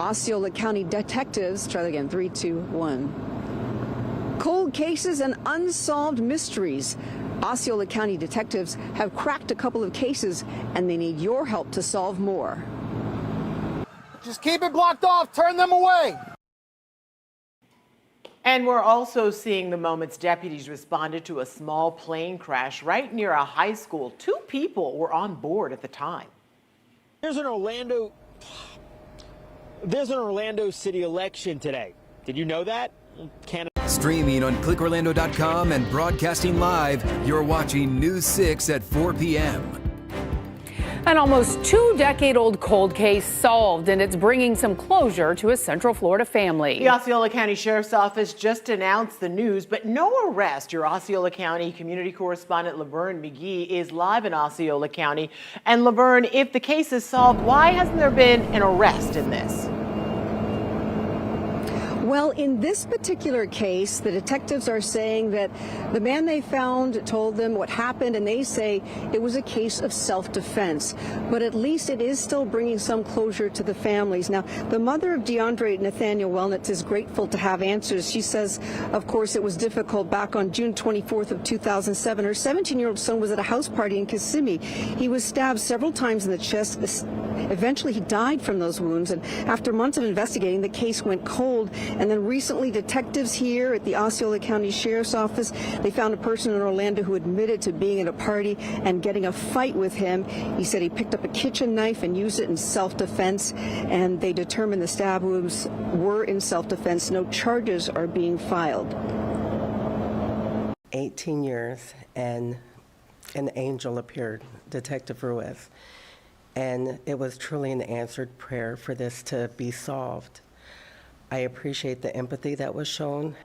Osceola County detectives, try that again, 3, 2, 1. Cold cases and unsolved mysteries. Osceola County detectives have cracked a couple of cases, and they need your help to solve more. Just keep it blocked off. Turn them away. And we're also seeing the moments deputies responded to a small plane crash right near a high school. 2 people were on board at the time. There's an Orlando City election today. Did you know that? Canada. Streaming on clickorlando.com and broadcasting live, you're watching News 6 at 4 p.m. An almost 2-decade-old cold case solved, and it's bringing some closure to a Central Florida family. The Osceola County Sheriff's Office just announced the news, but no arrest. Your Osceola County community correspondent Laverne McGee is live in Osceola County. And Laverne, if the case is solved, why hasn't there been an arrest in this? Well, in this particular case, the detectives are saying that the man they found told them what happened, and they say it was a case of self-defense. But at least it is still bringing some closure to the families. Now, the mother of DeAndre, Nathaniel Wellnitz, is grateful to have answers. She says, of course, it was difficult back on June 24th of 2007. Her 17-year-old son was at a house party in Kissimmee. He was stabbed several times in the chest. Eventually, he died from those wounds. And after months of investigating, the case went cold. And then recently, detectives here at the Osceola County Sheriff's Office, they found a person in Orlando who admitted to being at a party and getting a fight with him. He said he picked up a kitchen knife and used it in self-defense, and they determined the stab wounds were in self-defense. No charges are being filed. 18 years, and an angel appeared, Detective Ruiz, and it was truly an answered prayer for this to be solved. I appreciate the empathy that was shown.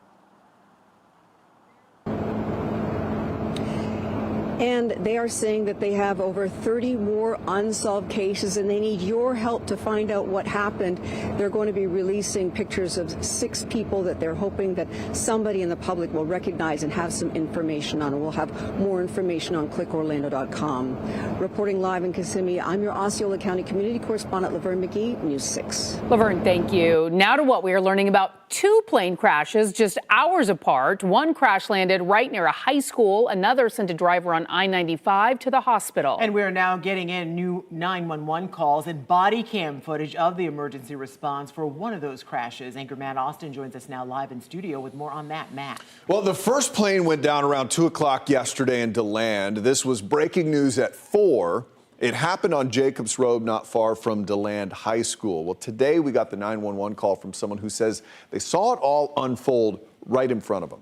And they are saying that they have over 30 more unsolved cases, and they need your help to find out what happened. They're going to be releasing pictures of 6 people that they're hoping that somebody in the public will recognize and have some information on. And we'll have more information on clickorlando.com. Reporting live in Kissimmee, I'm your Osceola County community correspondent, Laverne McGee, News 6. Laverne, thank you. Now to what we are learning about 2 plane crashes just hours apart. One crash landed right near a high school. Another sent a driver on I-95 to the hospital. And we are now getting in new 911 calls and body cam footage of the emergency response for one of those crashes. Anchor Matt Austin joins us now live in studio with more on that. Matt. Well, the first plane went down around 2 o'clock yesterday in DeLand. This was breaking news at 4. It happened on Jacobs Road, not far from DeLand High School. Well, today we got the 911 call from someone who says they saw it all unfold right in front of them.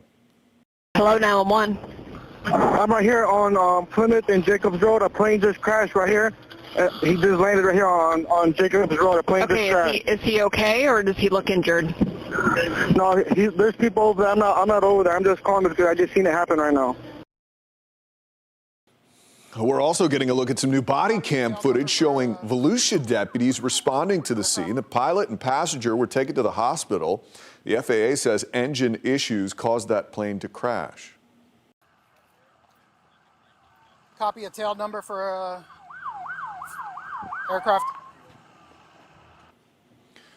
Hello, 911. I'm right here on Plymouth and Jacobs Road. A plane just crashed right here. He just landed right here on Jacobs Road. A plane just crashed. Is he okay, or does he look injured? No, there's people over there. I'm not over there. I'm just calling because I just seen it happen right now. We're also getting a look at some new body cam footage showing Volusia deputies responding to the scene. The pilot and passenger were taken to the hospital. The FAA says engine issues caused that plane to crash. Copy a tail number for aircraft.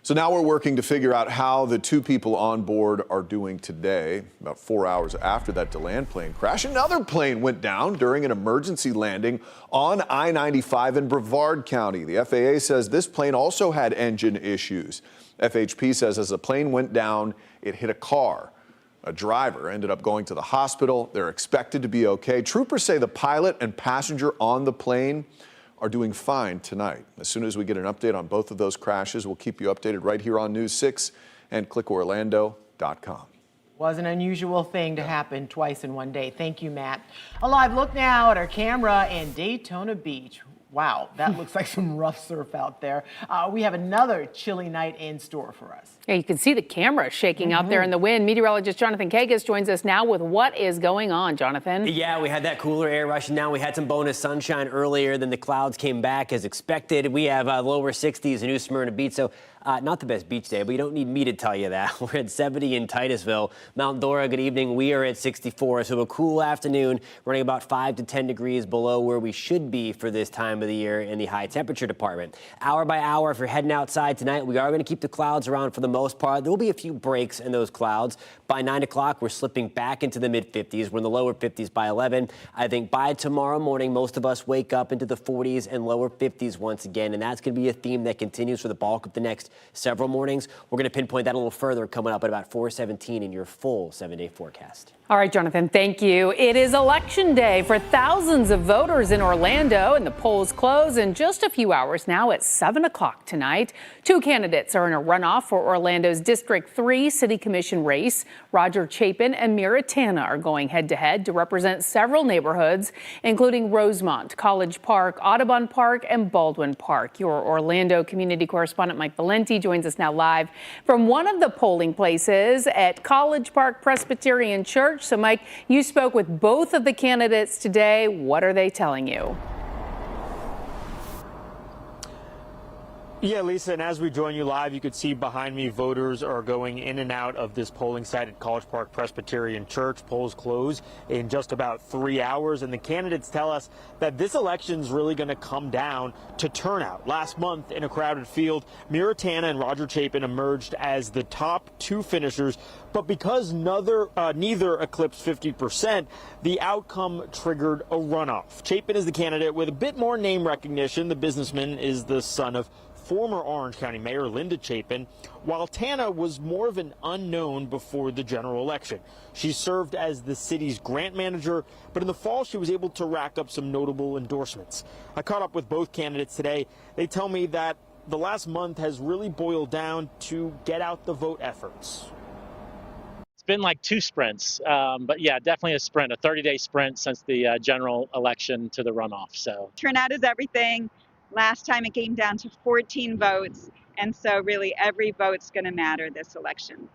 So now we're working to figure out how the 2 people on board are doing today. About 4 hours after that DeLand plane crash, another plane went down during an emergency landing on I-95 in Brevard County. The FAA says this plane also had engine issues. FHP says as the plane went down, it hit a car. A driver ended up going to the hospital. They're expected to be okay. Troopers say the pilot and passenger on the plane are doing fine tonight. As soon as we get an update on both of those crashes, we'll keep you updated right here on News 6 and clickorlando.com. Was an unusual thing to happen twice in one day. Thank you, Matt. A live look now at our camera in Daytona Beach. Wow, that looks like some rough surf out there. We have another chilly night in store for us. Yeah, you can see the camera shaking out there in the wind. Meteorologist Jonathan Kagas joins us now with what is going on, Jonathan. Yeah, we had that cooler air rushing down. We had some bonus sunshine earlier, then the clouds came back as expected. We have lower 60s in New Smyrna Beach, so Not the best beach day, but you don't need me to tell you that. We're at 70 in Titusville. Mount Dora, good evening. We are at 64, so a cool afternoon, running about 5 to 10 degrees below where we should be for this time of the year in the high temperature department. Hour by hour, if you're heading outside tonight, we are going to keep the clouds around for the most part. There will be a few breaks in those clouds. By 9 o'clock, we're slipping back into the mid-50s. We're in the lower 50s by 11. I think by tomorrow morning, most of us wake up into the 40s and lower 50s once again, and that's going to be a theme that continues for the bulk of the next several mornings. We're going to pinpoint that a little further coming up at about 4:17 in your full 7-day forecast. All right, Jonathan, thank you. It is Election Day for thousands of voters in Orlando, and the polls close in just a few hours now at 7 o'clock tonight. 2 candidates are in a runoff for Orlando's District 3 City Commission race. Roger Chapin and Mira Tanna are going head-to-head to represent several neighborhoods, including Rosemont, College Park, Audubon Park, and Baldwin Park. Your Orlando community correspondent Mike Valenti joins us now live from one of the polling places at College Park Presbyterian Church. So, Mike, you spoke with both of the candidates today. What are they telling you? Yeah, Lisa, and as we join you live, you could see behind me voters are going in and out of this polling site at College Park Presbyterian Church. Polls close in just about 3 hours, and the candidates tell us that this election is really going to come down to turnout. Last month, in a crowded field, Mira Tanna and Roger Chapin emerged as the top 2 finishers, but because neither eclipsed 50%, the outcome triggered a runoff. Chapin is the candidate with a bit more name recognition. The businessman is the son of former Orange County Mayor Linda Chapin, while Tanna was more of an unknown before the general election. She served as the city's grant manager, but in the fall she was able to rack up some notable endorsements. I caught up with both candidates today. They tell me that the last month has really boiled down to get out the vote efforts. It's been like 2 sprints, but yeah, definitely a sprint, a 30-day sprint since the general election to the runoff. So turnout is everything. Last time it came down to 14 votes, and so really every vote's going to matter this election.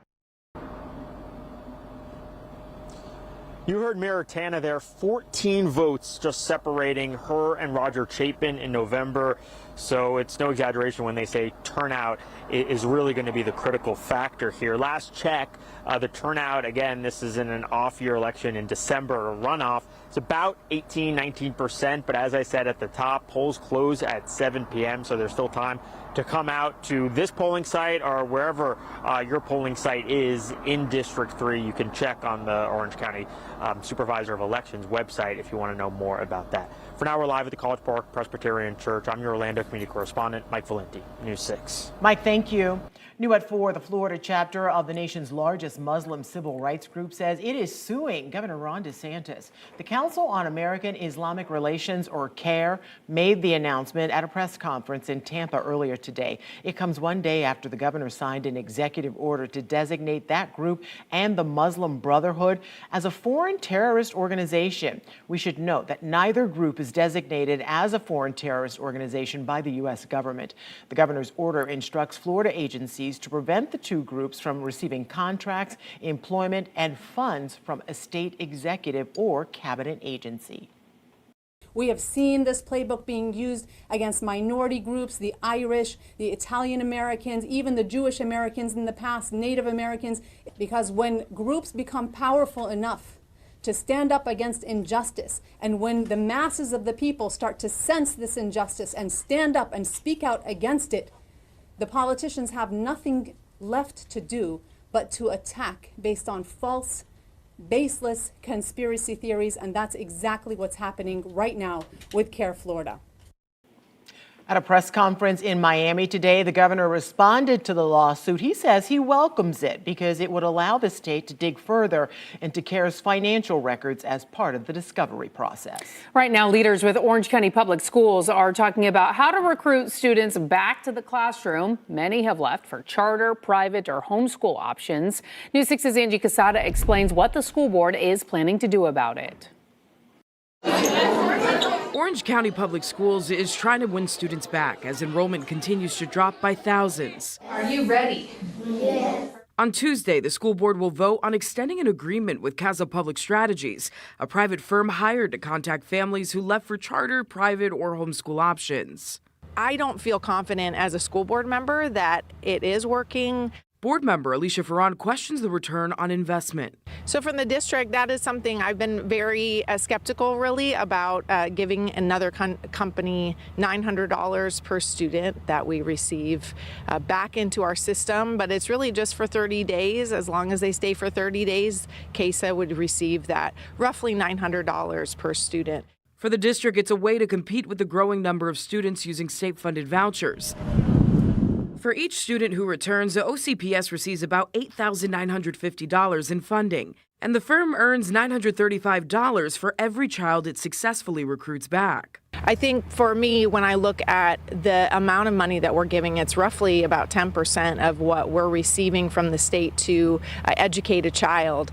You heard Mira Tanna there, 14 votes just separating her and Roger Chapin in November. So it's no exaggeration when they say turnout is really going to be the critical factor here. Last check, the turnout, again, this is in an off-year election in December, a runoff. It's about 19%, but as I said at the top, polls close at 7 p.m., so there's still time to come out to this polling site or wherever your polling site is in District 3. You can check on the Orange County Supervisor of Elections website if you want to know more about that. For now, we're live at the College Park Presbyterian Church. I'm your Orlando community correspondent, Mike Valenti, News 6. Mike, thank you. New at 4, the Florida chapter of the nation's largest Muslim civil rights group says it is suing Governor Ron DeSantis. The Council on American Islamic Relations, or CAIR, made the announcement at a press conference in Tampa earlier today. It comes one day after the governor signed an executive order to designate that group and the Muslim Brotherhood as a foreign terrorist organization. We should note that neither group is designated as a foreign terrorist organization by the U.S. government. The governor's order instructs Florida agencies to prevent the 2 groups from receiving contracts, employment, and funds from a state executive or cabinet agency. We have seen this playbook being used against minority groups, the Irish, the Italian Americans, even the Jewish Americans in the past, Native Americans, because when groups become powerful enough to stand up against injustice, and when the masses of the people start to sense this injustice and stand up and speak out against it, the politicians have nothing left to do but to attack based on false, baseless conspiracy theories, and that's exactly what's happening right now with CAIR Florida. At a press conference in Miami today, the governor responded to the lawsuit. He says he welcomes it because it would allow the state to dig further into CAIR's financial records as part of the discovery process. Right now, leaders with Orange County Public Schools are talking about how to recruit students back to the classroom. Many have left for charter, private, or homeschool options. News 6's Angie Casada explains what the school board is planning to do about it. Orange County Public Schools is trying to win students back as enrollment continues to drop by thousands. Are you ready? Yes. On Tuesday, the school board will vote on extending an agreement with Casa Public Strategies, a private firm hired to contact families who left for charter, private, or homeschool options. I don't feel confident as a school board member that it is working. Board member Alicia Ferran questions the return on investment. So from the district, that is something I've been very skeptical really about giving another company $900 per student that we receive back into our system, but it's really just for 30 days. As long as they stay for 30 days, CASA would receive that roughly $900 per student. For the district, it's a way to compete with the growing number of students using state-funded vouchers. For each student who returns, the OCPS receives about $8,950 in funding, and the firm earns $935 for every child it successfully recruits back. I think for me, when I look at the amount of money that we're giving, it's roughly about 10% of what we're receiving from the state to educate a child.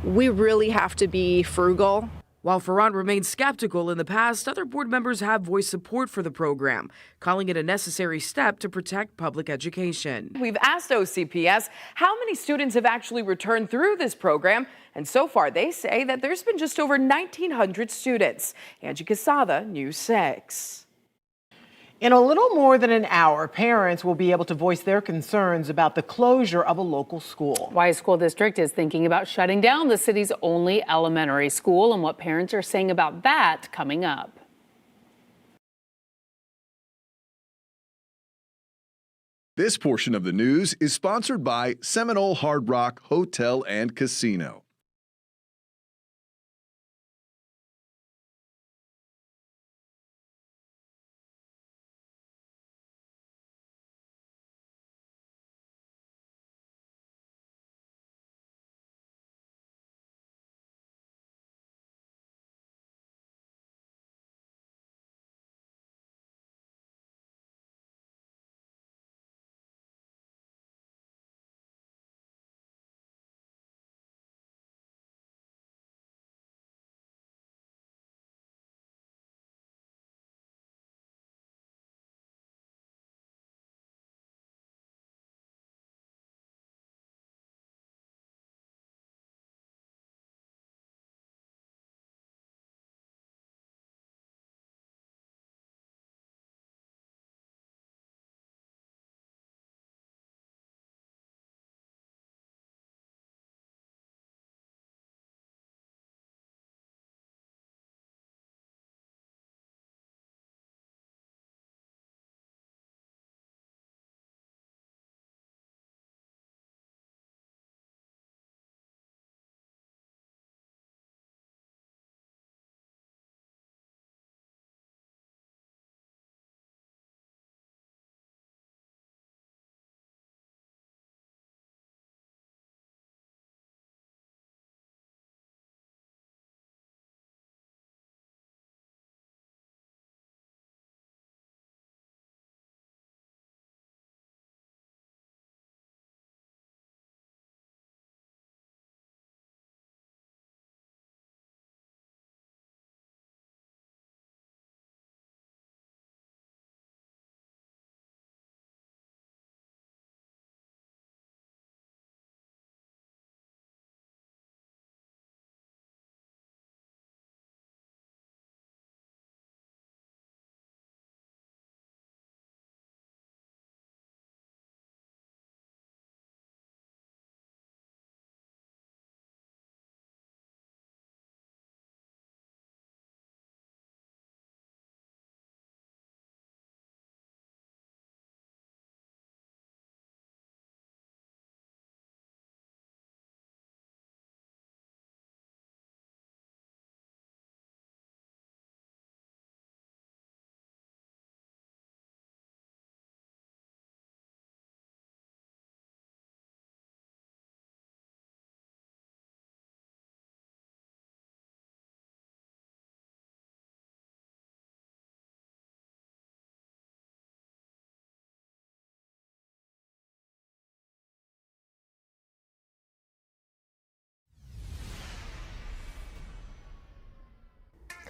We really have to be frugal. While Ferran remains skeptical in the past, other board members have voiced support for the program, calling it a necessary step to protect public education. We've asked OCPS how many students have actually returned through this program, and so far they say that there's been just over 1,900 students. Angie Casada, News 6. In a little more than an hour, parents will be able to voice their concerns about the closure of a local school. Wise School District is thinking about shutting down the city's only elementary school, and what parents are saying about that coming up. This portion of the news is sponsored by Seminole Hard Rock Hotel and Casino.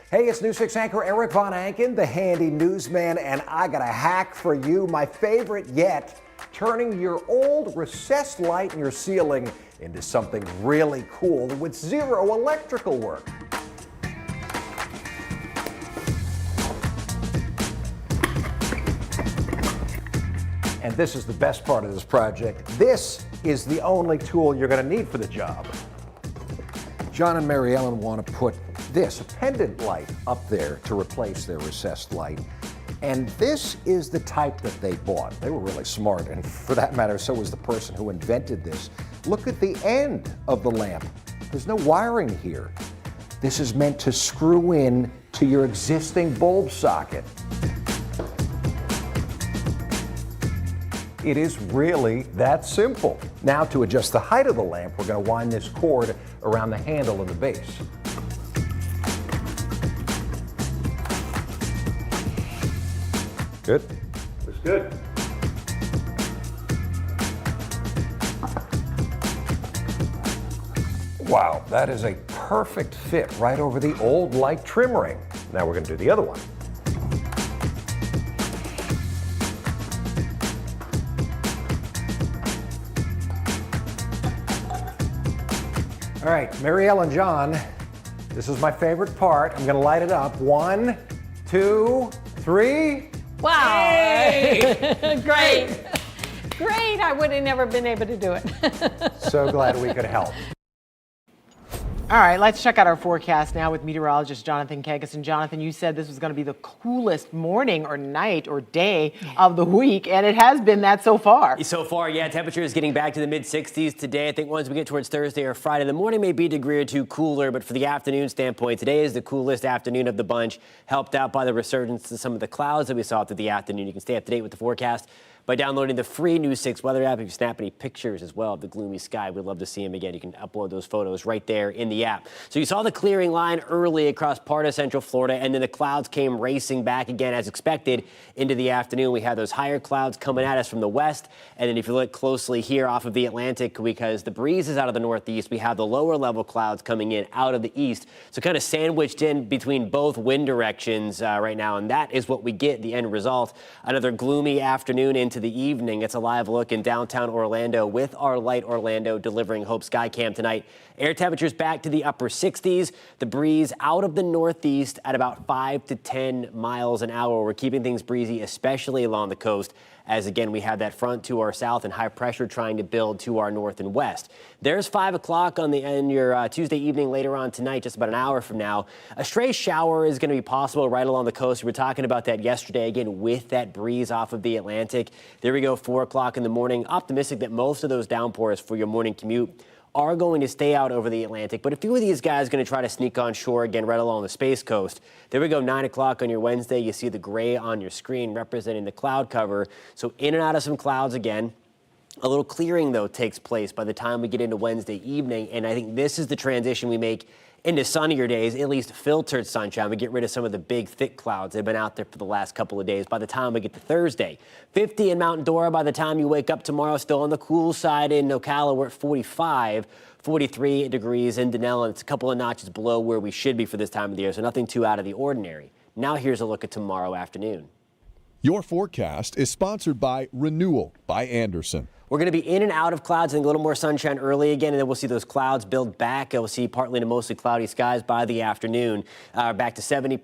Hey, it's News 6 anchor Eric Von Anken, the handy newsman, and I got a hack for you. My favorite yet, turning your old recessed light in your ceiling into something really cool with zero electrical work. this is the best part of this project. This is the only tool you're going to need for the job. John and Mary Ellen want to put this, a pendant light, up there to replace their recessed light. And this is the type that they bought. They were really smart, and for that matter, so was the person who invented this. Look at the end of the lamp. There's no wiring here. This is meant to screw in to your existing bulb socket. It is really that simple. Now, to adjust the height of the lamp, we're going to wind this cord around the handle of the base. Good? Looks good. Wow, that is a perfect fit right over the old light trim ring. Now we're going to do the other one. All right, Mary Ellen, John, this is my favorite part. I'm going to light it up. 1, 2, 3. Wow. Hey. Great. Great. I would have never been able to do it. So glad we could help. All right, let's check out our forecast now with meteorologist Jonathan Kagas. And Jonathan, you said this was going to be the coolest morning or night or day of the week, and it has been that so far. So far, yeah, temperature is getting back to the mid-60s today. I think once we get towards Thursday or Friday, the morning may be a degree or two cooler, but for the afternoon standpoint, today is the coolest afternoon of the bunch, helped out by the resurgence of some of the clouds that we saw through the afternoon. You can stay up to date with the forecast by downloading the free News 6 weather app. If you snap any pictures as well of the gloomy sky, we'd love to see them again. You can upload those photos right there in the app. So you saw the clearing line early across part of Central Florida, and then the clouds came racing back again as expected into the afternoon. We had those higher clouds coming at us from the west, and then if you look closely here off of the Atlantic, because the breeze is out of the northeast, we have the lower level clouds coming in out of the east. So kind of sandwiched in between both wind directions right now, and that is what we get, the end result. Another gloomy afternoon into the evening. It's a live look in downtown Orlando with our Light Orlando delivering Hope Skycam tonight. Air temperatures back to the upper 60s. The breeze out of the northeast at about 5 to 10 miles an hour. We're keeping things breezy, especially along the coast, as again we have that front to our south and high pressure trying to build to our north and west. There's 5 o'clock on your Tuesday evening later on tonight, just about an hour from now. A stray shower is going to be possible right along the coast. We were talking about that yesterday again with that breeze off of the Atlantic. There we go, 4 o'clock in the morning. Optimistic that most of those downpours for your morning commute are going to stay out over the Atlantic, but a few of these guys are going to try to sneak on shore again right along the Space Coast. There we go, 9 o'clock on your Wednesday. You see the gray on your screen representing the cloud cover. So in and out of some clouds again. A little clearing, though, takes place by the time we get into Wednesday evening, and I think this is the transition we make into sunnier days, at least filtered sunshine. We get rid of some of the big, thick clouds that have been out there for the last couple of days. By the time we get to Thursday, 50 in Mount Dora. By the time you wake up tomorrow, still on the cool side in Ocala, we're at 45. 43 degrees in Denellen. It's a couple of notches below where we should be for this time of the year, so nothing too out of the ordinary. Now here's a look at tomorrow afternoon. Your forecast is sponsored by Renewal by Andersen. We're going to be in and out of clouds. I think a little more sunshine early again, and then we'll see those clouds build back. We'll see partly to mostly cloudy skies by the afternoon. Back to 70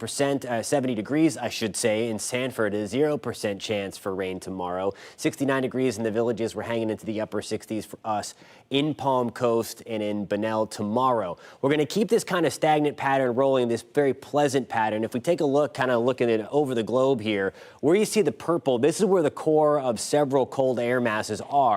degrees, I should say, in Sanford. A 0% chance for rain tomorrow. 69 degrees in the Villages. We're hanging into the upper 60s for us in Palm Coast and in Bunnell tomorrow. We're going to keep this kind of stagnant pattern rolling, this very pleasant pattern. If we take a look, kind of looking at it over the globe here, where you see the purple, this is where the core of several cold air masses are.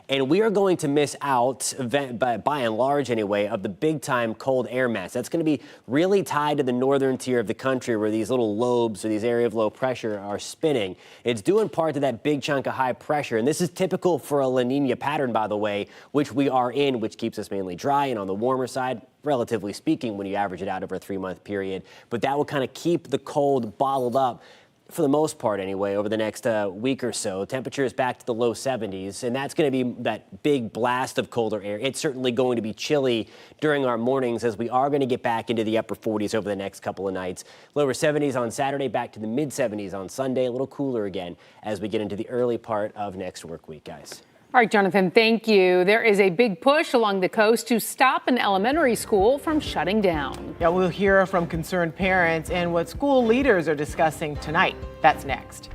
And we are going to miss out, by and large anyway, of the big-time cold air mass. That's going to be really tied to the northern tier of the country where these little lobes or these areas of low pressure are spinning. It's due in part to that big chunk of high pressure. And this is typical for a La Nina pattern, by the way, which we are in, which keeps us mainly dry and on the warmer side, relatively speaking, when you average it out over a 3-month period. But that will kind of keep the cold bottled up, for the most part anyway, over the next week or so. Temperature is back to the low 70s, and that's going to be that big blast of colder air. It's certainly going to be chilly during our mornings as we are going to get back into the upper 40s over the next couple of nights. Lower 70s on Saturday, back to the mid 70s on Sunday, a little cooler again as we get into the early part of next work week, guys. All right, Jonathan, thank you. There is a big push along the coast to stop an elementary school from shutting down. Yeah, we'll hear from concerned parents and what school leaders are discussing tonight. That's next.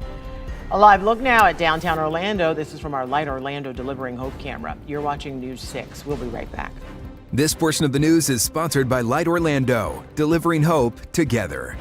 A live look now at downtown Orlando. This is from our Light Orlando Delivering Hope camera. You're watching News 6. We'll be right back. This portion of the news is sponsored by Light Orlando, delivering hope together.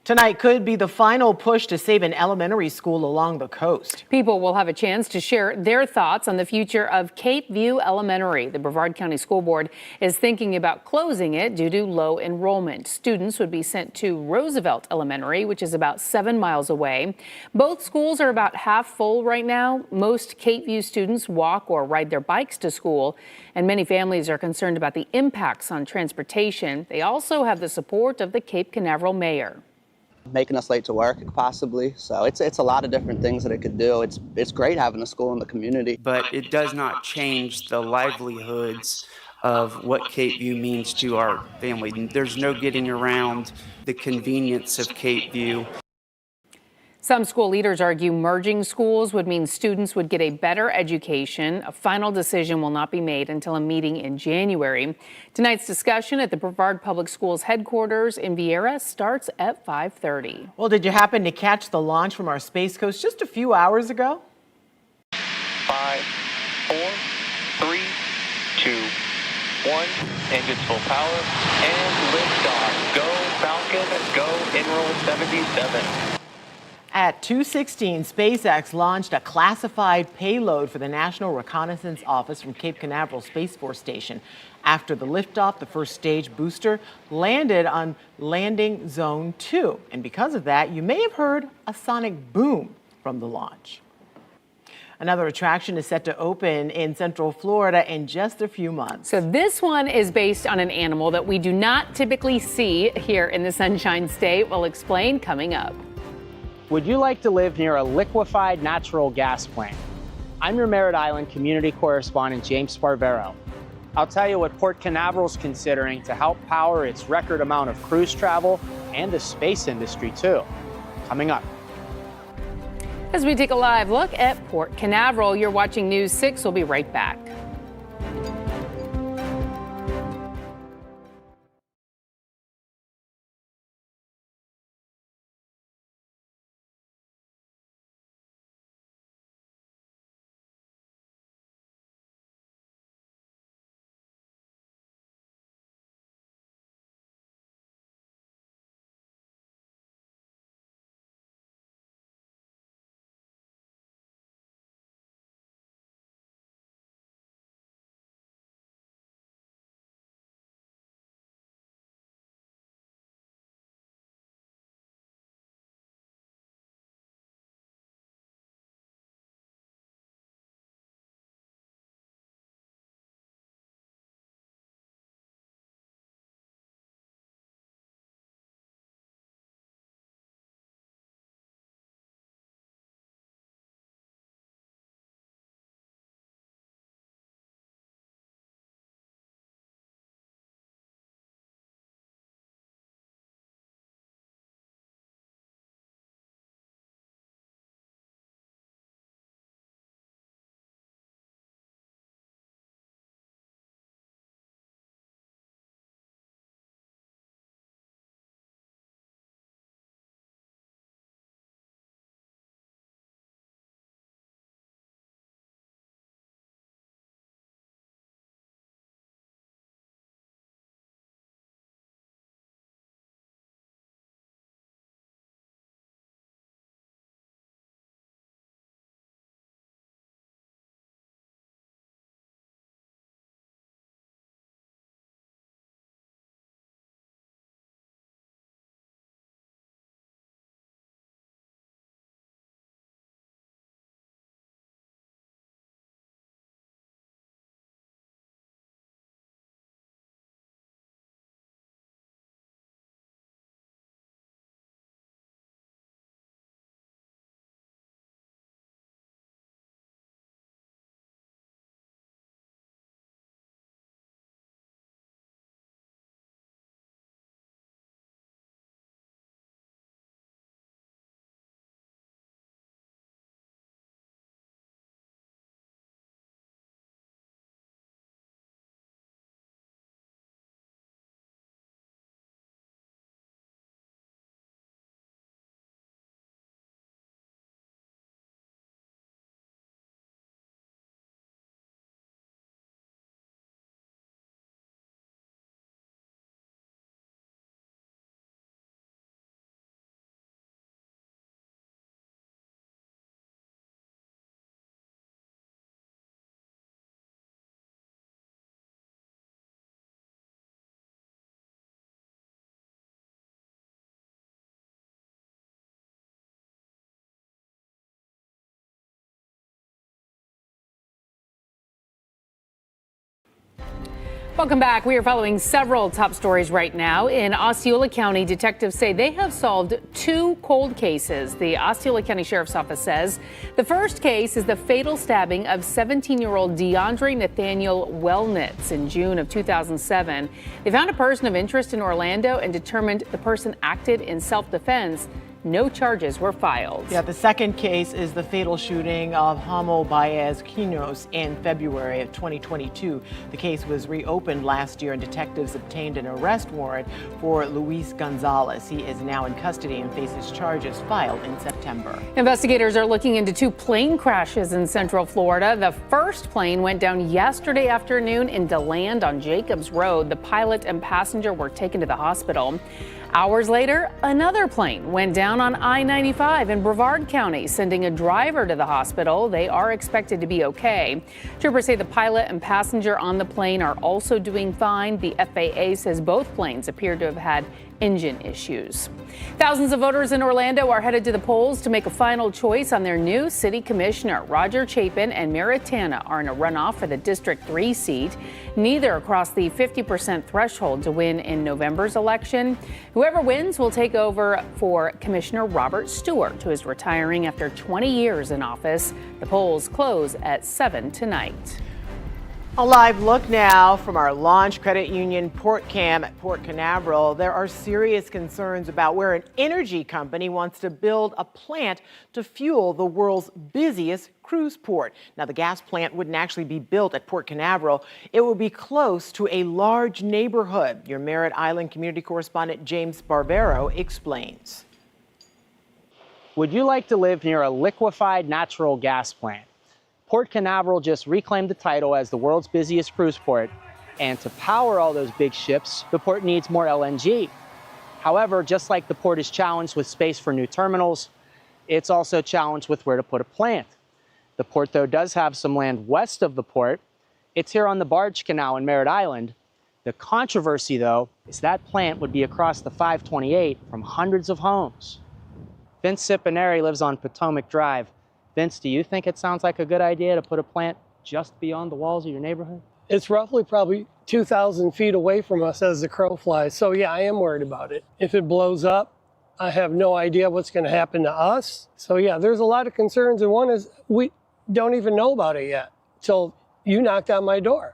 Tonight could be the final push to save an elementary school along the coast. People will have a chance to share their thoughts on the future of Cape View Elementary. The Brevard County School Board is thinking about closing it due to low enrollment. Students would be sent to Roosevelt Elementary, which is about 7 miles away. Both schools are about half full right now. Most Cape View students walk or ride their bikes to school, and many families are concerned about the impacts on transportation. They also have the support of the Cape Canaveral mayor. Making us late to work, possibly. So it's a lot of different things that it could do. It's great having a school in the community. But it does not change the livelihoods of what Cape View means to our family. There's no getting around the convenience of Cape View. Some school leaders argue merging schools would mean students would get a better education. A final decision will not be made until a meeting in January. Tonight's discussion at the Brevard Public Schools headquarters in Viera starts at 5:30. Well, did you happen to catch the launch from our Space Coast just a few hours ago? 5, 4, 3, 2, 1. Engines full power and liftoff. Go Falcon, go Enroll 77. At 2:16, SpaceX launched a classified payload for the National Reconnaissance Office from Cape Canaveral Space Force Station. After the liftoff, the first stage booster landed on Landing Zone 2. And because of that, you may have heard a sonic boom from the launch. Another attraction is set to open in Central Florida in just a few months. So this one is based on an animal that we do not typically see here in the Sunshine State. We'll explain coming up. Would you like to live near a liquefied natural gas plant? I'm your Merritt Island community correspondent, James Sparvero. I'll tell you what Port Canaveral's considering to help power its record amount of cruise travel and the space industry, too. Coming up. As we take a live look at Port Canaveral, you're watching News 6. We'll be right back. Welcome back. We are following several top stories right now. In Osceola County, detectives say they have solved 2 cold cases. The Osceola County Sheriff's Office says the first case is the fatal stabbing of 17-year-old DeAndre Nathaniel Wellnitz in June of 2007. They found a person of interest in Orlando and determined the person acted in self-defense. No charges were filed. Yeah, the second case is the fatal shooting of Hamo Baez Quinos in February of 2022. The case was reopened last year and detectives obtained an arrest warrant for Luis Gonzalez. He is now in custody and faces charges filed in September. Investigators are looking into 2 plane crashes in Central Florida. The first plane went down yesterday afternoon in DeLand on Jacobs Road. The pilot and passenger were taken to the hospital. Hours later, another plane went down on I-95 in Brevard County, sending a driver to the hospital. They are expected to be okay. Troopers say the pilot and passenger on the plane are also doing fine. The FAA says both planes appear to have had engine issues. Thousands of voters in Orlando are headed to the polls to make a final choice on their new city commissioner. Roger Chapin and Maritana are in a runoff for the District 3 seat. Neither crossed the 50% threshold to win in November's election. Whoever wins will take over for Commissioner Robert Stewart, who is retiring after 20 years in office. The polls close at 7 tonight. A live look now from our Launch Credit Union Port Cam at Port Canaveral. There are serious concerns about where an energy company wants to build a plant to fuel the world's busiest cruise port. Now, the gas plant wouldn't actually be built at Port Canaveral. It will be close to a large neighborhood. Your Merritt Island community correspondent James Barbero explains. Would you like to live near a liquefied natural gas plant? Port Canaveral just reclaimed the title as the world's busiest cruise port, and to power all those big ships, the port needs more LNG. However, just like the port is challenged with space for new terminals, it's also challenged with where to put a plant. The port, though, does have some land west of the port. It's here on the Barge Canal in Merritt Island. The controversy, though, is that plant would be across the 528 from hundreds of homes. Vince Cipineri lives on Potomac Drive. Vince, do you think it sounds like a good idea to put a plant just beyond the walls of your neighborhood? It's roughly probably 2,000 feet away from us as the crow flies. So yeah, I am worried about it. If it blows up, I have no idea what's going to happen to us. So yeah, there's a lot of concerns. And one is we don't even know about it yet till you knocked on my door.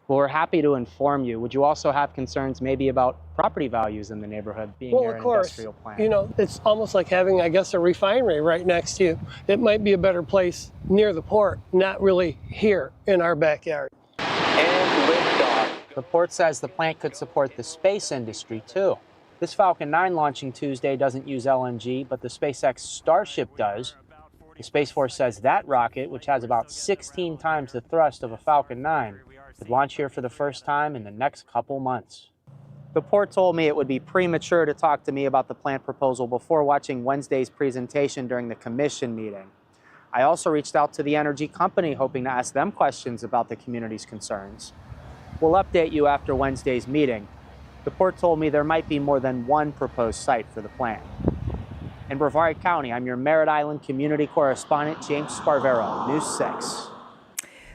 Well, we're happy to inform you. Would you also have concerns maybe about property values in the neighborhood being near an industrial plant? You know, it's almost like having, I guess, a refinery right next to you. It might be a better place near the port, not really here in our backyard. And liftoff. The port says the plant could support the space industry, too. This Falcon 9 launching Tuesday doesn't use LNG, but the SpaceX Starship does. The Space Force says that rocket, which has about 16 times the thrust of a Falcon 9, could launch here for the first time in the next couple months. The port told me it would be premature to talk to me about the plant proposal before watching Wednesday's presentation during the commission meeting. I also reached out to the energy company, hoping to ask them questions about the community's concerns. We'll update you after Wednesday's meeting. The port told me there might be more than one proposed site for the plant. In Brevard County, I'm your Merritt Island community correspondent, James Sparvero, News 6.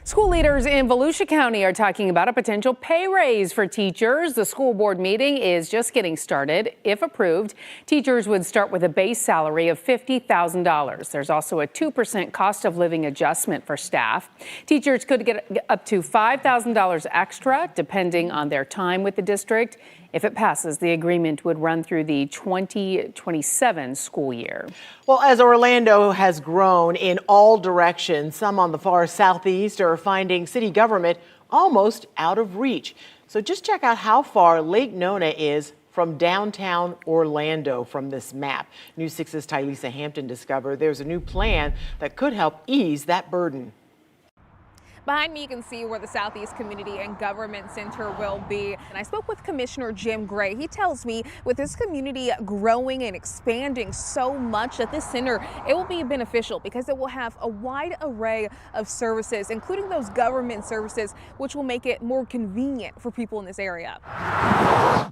School leaders in Volusia County are talking about a potential pay raise for teachers. The school board meeting is just getting started. If approved, teachers would start with a base salary of $50,000. There's also a 2% cost of living adjustment for staff. Teachers could get up to $5,000 extra, depending on their time with the district. If it passes, the agreement would run through the 2027 school year. Well, as Orlando has grown in all directions, some on the far southeast are finding city government almost out of reach. So just check out how far Lake Nona is from downtown Orlando from this map. News 6's Tylisa Hampton discovered there's a new plan that could help ease that burden. Behind me, you can see where the Southeast Community and Government Center will be. And I spoke with Commissioner Jim Gray. He tells me with this community growing and expanding so much that this center, it will be beneficial because it will have a wide array of services, including those government services, which will make it more convenient for people in this area.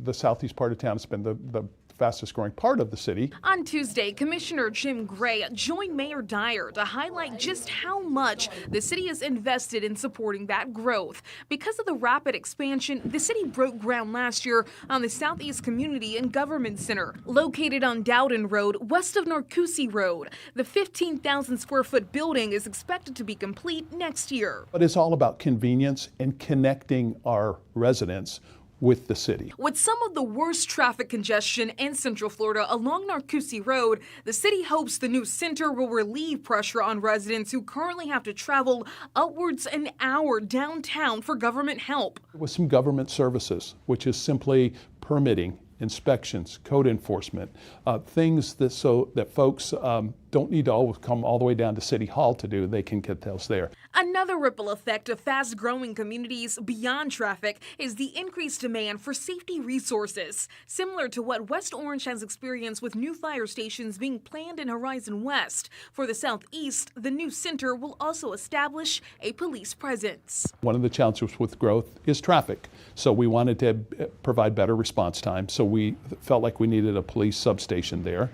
The southeast part of town has been the fastest growing part of the city. On Tuesday, Commissioner Jim Gray joined Mayor Dyer to highlight just how much the city has invested in supporting that growth. Because of the rapid expansion, the city broke ground last year on the Southeast Community and Government Center, located on Dowden Road, west of Narcoossee Road. The 15,000 square foot building is expected to be complete next year. But it's all about convenience and connecting our residents with the city. With some of the worst traffic congestion in Central Florida along Narcoossee Road, the city hopes the new center will relieve pressure on residents who currently have to travel upwards an hour downtown for government help. With some government services, which is simply permitting, inspections, code enforcement, things that so that folks don't need to always come all the way down to City Hall to do. They can get those there. Another ripple effect of fast-growing communities beyond traffic is the increased demand for safety resources, similar to what West Orange has experienced with new fire stations being planned in Horizon West. For the Southeast, the new center will also establish a police presence. One of the challenges with growth is traffic. So we wanted to provide better response time. So we felt like we needed a police substation there.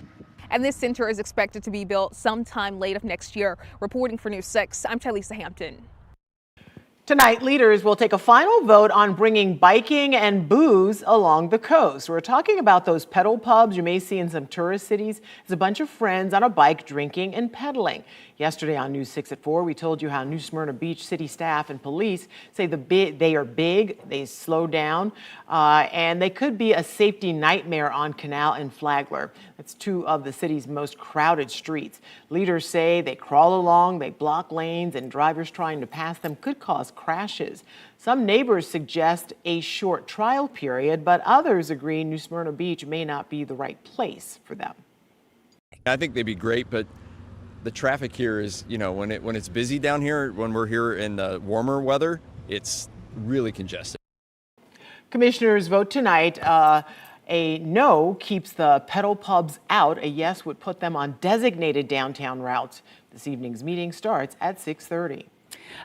And this center is expected to be built sometime late of next year. Reporting for News 6, I'm Tylisa Hampton. Tonight, leaders will take a final vote on bringing biking and booze along the coast. We're talking about those pedal pubs you may see in some tourist cities. It's a bunch of friends on a bike drinking and pedaling. Yesterday on News 6 at 4, we told you how New Smyrna Beach city staff and police say they are big, they slow down, and they could be a safety nightmare on Canal and Flagler. That's two of the city's most crowded streets. Leaders say they crawl along, they block lanes, and drivers trying to pass them could cause crashes. Some neighbors suggest a short trial period, but others agree New Smyrna Beach may not be the right place for them. I think they'd be great, but the traffic here is, when it's busy down here, when we're here in the warmer weather, it's really congested. Commissioners vote tonight. A no keeps the pedal pubs out. A yes would put them on designated downtown routes. This evening's meeting starts at 6:30.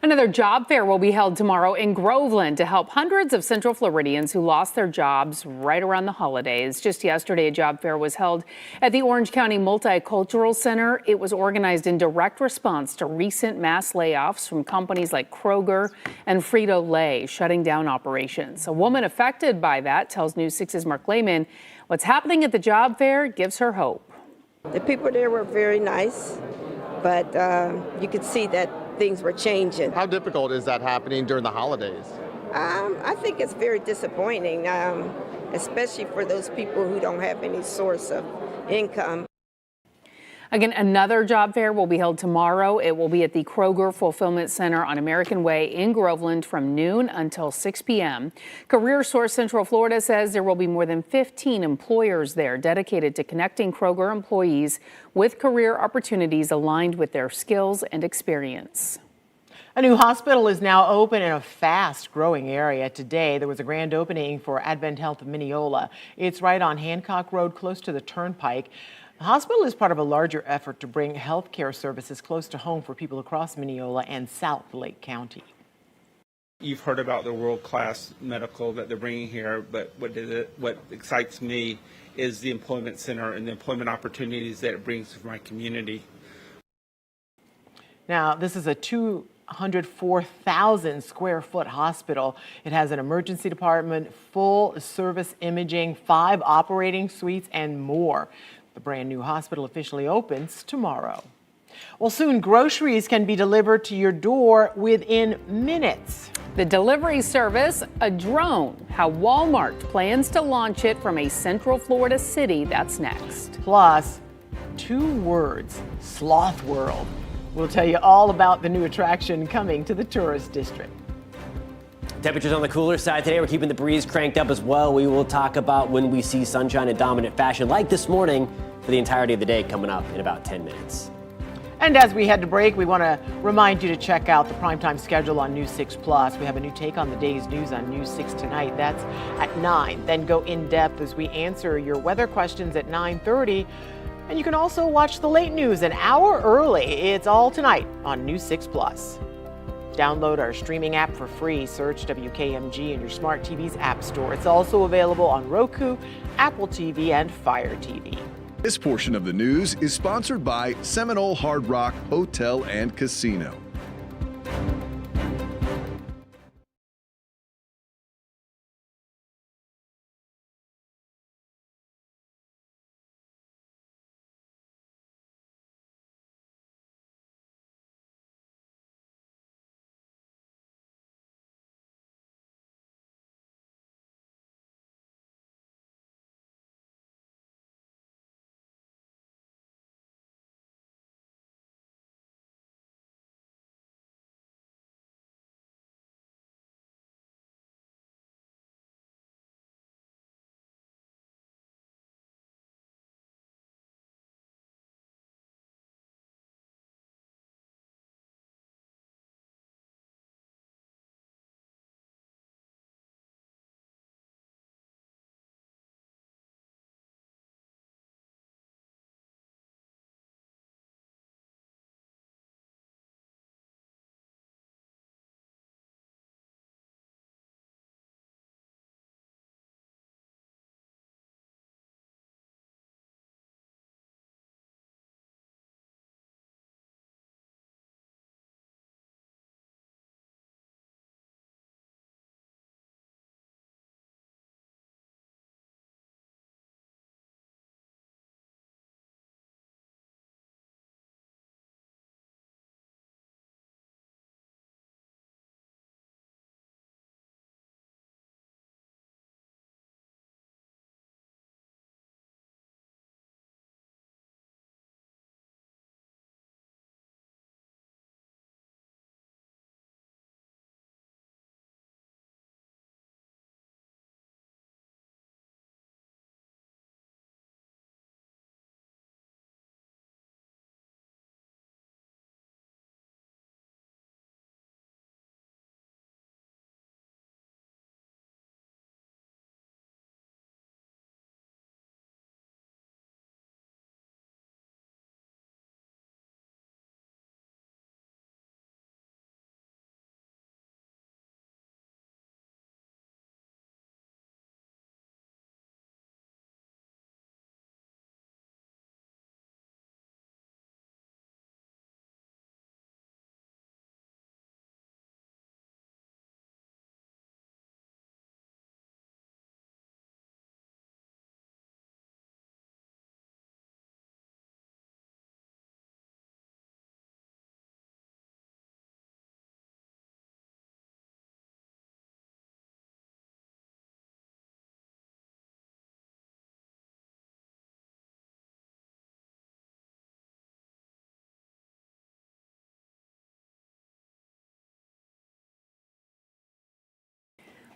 Another job fair will be held tomorrow in Groveland to help hundreds of Central Floridians who lost their jobs right around the holidays. Just yesterday, a job fair was held at the Orange County Multicultural Center. It was organized in direct response to recent mass layoffs from companies like Kroger and Frito-Lay shutting down operations. A woman affected by that tells News 6's Mark Lehman what's happening at the job fair gives her hope. The people there were very nice, but you could see that things were changing. How difficult is that happening during the holidays? I think it's very disappointing, especially for those people who don't have any source of income. Again, another job fair will be held tomorrow. It will be at the Kroger Fulfillment Center on American Way in Groveland from noon until 6 p.m. Career Source Central Florida says there will be more than 15 employers there dedicated to connecting Kroger employees with career opportunities aligned with their skills and experience. A new hospital is now open in a fast-growing area. Today, there was a grand opening for Advent Health of Mineola. It's right on Hancock Road, close to the Turnpike. The hospital is part of a larger effort to bring health care services close to home for people across Mineola and South Lake County. You've heard about the world-class medical that they're bringing here, but what excites me is the employment center and the employment opportunities that it brings to my community. Now, this is a 204,000 square foot hospital. It has an emergency department, full service imaging, 5 operating suites, and more. The brand new hospital officially opens tomorrow. Well, soon groceries can be delivered to your door within minutes. The delivery service, a drone. How Walmart plans to launch it from a Central Florida city. That's next. Plus, 2 words, Sloth World. We'll tell you all about the new attraction coming to the tourist district. Temperatures on the cooler side today. We're keeping the breeze cranked up as well. We will talk about when we see sunshine in dominant fashion, like this morning, for the entirety of the day, coming up in about 10 minutes. And as we head to break, we want to remind you to check out the primetime schedule on News 6 Plus. We have a new take on the day's news on News 6 tonight. That's at 9. Then go in depth as we answer your weather questions at 9:30. And you can also watch the late news an hour early. It's all tonight on News 6 Plus. Download our streaming app for free. Search WKMG in your smart TV's app store. It's also available on Roku, Apple TV, and Fire TV. This portion of the news is sponsored by Seminole Hard Rock Hotel and Casino.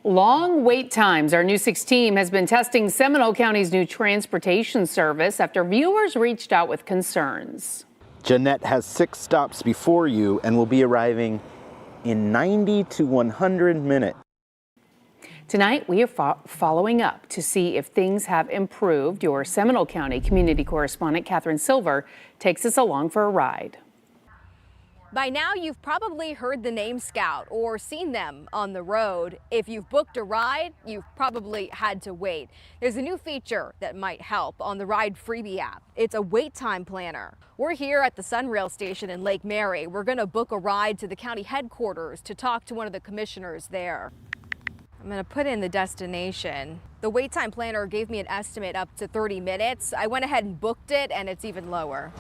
Long wait times. Our News 6 team has been testing Seminole County's new transportation service after viewers reached out with concerns. Jeanette has 6 stops before you and will be arriving in 90 to 100 minutes. Tonight, we are following up to see if things have improved. Your Seminole County community correspondent, Catherine Silver, takes us along for a ride. By now, you've probably heard the name Scout or seen them on the road. If you've booked a ride, you've probably had to wait. There's a new feature that might help on the Ride Freebie app. It's a wait time planner. We're here at the Sunrail station in Lake Mary. We're going to book a ride to the county headquarters to talk to one of the commissioners there. I'm going to put in the destination. The wait time planner gave me an estimate up to 30 minutes. I went ahead and booked it, and it's even lower.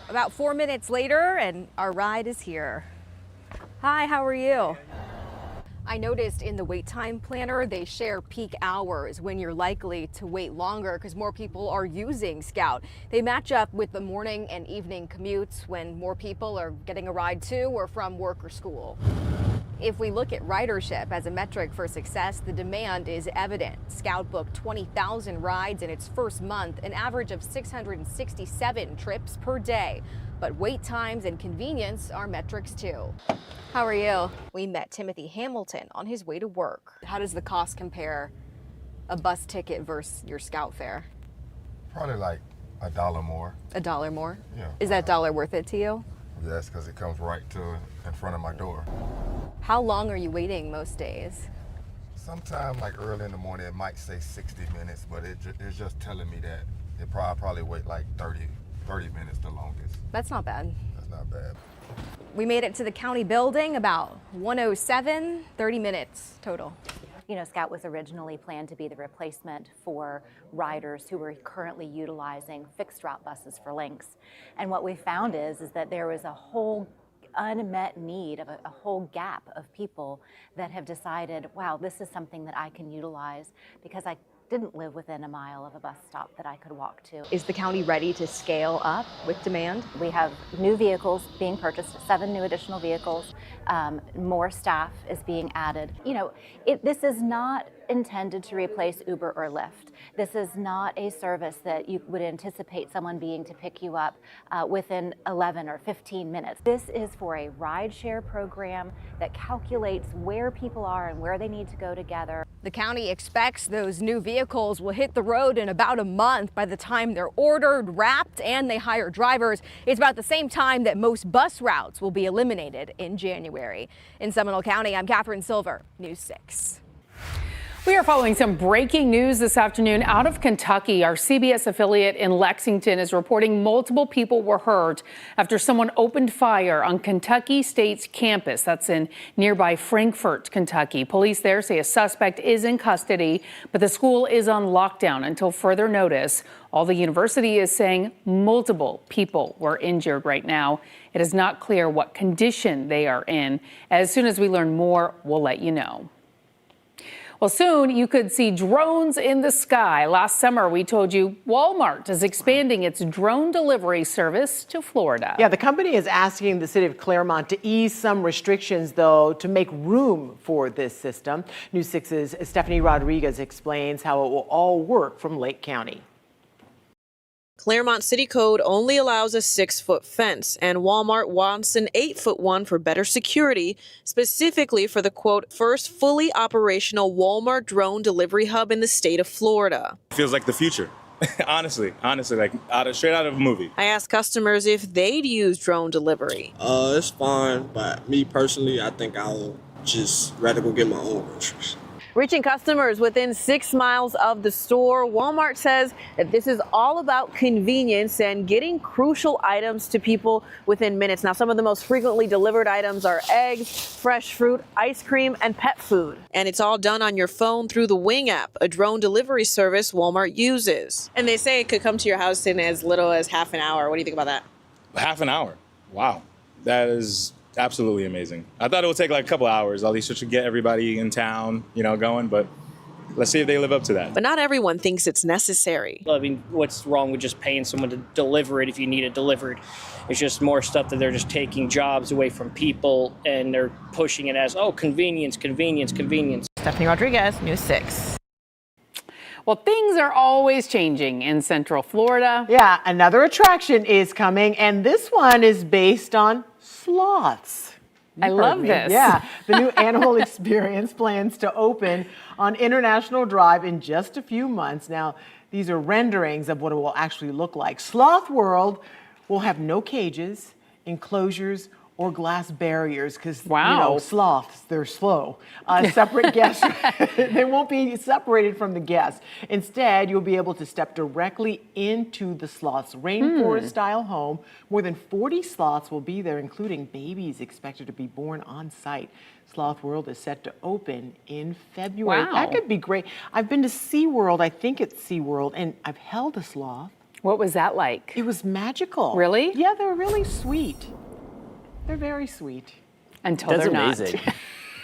About 4 minutes later, and our ride is here. Hi, how are you? I noticed in the wait time planner, they share peak hours when you're likely to wait longer because more people are using Scout. They match up with the morning and evening commutes when more people are getting a ride to or from work or school. If we look at ridership as a metric for success, the demand is evident. Scout booked 20,000 rides in its first month, an average of 667 trips per day. But wait times and convenience are metrics too. How are you? We met Timothy Hamilton on his way to work. How does the cost compare, a bus ticket versus your Scout fare? Probably like $1 more. $1 more? Yeah. Is that dollar worth it to you? Yes, because it comes right to in front of my door. How long are you waiting most days? Sometime like early in the morning, it might say 60 minutes, but it's just telling me that it probably wait like 30 minutes the longest. That's not bad. That's not bad. We made it to the county building about 1:07, 30 minutes total. You know, Scout was originally planned to be the replacement for riders who were currently utilizing fixed route buses for Lynx. And what we found is that there was a whole unmet need of a whole gap of people that have decided, wow, this is something that I can utilize because I didn't live within a mile of a bus stop that I could walk to. Is the county ready to scale up with demand? We have new vehicles being purchased, 7 new additional vehicles. More staff is being added. You know, this is not intended to replace Uber or Lyft. This is not a service that you would anticipate someone being to pick you up within 11 or 15 minutes. This is for a rideshare program that calculates where people are and where they need to go together. The county expects those new vehicles will hit the road in about a month. By the time they're ordered, wrapped, and they hire drivers, it's about the same time that most bus routes will be eliminated in January. In Seminole County, I'm Catherine Silver, News 6. We are following some breaking news this afternoon out of Kentucky. Our CBS affiliate in Lexington is reporting multiple people were hurt after someone opened fire on Kentucky State's campus. That's in nearby Frankfort, Kentucky. Police there say a suspect is in custody, but the school is on lockdown until further notice. All the university is saying multiple people were injured right now. It is not clear what condition they are in. As soon as we learn more, we'll let you know. Well, soon you could see drones in the sky. Last summer, we told you Walmart is expanding its drone delivery service to Florida. Yeah, the company is asking the city of Claremont to ease some restrictions, though, to make room for this system. News 6's Stephanie Rodriguez explains how it will all work from Lake County. Claremont City Code only allows a 6-foot fence, and Walmart wants an 8-foot one for better security, specifically for the, quote, first fully operational Walmart drone delivery hub in the state of Florida. Feels like the future. honestly, like straight out of a movie. I asked customers if they'd use drone delivery. It's fine, but me personally, I think I'll just rather go get my own groceries. Reaching customers within 6 miles of the store, Walmart says that this is all about convenience and getting crucial items to people within minutes. Now, some of the most frequently delivered items are eggs, fresh fruit, ice cream, and pet food. And it's all done on your phone through the Wing app, a drone delivery service Walmart uses. And they say it could come to your house in as little as half an hour. What do you think about that? Half an hour? Wow. That is absolutely amazing. I thought it would take like a couple hours, at least to get everybody in town, going, but let's see if they live up to that. But not everyone thinks it's necessary. I mean, what's wrong with just paying someone to deliver it if you need it delivered? It's just more stuff that they're just taking jobs away from people, and they're pushing it as, oh, convenience, convenience, convenience. Stephanie Rodriguez, News 6. Well, things are always changing in Central Florida. Yeah, another attraction is coming, and this one is based on sloths. I love this. Yeah, the new animal experience plans to open on International Drive in just a few months. Now, these are renderings of what it will actually look like. Sloth World will have no cages, enclosures, or glass barriers because, you know, sloths, they're slow. Separate guests, they won't be separated from the guests. Instead, you'll be able to step directly into the sloth's rainforest-style home. More than 40 sloths will be there, including babies expected to be born on site. Sloth World is set to open in February. Wow. That could be great. I've been to SeaWorld, I think it's SeaWorld, and I've held a sloth. What was that like? It was magical. Really? Yeah, they're really sweet. They're very sweet. Until That's they're amazing. not.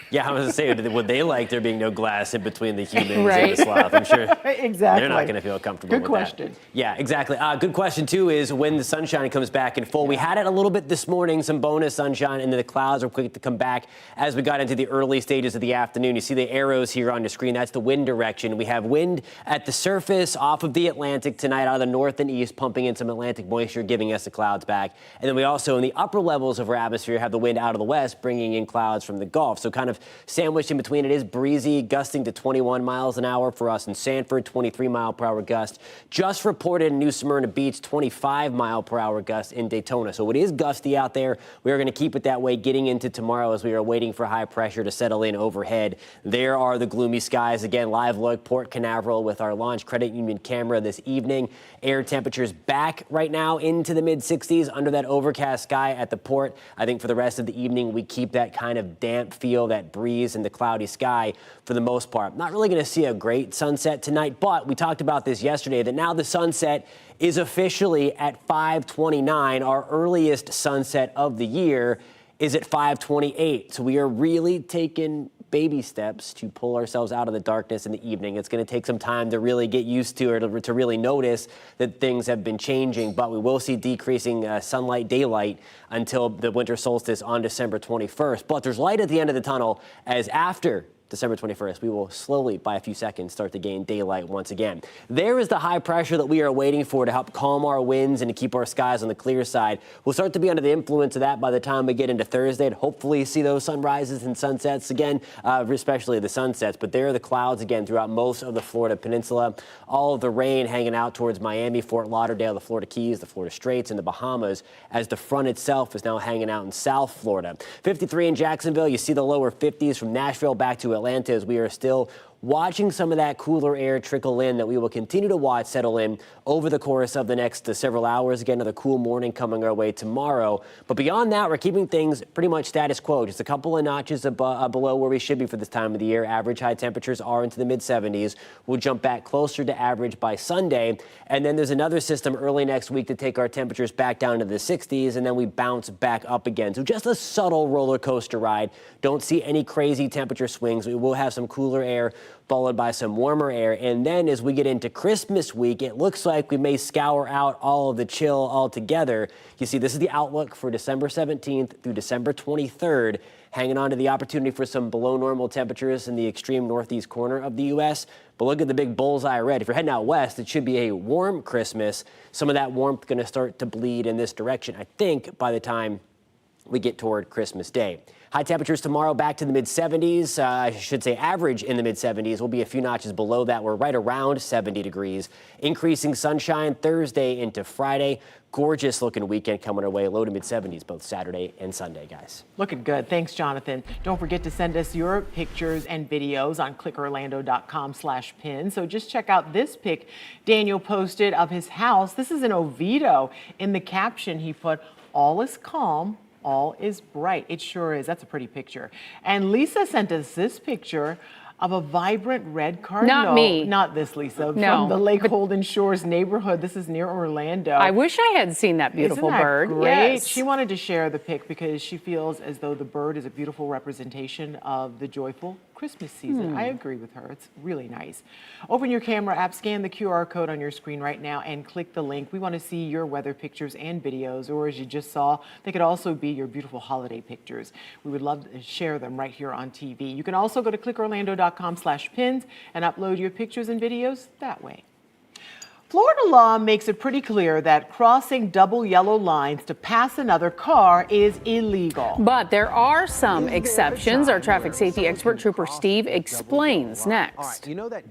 Yeah, I was going to say, would they like there being no glass in between the humans Right. and the sloth? I'm sure Exactly. they're not going to feel comfortable Good with question. that. Yeah, exactly. Good question, too, is when the sunshine comes back in full. We had it a little bit this morning, some bonus sunshine, and then the clouds are quick to come back as we got into the early stages of the afternoon. You see the arrows here on your screen. That's the wind direction. We have wind at the surface off of the Atlantic tonight out of the north and east, pumping in some Atlantic moisture, giving us the clouds back. And then we also, in the upper levels of our atmosphere, have the wind out of the west, bringing in clouds from the Gulf. So kind of sandwiched in between. It is breezy, gusting to 21 miles an hour for us in Sanford, 23-mile-per-hour gust. Just reported in New Smyrna Beach, 25-mile-per-hour gust in Daytona. So it is gusty out there. We are going to keep it that way getting into tomorrow as we are waiting for high pressure to settle in overhead. There are the gloomy skies. Again, live look, Port Canaveral with our Launch Credit Union camera this evening. Air temperatures back right now into the mid-60s under that overcast sky at the port. I think for the rest of the evening, we keep that kind of damp feel, that breeze and the cloudy sky for the most part. Not really going to see a great sunset tonight, but we talked about this yesterday that now the sunset is officially at 5:29. Our earliest sunset of the year is at 5:28. So we are really taking baby steps to pull ourselves out of the darkness in the evening. It's going to take some time to really get used to or to really notice that things have been changing, but we will see decreasing sunlight, daylight until the winter solstice on December 21st. But there's light at the end of the tunnel as after December 21st, we will slowly, by a few seconds, start to gain daylight once again. There is the high pressure that we are waiting for to help calm our winds and to keep our skies on the clear side. We'll start to be under the influence of that by the time we get into Thursday and hopefully see those sunrises and sunsets again, especially the sunsets. But there are the clouds again throughout most of the Florida peninsula. All of the rain hanging out towards Miami, Fort Lauderdale, the Florida Keys, the Florida Straits, and the Bahamas, as the front itself is now hanging out in South Florida. 53 in Jacksonville. You see the lower 50s from Nashville back to Atlanta as we are still watching some of that cooler air trickle in that we will continue to watch settle in over the course of the next several hours. Again, another cool morning coming our way tomorrow. But beyond that, we're keeping things pretty much status quo, just a couple of notches below where we should be for this time of the year. Average high temperatures are into the mid-70s. We'll jump back closer to average by Sunday. And then there's another system early next week to take our temperatures back down to the 60s, and then we bounce back up again. So just a subtle roller coaster ride. Don't see any crazy temperature swings. We will have some cooler air followed by some warmer air. And then as we get into Christmas week, it looks like we may scour out all of the chill altogether. You see, this is the outlook for December 17th through December 23rd, hanging on to the opportunity for some below normal temperatures in the extreme northeast corner of the U.S. But look at the big bullseye red. If you're heading out west, it should be a warm Christmas. Some of that warmth going to start to bleed in this direction, I think, by the time we get toward Christmas Day. High temperatures tomorrow back to the mid-70s. I should say average in the mid-70s. We'll be a few notches below that. We're right around 70 degrees. Increasing sunshine Thursday into Friday. Gorgeous looking weekend coming our way. Low to mid-70s both Saturday and Sunday, guys. Looking good. Thanks, Jonathan. Don't forget to send us your pictures and videos on clickorlando.com/pin. So just check out this pic Daniel posted of his house. This is in Oviedo. In the caption, he put, "All is calm. All is bright." It sure is. That's a pretty picture. And Lisa sent us this picture of a vibrant red cardinal. Not me. Not this, Lisa. No. From the Lake Holden Shores neighborhood. This is near Orlando. I wish I had seen that beautiful Isn't that bird. great? Yes. She wanted to share the pic because she feels as though the bird is a beautiful representation of the joyful Christmas season. I agree with her. It's really nice. Open your camera app, scan the QR code on your screen right now, and click the link. We want to see your weather pictures and videos, or as you just saw, they could also be your beautiful holiday pictures. We would love to share them right here on TV. You can also go to clickorlando.com/pins and upload your pictures and videos that way. Florida law makes it pretty clear that crossing double yellow lines to pass another car is illegal. But there are some exceptions. Our traffic safety expert, Trooper Steve, explains next. All right, you know that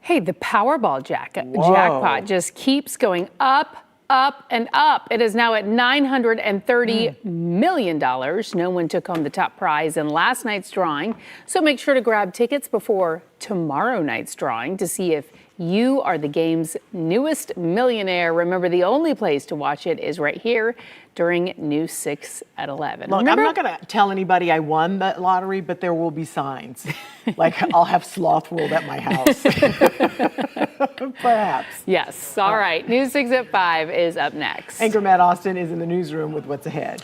Hey, the Powerball jackpot just keeps going up, up, and up. It is now at $930 million. No one took home the top prize in last night's drawing, so make sure to grab tickets before tomorrow night's drawing to see if you are the game's newest millionaire. Remember, the only place to watch it is right here during News 6 at 11. Look, Remember? I'm not going to tell anybody I won that lottery, but there will be signs. Like I'll have Sloth World at my house. Perhaps. Yes. All right. News 6 at 5 is up next. Anchor Matt Austin is in the newsroom with what's ahead.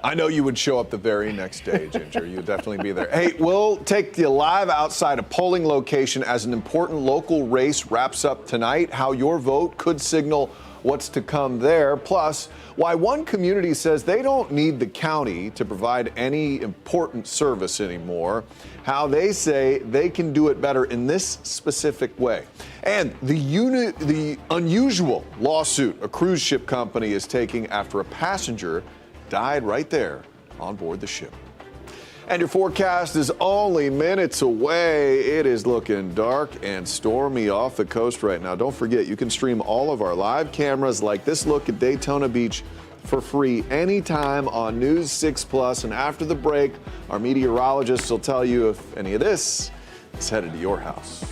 I know you would show up the very next day, Ginger. You'd definitely be there. Hey, we'll take you live outside a polling location as an important local race wraps up tonight. How your vote could signal what's to come there. Plus, why one community says they don't need the county to provide any important service anymore. How they say they can do it better in this specific way. And the unusual lawsuit a cruise ship company is taking after a passenger died right there on board the ship. And your forecast is only minutes away. It is looking dark and stormy off the coast right now. Don't forget, you can stream all of our live cameras like this look at Daytona Beach for free anytime on News 6 Plus. And after the break, our meteorologists will tell you if any of this is headed to your house.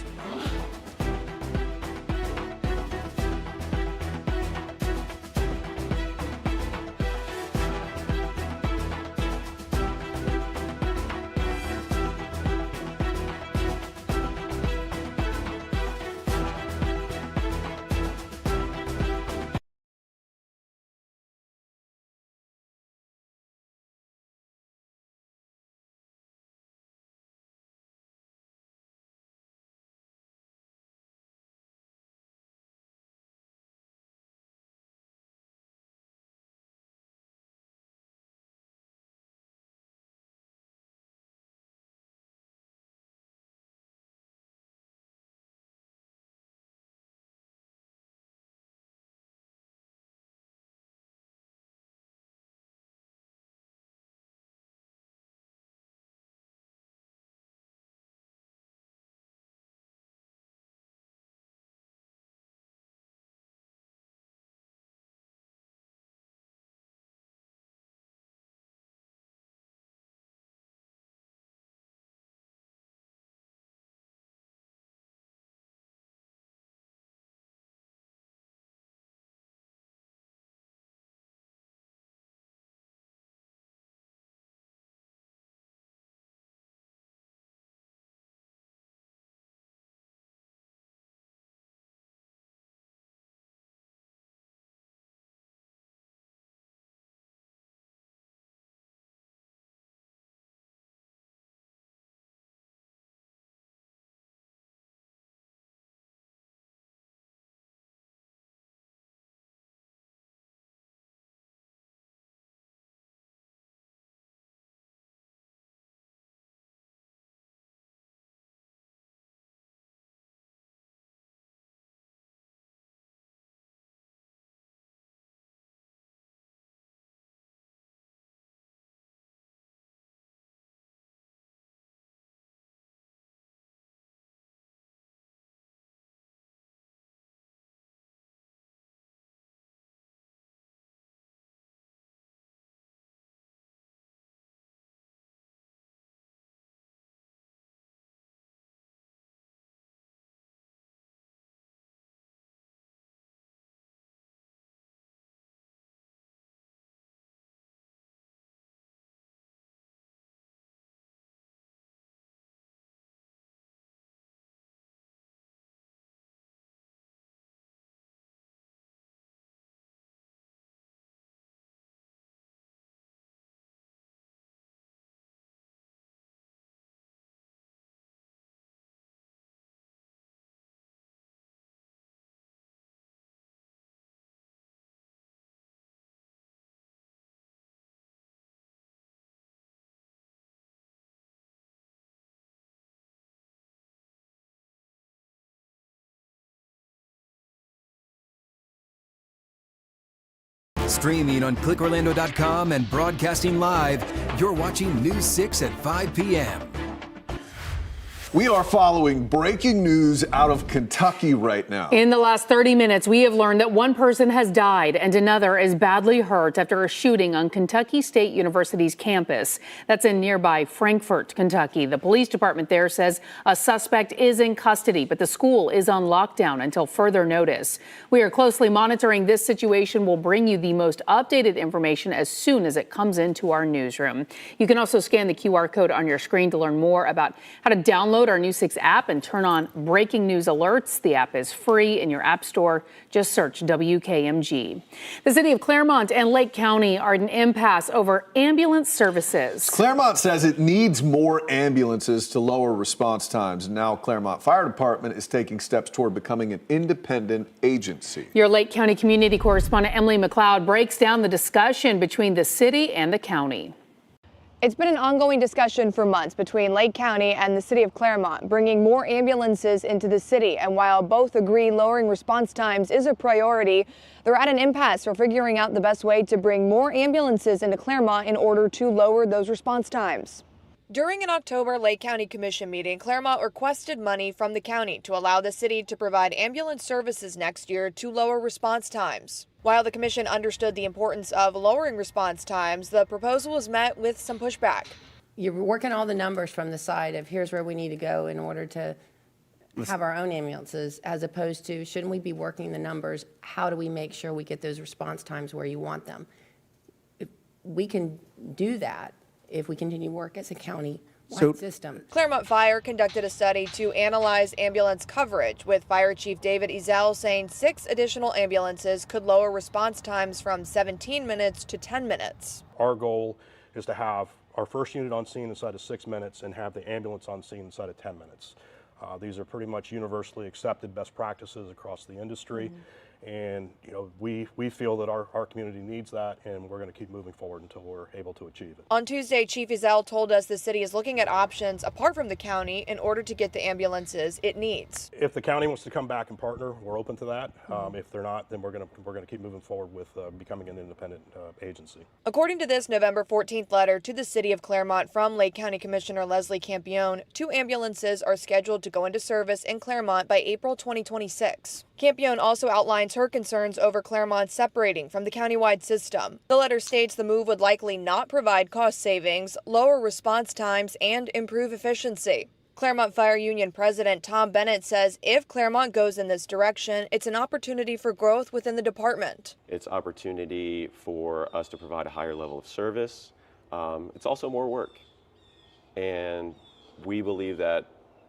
Streaming on clickorlando.com and broadcasting live, you're watching News 6 at 5 p.m. We are following breaking news out of Kentucky right now. In the last 30 minutes, we have learned that one person has died and another is badly hurt after a shooting on Kentucky State University's campus. That's in nearby Frankfort, Kentucky. The police department there says a suspect is in custody, but the school is on lockdown until further notice. We are closely monitoring this situation. We'll bring you the most updated information as soon as it comes into our newsroom. You can also scan the QR code on your screen to learn more about how to download our News 6 app and turn on breaking news alerts. The app is free in your app store. Just search WKMG. The city of Claremont and Lake County are at an impasse over ambulance services. Claremont says it needs more ambulances to lower response times. Now Claremont Fire Department is taking steps toward becoming an independent agency. Your Lake County community correspondent Emily McLeod breaks down the discussion between the city and the county. It's been an ongoing discussion for months between Lake County and the city of Claremont, bringing more ambulances into the city. And while both agree lowering response times is a priority, they're at an impasse for figuring out the best way to bring more ambulances into Claremont in order to lower those response times. During an October Lake County Commission meeting, Claremont requested money from the county to allow the city to provide ambulance services next year to lower response times. While the commission understood the importance of lowering response times, the proposal was met with some pushback. You're working all the numbers from the side of here's where we need to go in order to have our own ambulances, as opposed to shouldn't we be working the numbers? How do we make sure we get those response times where you want them? If we can do that if we continue to work as a county-wide system. Claremont Fire conducted a study to analyze ambulance coverage, with Fire Chief David Ezell saying 6 additional ambulances could lower response times from 17 minutes to 10 minutes. Our goal is to have our first unit on scene inside of 6 minutes and have the ambulance on scene inside of 10 minutes. These are pretty much universally accepted best practices across the industry. And we feel that our community needs that, and we're going to keep moving forward until we're able to achieve it. On Tuesday, Chief Ezell told us the city is looking at options apart from the county in order to get the ambulances it needs. If the county wants to come back and partner, we're open to that. If they're not, then we're going to keep moving forward with becoming an independent agency. According to this November 14th letter to the city of Claremont from Lake County Commissioner Leslie Campione, 2 ambulances are scheduled to go into service in Claremont by April 2026. Campione also outlines her concerns over Claremont separating from the countywide system. The letter states the move would likely not provide cost savings, lower response times, and improve efficiency. Claremont Fire Union President Tom Bennett says if Claremont goes in this direction, it's an opportunity for growth within the department. It's opportunity for us to provide a higher level of service. It's also more work. And we believe that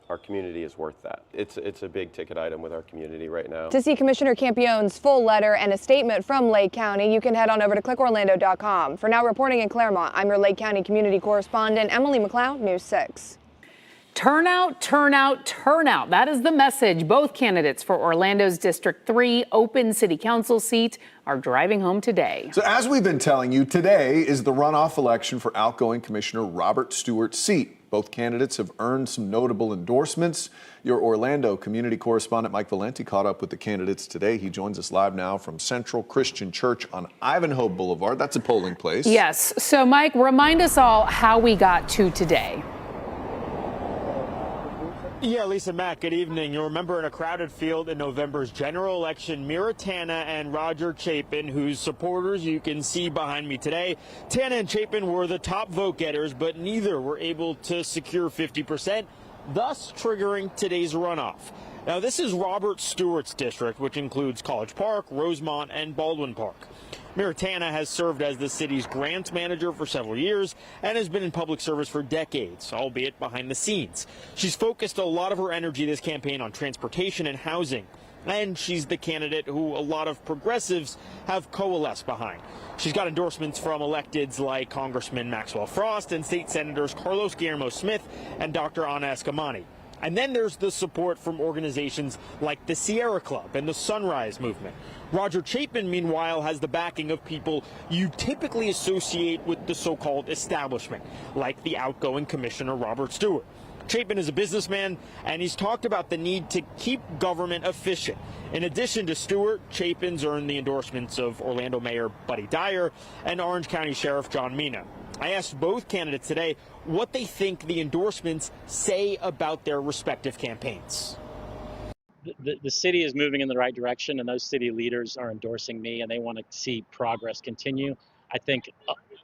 our community is worth that. It's a big ticket item with our community right now. To see Commissioner Campione's full letter and a statement from Lake County, you can head on over to clickorlando.com. For now, reporting in Claremont, I'm your Lake County community correspondent, Emily McLeod, News 6. Turnout, turnout, turnout. That is the message. Both candidates for Orlando's District 3 open city council seat are driving home today. So as we've been telling you, today is the runoff election for outgoing Commissioner Robert Stewart's seat. Both candidates have earned some notable endorsements. Your Orlando community correspondent Mike Valenti caught up with the candidates today. He joins us live now from Central Christian Church on Ivanhoe Boulevard. That's a polling place. Yes. So, Mike, remind us all how we got to today. Yeah, Lisa, Matt, good evening. You'll remember in a crowded field in November's general election, Mira Tana and Roger Chapin, whose supporters you can see behind me today. Tana and Chapin were the top vote getters, but neither were able to secure 50%, thus triggering today's runoff. Now, this is Robert Stewart's district, which includes College Park, Rosemont, and Baldwin Park. Mira Tana has served as the city's grants manager for several years and has been in public service for decades, albeit behind the scenes. She's focused a lot of her energy this campaign on transportation and housing, and she's the candidate who a lot of progressives have coalesced behind. She's got endorsements from electeds like Congressman Maxwell Frost and state senators Carlos Guillermo Smith and Dr. Ana Escamani. And then there's the support from organizations like the Sierra Club and the Sunrise Movement. Roger Chapin, meanwhile, has the backing of people you typically associate with the so-called establishment, like the outgoing Commissioner Robert Stewart. Chapin is a businessman, and he's talked about the need to keep government efficient. In addition to Stewart, Chapin's earned the endorsements of Orlando Mayor Buddy Dyer and Orange County Sheriff John Mina. I asked both candidates today what they think the endorsements say about their respective campaigns. The city is moving in the right direction, and those city leaders are endorsing me, and they want to see progress continue. I think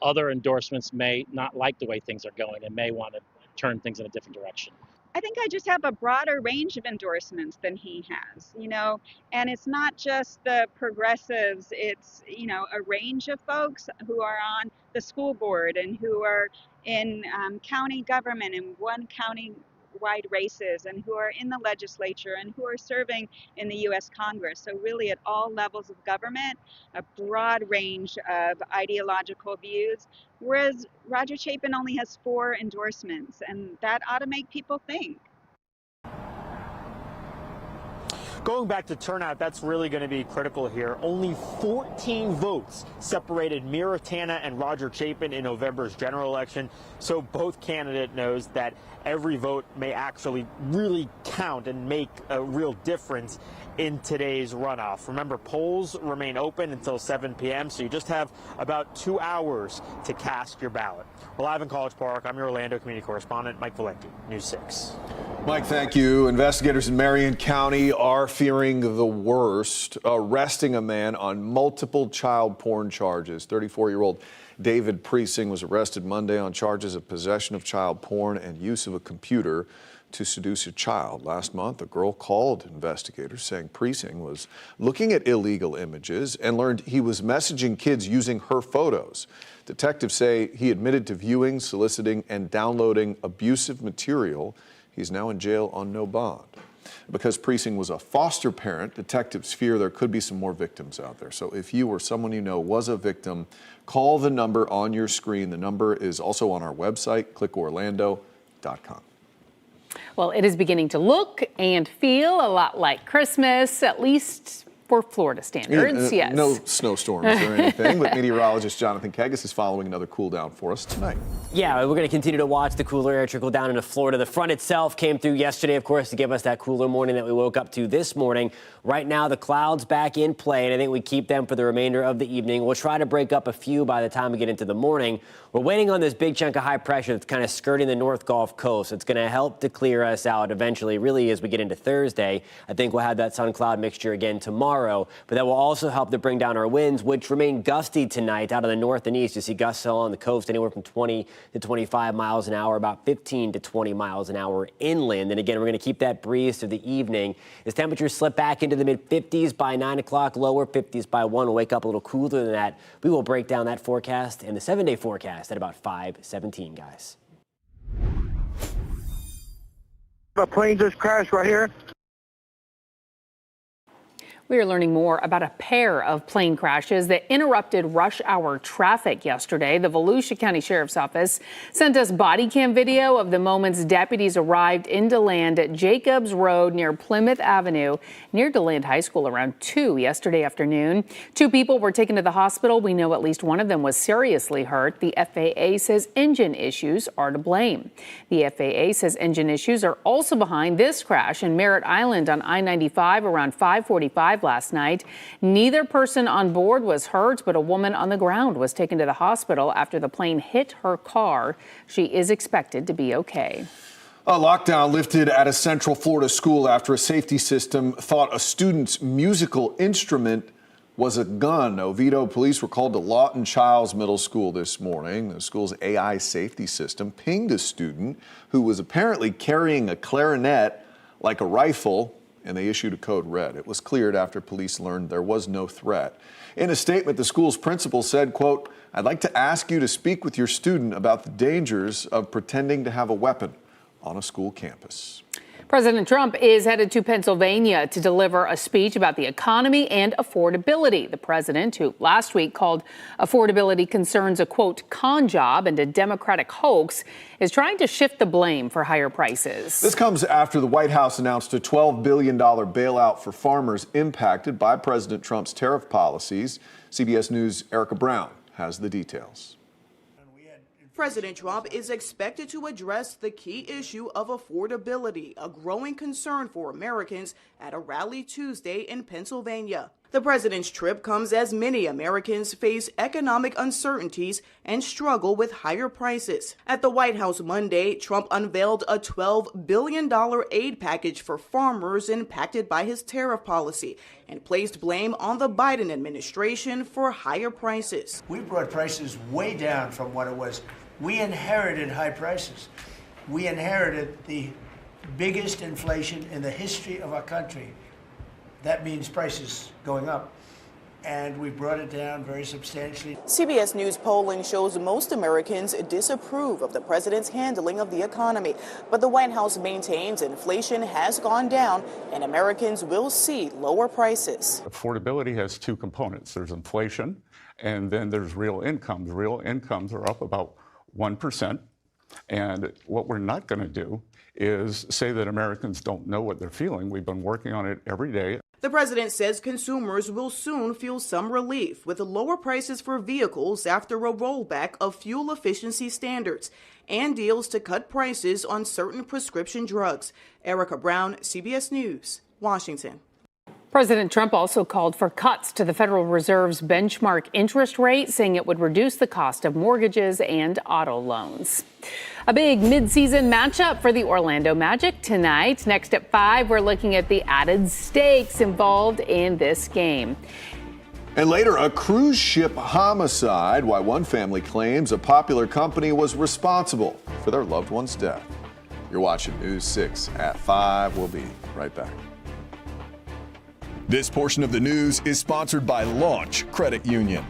other endorsements may not like the way things are going and may want to turn things in a different direction. I think I just have a broader range of endorsements than he has, and it's not just the progressives, it's, a range of folks who are on the school board and who are in county government and won county-wide races and who are in the legislature and who are serving in the U.S. Congress. So really at all levels of government, a broad range of ideological views, whereas Roger Chapin only has 4 endorsements, and that ought to make people think. Going back to turnout, that's really going to be critical here. Only 14 votes separated Miritana and Roger Chapin in November's general election, so both candidates knows that every vote may actually really count and make a real difference in today's runoff. Remember, polls remain open until 7 p.m., so you just have about 2 hours to cast your ballot. We're live in College Park. I'm your Orlando community correspondent, Mike Valenti, News 6. Mike, thank you. Investigators in Marion County are fearing the worst, arresting a man on multiple child porn charges. 34-year-old David Priesing was arrested Monday on charges of possession of child porn and use of a computer to seduce a child. Last month, a girl called investigators saying Priesing was looking at illegal images and learned he was messaging kids using her photos. Detectives say he admitted to viewing, soliciting, and downloading abusive material. He's now in jail on no bond. Because Priesing was a foster parent, detectives fear there could be some more victims out there. So if you or someone you know was a victim, call the number on your screen. The number is also on our website, clickorlando.com. Well, it is beginning to look and feel a lot like Christmas, at least for Florida standards, yes. No snowstorms or anything, but meteorologist Jonathan Kegas is following another cool down for us tonight. Yeah, we're going to continue to watch the cooler air trickle down into Florida. The front itself came through yesterday, of course, to give us that cooler morning that we woke up to this morning. Right now, the clouds back in play, and I think we keep them for the remainder of the evening. We'll try to break up a few by the time we get into the morning. We're waiting on this big chunk of high pressure that's kind of skirting the North Gulf Coast. It's going to help to clear us out eventually, really, as we get into Thursday. I think we'll have that sun-cloud mixture again tomorrow, but that will also help to bring down our winds, which remain gusty tonight out of the north and east. You see gusts on the coast anywhere from 20 to 25 miles an hour, about 15 to 20 miles an hour inland. And again, we're going to keep that breeze through the evening. As temperatures slip back into the mid-50s by 9 o'clock, lower 50s by 1. We'll wake up a little cooler than that. We will break down that forecast and the 7-day forecast at about 5:17, guys. A plane just crashed right here. We are learning more about a pair of plane crashes that interrupted rush hour traffic yesterday. The Volusia County Sheriff's Office sent us body cam video of the moments deputies arrived in DeLand at Jacobs Road near Plymouth Avenue near DeLand High School around 2 yesterday afternoon. 2 people were taken to the hospital. We know at least one of them was seriously hurt. The FAA says engine issues are to blame. The FAA says engine issues are also behind this crash in Merritt Island on I-95 around 5:45 last night. Neither person on board was hurt, but a woman on the ground was taken to the hospital after the plane hit her car. She is expected to be okay. A lockdown lifted at a Central Florida school after a safety system thought a student's musical instrument was a gun. Oviedo police were called to Lawton Childs Middle School this morning. The school's AI safety system pinged a student who was apparently carrying a clarinet like a rifle, and they issued a code red. It was cleared after police learned there was no threat. In a statement, the school's principal said, quote, "I'd like to ask you to speak with your student about the dangers of pretending to have a weapon on a school campus." President Trump is headed to Pennsylvania to deliver a speech about the economy and affordability. The president, who last week called affordability concerns a, quote, con job and a Democratic hoax, is trying to shift the blame for higher prices. This comes after the White House announced a $12 billion bailout for farmers impacted by President Trump's tariff policies. CBS News' Erica Brown has the details. President Trump is expected to address the key issue of affordability, a growing concern for Americans, at a rally Tuesday in Pennsylvania. The president's trip comes as many Americans face economic uncertainties and struggle with higher prices. At the White House Monday, Trump unveiled a $12 billion aid package for farmers impacted by his tariff policy and placed blame on the Biden administration for higher prices. We brought prices way down from what it was. We inherited high prices. We inherited the biggest inflation in the history of our country. That means prices going up. And we brought it down very substantially. CBS News polling shows most Americans disapprove of the president's handling of the economy. But the White House maintains inflation has gone down and Americans will see lower prices. Affordability has 2 components. There's inflation and then there's real incomes. Real incomes are up about 1%. And what we're not going to do is say that Americans don't know what they're feeling. We've been working on it every day. The president says consumers will soon feel some relief with lower prices for vehicles after a rollback of fuel efficiency standards and deals to cut prices on certain prescription drugs. Erica Brown, CBS News, Washington. President Trump also called for cuts to the Federal Reserve's benchmark interest rate, saying it would reduce the cost of mortgages and auto loans. A big midseason matchup for the Orlando Magic tonight. Next at 5, we're looking at the added stakes involved in this game. And later, a cruise ship homicide, why one family claims a popular company was responsible for their loved one's death. You're watching News 6 at 5. We'll be right back. This portion of the news is sponsored by Launch Credit Union.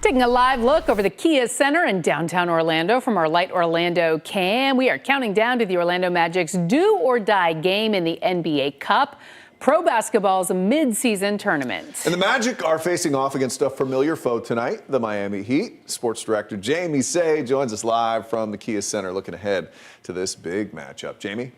Taking a live look over the Kia Center in downtown Orlando from our Light Orlando cam. We are counting down to the Orlando Magic's do-or-die game in the NBA Cup, pro basketball's mid-season tournament. And the Magic are facing off against a familiar foe tonight, the Miami Heat. Sports director Jamie Say joins us live from the Kia Center, looking ahead to this big matchup. Jamie?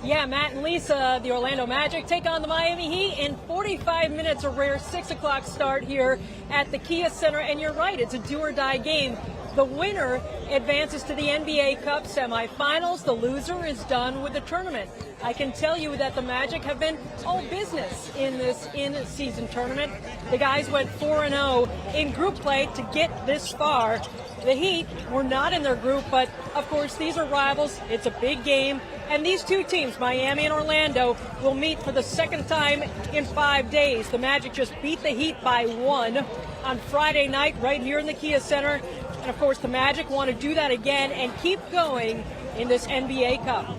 Yeah, Matt and Lisa, the Orlando Magic take on the Miami Heat in 45 minutes, a rare 6 o'clock start here at the Kia Center. And you're right, it's a do-or-die game. The winner advances to the NBA Cup semifinals. The loser is done with the tournament. I can tell you that the Magic have been all business in this in-season tournament. The guys went 4-0 in group play to get this far. The Heat were not in their group, but of course these are rivals. It's a big game. And these two teams, Miami and Orlando, will meet for the second time in 5 days. The Magic just beat the Heat by 1 on Friday night right here in the Kia Center. And of course, the Magic want to do that again and keep going in this NBA Cup.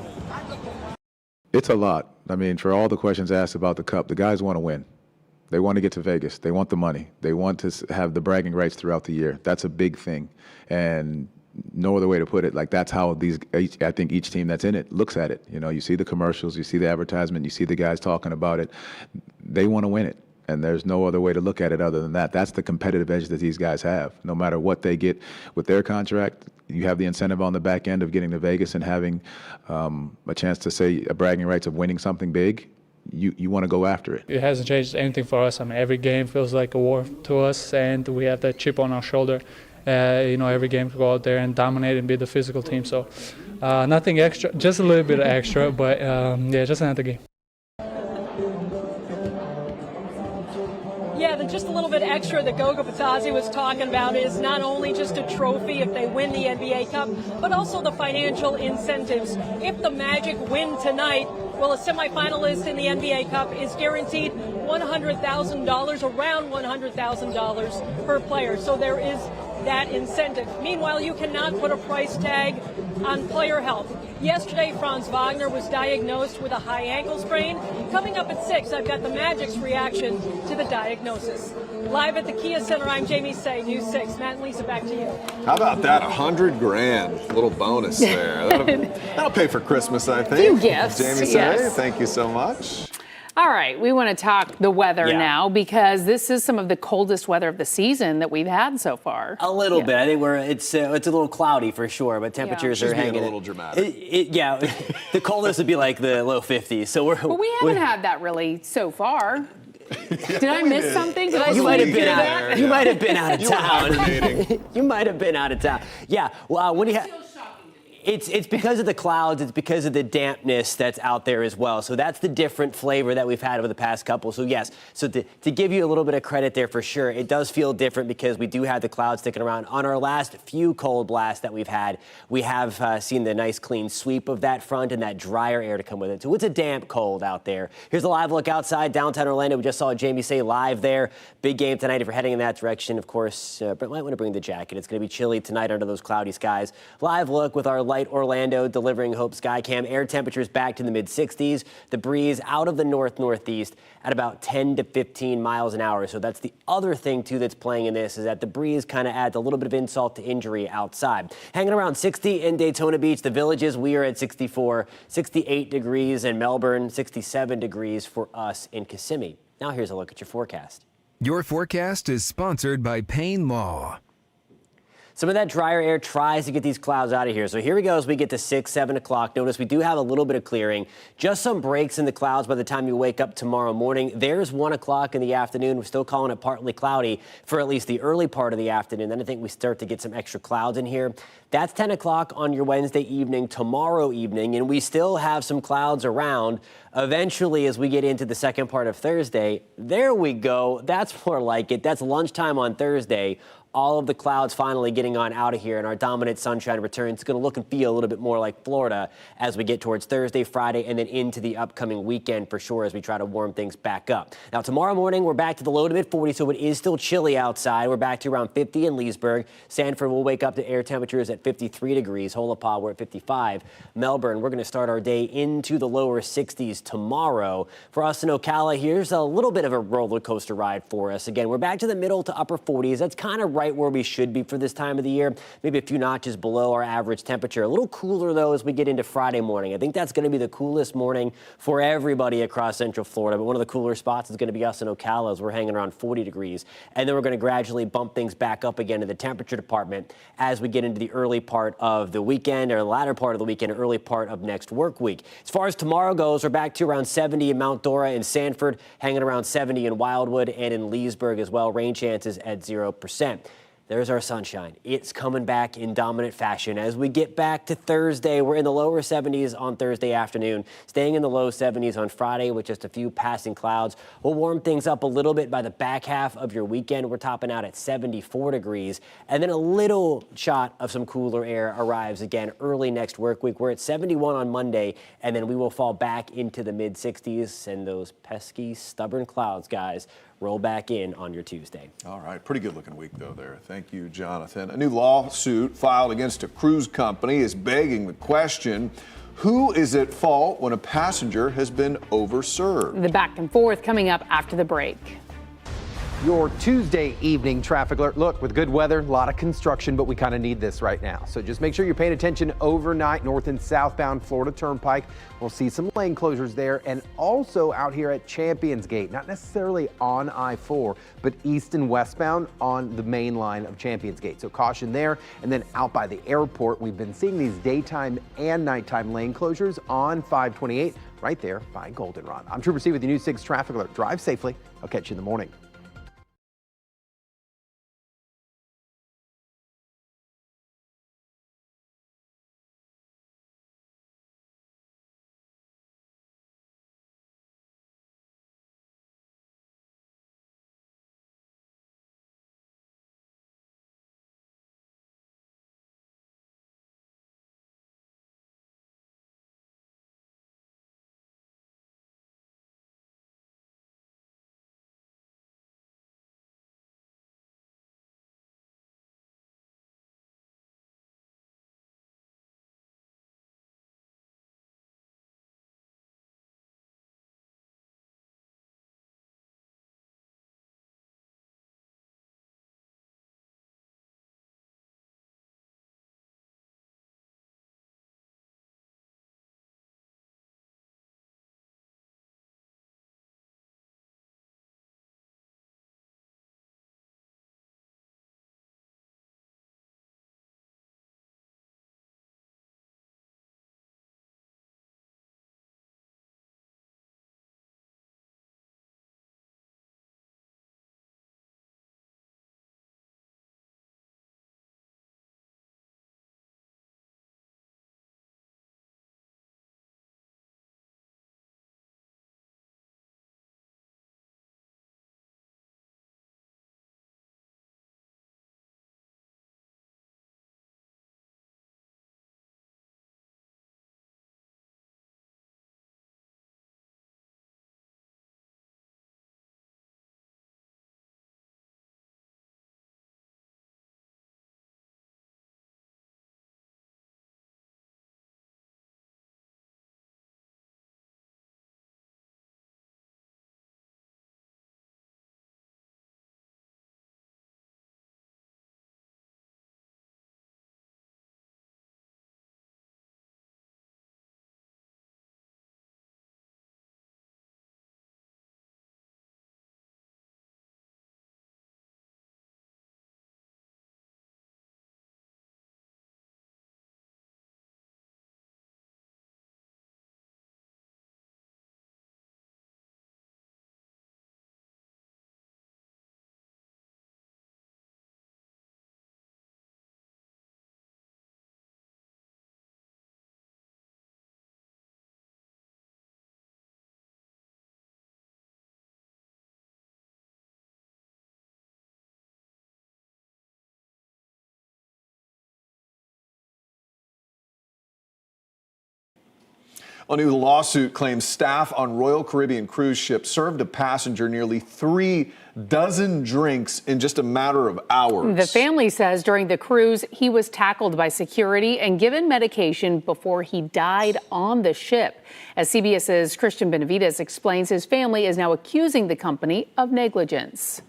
It's a lot. I mean, for all the questions asked about the Cup, the guys want to win. They want to get to Vegas. They want the money. They want to have the bragging rights throughout the year. That's a big thing. And no other way to put it. Like, that's how I think each team that's in it looks at it. You see the commercials, you see the advertisement, you see the guys talking about it. They want to win it. And there's no other way to look at it other than that. That's the competitive edge that these guys have. No matter what they get with their contract, you have the incentive on the back end of getting to Vegas and having a chance to say a bragging rights of winning something big. You want to go after it. It hasn't changed anything for us. I mean, every game feels like a war to us, and we have that chip on our shoulder. Every game to go out there and dominate and be the physical team. So nothing extra, just a little bit extra, but just another game. Yeah, just a little bit extra that Goga Bitadze was talking about is not only just a trophy if they win the NBA Cup, but also the financial incentives. If the Magic win tonight, well, a semifinalist in the NBA Cup is guaranteed $100,000, around $100,000 per player. So there is that incentive. Meanwhile, you cannot put a price tag on player health. Yesterday, Franz Wagner was diagnosed with a high ankle sprain. Coming up at 6, I've got the Magic's reaction to the diagnosis. Live at the Kia Center, I'm Jamie Say, News 6. Matt and Lisa, back to you. How about that? $100,000, little bonus there. That'll pay for Christmas, I think. Few gifts. Jamie Say, yes. Thank you so much. All right, we want to talk the weather now because this is some of the coldest weather of the season that we've had so far. A little bit. I think it's a little cloudy for sure, but temperatures are hanging. A little dramatic. The coldest would be like the low 50s. So But we haven't had that really so far. Did I miss something? Did I You might have been out. You might have been out of You were town. hibernating. You might have been out of town. Yeah. Well, what do you have? It's because of the clouds. It's because of the dampness that's out there as well. So that's the different flavor that we've had over the past couple. So yes, so to give you a little bit of credit there for sure, it does feel different because we do have the clouds sticking around. On our last few cold blasts that we've had, we have seen the nice clean sweep of that front and that drier air to come with it. So it's a damp cold out there. Here's a live look outside downtown Orlando. We just saw Jamie Say live there. Big game tonight if you're heading in that direction. Of course, Brent might want to bring the jacket. It's going to be chilly tonight under those cloudy skies. Live look with our light Orlando delivering Hope Skycam. Air temperatures back to the mid-60s. The breeze out of the north-northeast at about 10 to 15 miles an hour. So that's the other thing, too, that's playing in this is that the breeze kind of adds a little bit of insult to injury outside. Hanging around 60 in Daytona Beach. The Villages, we are at 64, 68 degrees in Melbourne, 67 degrees for us in Kissimmee. Now here's a look at your forecast. Your forecast is sponsored by Payne Law. Some of that drier air tries to get these clouds out of here. So here we go as we get to 6, 7 o'clock. Notice we do have a little bit of clearing. Just some breaks in the clouds by the time you wake up tomorrow morning. There's 1 o'clock in the afternoon. We're still calling it partly cloudy for at least the early part of the afternoon. Then I think we start to get some extra clouds in here. That's 10 o'clock on your Wednesday evening, tomorrow evening, and we still have some clouds around. Eventually, as we get into the second part of Thursday, there we go. That's more like it. That's lunchtime on Thursday. All of the clouds finally getting on out of here and our dominant sunshine returns. It's going to look and feel a little bit more like Florida as we get towards Thursday, Friday, and then into the upcoming weekend for sure as we try to warm things back up. Now, tomorrow morning, we're back to the low to mid 40s, so it is still chilly outside. We're back to around 50 in Leesburg. Sanford will wake up to air temperatures at 53 degrees. Holopah, we're at 55. Melbourne, we're going to start our day into the lower 60s tomorrow. For us in Ocala, here's a little bit of a roller coaster ride for us. Again, we're back to the middle to upper 40s. That's kind of right where we should be for this time of the year, maybe a few notches below our average temperature. A little cooler, though, as we get into Friday morning. I think that's going to be the coolest morning for everybody across Central Florida, but one of the cooler spots is going to be us in Ocala as we're hanging around 40 degrees. And then we're going to gradually bump things back up again in the temperature department as we get into the early part of the weekend, or the latter part of the weekend, early part of next work week. As far as tomorrow goes, we're back to around 70 in Mount Dora and Sanford, hanging around 70 in Wildwood and in Leesburg as well. Rain chances at 0%. There's our sunshine. It's coming back in dominant fashion. As we get back to Thursday, we're in the lower 70s on Thursday afternoon, staying in the low 70s on Friday with just a few passing clouds. We'll warm things up a little bit by the back half of your weekend. We're topping out at 74 degrees. And then a little shot of some cooler air arrives again early next work week. We're at 71 on Monday, and then we will fall back into the mid-60s. And those pesky, stubborn clouds, guys, roll back in on your Tuesday. All right. Pretty good looking week, though, there. Thank you, Jonathan. A new lawsuit filed against a cruise company is begging the question, who is at fault when a passenger has been overserved? The back and forth coming up after the break. Your Tuesday evening traffic alert. Look, with good weather, a lot of construction, but we kind of need this right now. So just make sure you're paying attention overnight, north and southbound Florida Turnpike. We'll see some lane closures there, and also out here at Champions Gate, not necessarily on I-4, but east and westbound on the main line of Champions Gate. So caution there. And then out by the airport, we've been seeing these daytime and nighttime lane closures on 528 right there by Goldenrod. I'm Trooper Steve with the News 6 traffic alert. Drive safely. I'll catch you in the morning. A new lawsuit claims staff on Royal Caribbean cruise ship served a passenger nearly 3 dozen drinks in just a matter of hours. The family says during the cruise, he was tackled by security and given medication before he died on the ship. As CBS's Christian Benavides explains, his family is now accusing the company of negligence.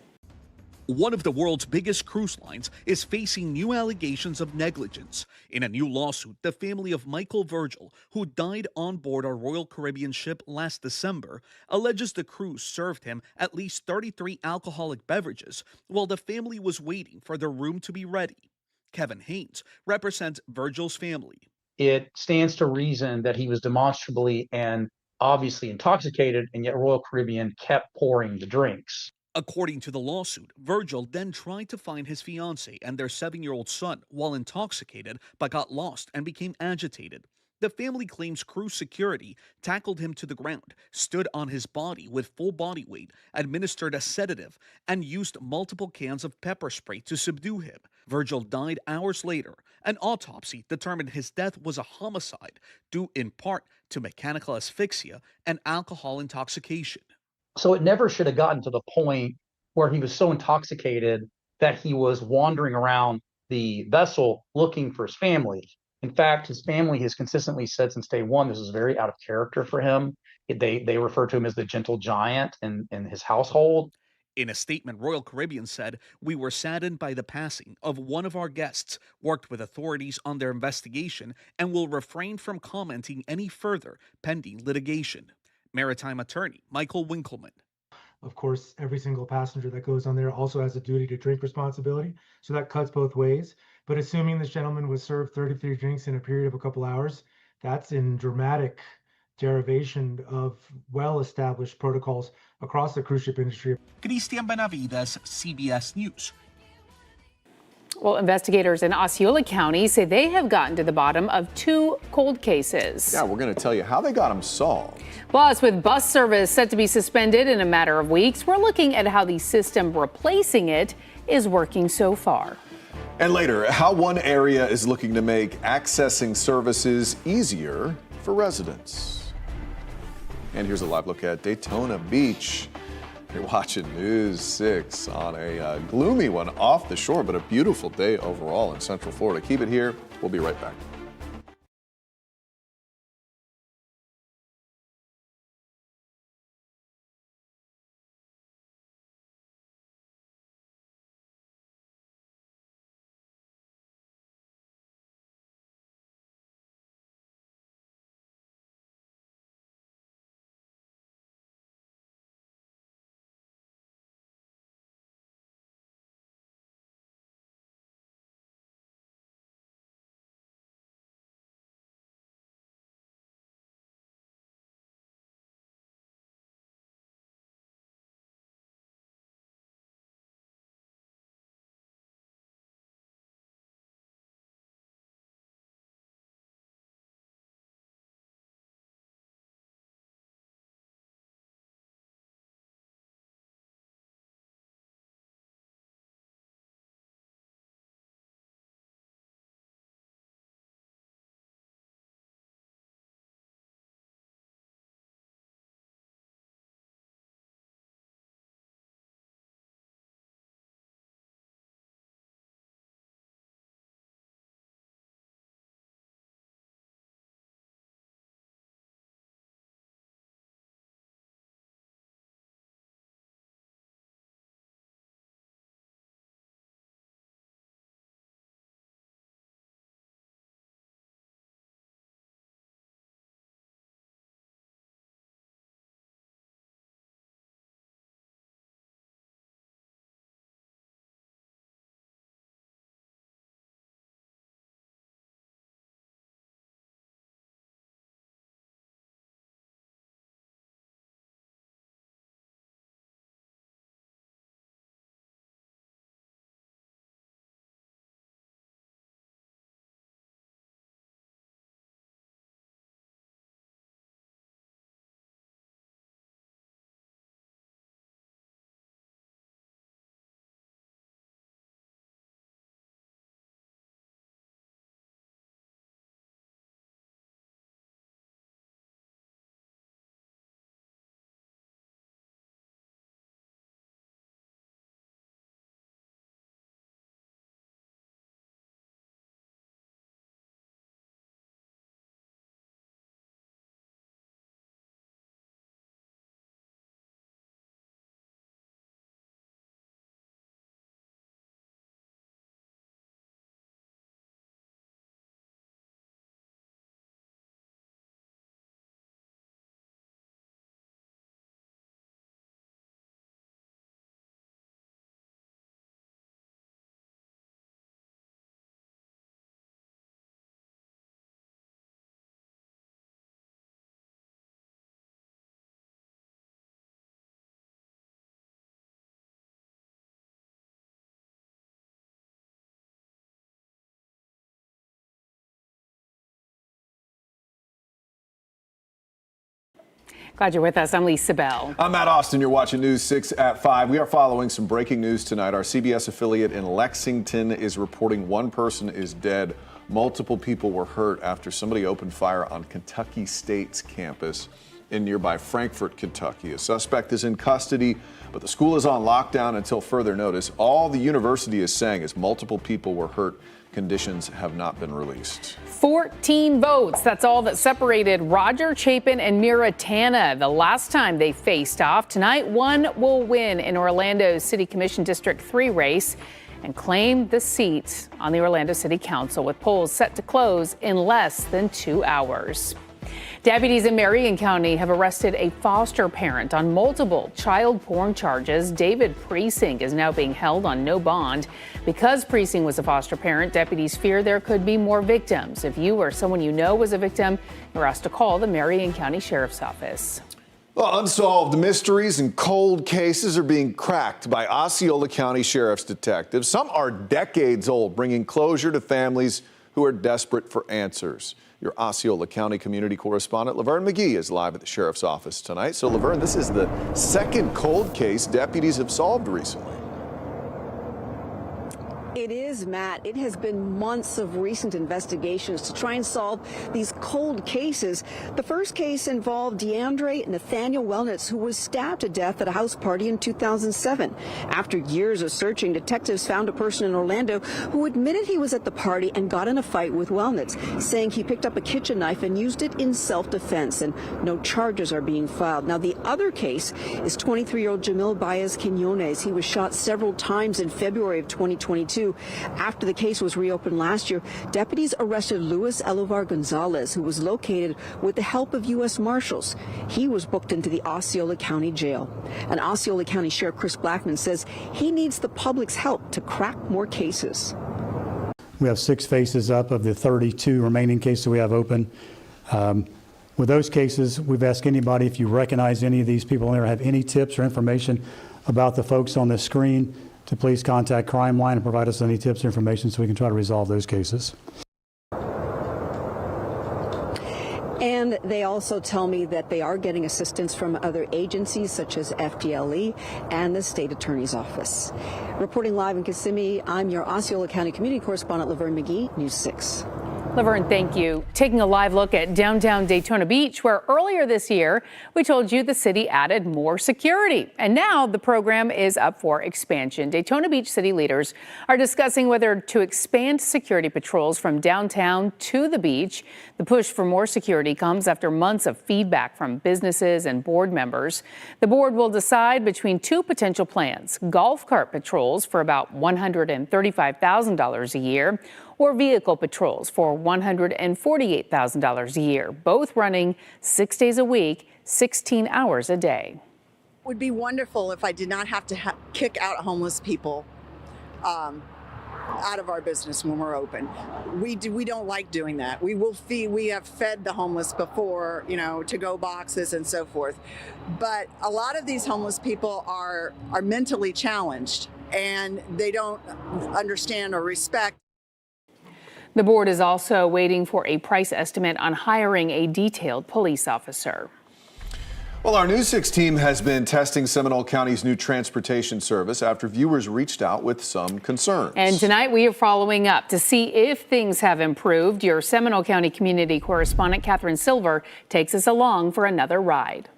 One of the world's biggest cruise lines is facing new allegations of negligence. In a new lawsuit, the family of Michael Virgil, who died on board a Royal Caribbean ship last December, alleges the cruise served him at least 33 alcoholic beverages while the family was waiting for their room to be ready. Kevin Haynes represents Virgil's family. It stands to reason that he was demonstrably and obviously intoxicated, and yet Royal Caribbean kept pouring the drinks. According to the lawsuit, Virgil then tried to find his fiancée and their 7-year-old son while intoxicated, but got lost and became agitated. The family claims cruise security tackled him to the ground, stood on his body with full body weight, administered a sedative, and used multiple cans of pepper spray to subdue him. Virgil died hours later. An autopsy determined his death was a homicide, due in part to mechanical asphyxia and alcohol intoxication. So it never should have gotten to the point where he was so intoxicated that he was wandering around the vessel looking for his family. In fact, his family has consistently said since day one, this is very out of character for him. They refer to him as the gentle giant in his household. In a statement, Royal Caribbean said, "We were saddened by the passing of one of our guests, worked with authorities on their investigation, and will refrain from commenting any further pending litigation." Maritime attorney Michael Winkleman. Of course, every single passenger that goes on there also has a duty to drink responsibility, so that cuts both ways. But assuming this gentleman was served 33 drinks in a period of a couple hours, that's in dramatic derivation of well-established protocols across the cruise ship industry. Cristian Benavides, CBS News. Well, investigators in Osceola County say they have gotten to the bottom of 2 cold cases. Yeah, we're going to tell you how they got them solved. Plus, with bus service set to be suspended in a matter of weeks, we're looking at how the system replacing it is working so far. And later, how one area is looking to make accessing services easier for residents. And here's a live look at Daytona Beach. You're watching News 6 on a gloomy one off the shore, but a beautiful day overall in Central Florida. Keep it here. We'll be right back. Glad you're with us. I'm Lisa Bell. I'm Matt Austin. You're watching News 6 at 5. We are following some breaking news tonight. Our CBS affiliate in Lexington is reporting one person is dead. Multiple people were hurt after somebody opened fire on Kentucky State's campus in nearby Frankfort, Kentucky. A suspect is in custody, but the school is on lockdown until further notice. All the university is saying is multiple people were hurt. Conditions have not been released. 14 votes. That's all that separated Roger Chapin and Mira Tanna the last time they faced off. Tonight, one will win in Orlando's City Commission District 3 race and claim the seat on the Orlando City Council, with polls set to close in less than 2 hours. Deputies in Marion County have arrested a foster parent on multiple child porn charges. David Precinct is now being held on no bond. Because Precinct was a foster parent, deputies fear there could be more victims. If you or someone you know was a victim, you're asked to call the Marion County Sheriff's Office. Well, unsolved mysteries and cold cases are being cracked by Osceola County Sheriff's detectives. Some are decades old, bringing closure to families who are desperate for answers. Your Osceola County community correspondent Laverne McGee is live at the Sheriff's Office tonight. So, Laverne, this is the second cold case deputies have solved recently. It is, Matt. It has been months of recent investigations to try and solve these cold cases. The first case involved DeAndre Nathaniel Wellnitz, who was stabbed to death at a house party in 2007. After years of searching, detectives found a person in Orlando who admitted he was at the party and got in a fight with Wellnitz, saying he picked up a kitchen knife and used it in self-defense, and no charges are being filed. Now, the other case is 23-year-old Jamil Baez Quinones. He was shot several times in February of 2022. After the case was reopened last year, deputies arrested Luis Elovar Gonzalez, who was located with the help of U.S. Marshals. He was booked into the Osceola County Jail. And Osceola County Sheriff Chris Blackman says he needs the public's help to crack more cases. We have 6 faces up of the 32 remaining cases we have open. With those cases, we've asked anybody, if you recognize any of these people in there, have any tips or information about the folks on the screen, to please contact Crime Line and provide us any tips or information so we can try to resolve those cases. And they also tell me that they are getting assistance from other agencies such as FDLE and the State Attorney's Office. Reporting live in Kissimmee, I'm your Osceola County Community Correspondent Laverne McGee, News 6. Laverne, thank you. Taking a live look at downtown Daytona Beach, where earlier this year we told you the city added more security. And now the program is up for expansion. Daytona Beach city leaders are discussing whether to expand security patrols from downtown to the beach. The push for more security comes after months of feedback from businesses and board members. The board will decide between 2 potential plans: golf cart patrols for about $135,000 a year, or vehicle patrols for $148,000 a year, both running 6 days a week, 16 hours a day. It would be wonderful if I did not have to kick out homeless people out of our business when we're open. We don't like doing that. We have fed the homeless before, to-go boxes and so forth. But a lot of these homeless people are mentally challenged, and they don't understand or respect. The board is also waiting for a price estimate on hiring a detailed police officer. Well, our News 6 team has been testing Seminole County's new transportation service after viewers reached out with some concerns. And tonight we are following up to see if things have improved. Your Seminole County community correspondent Catherine Silver takes us along for another ride.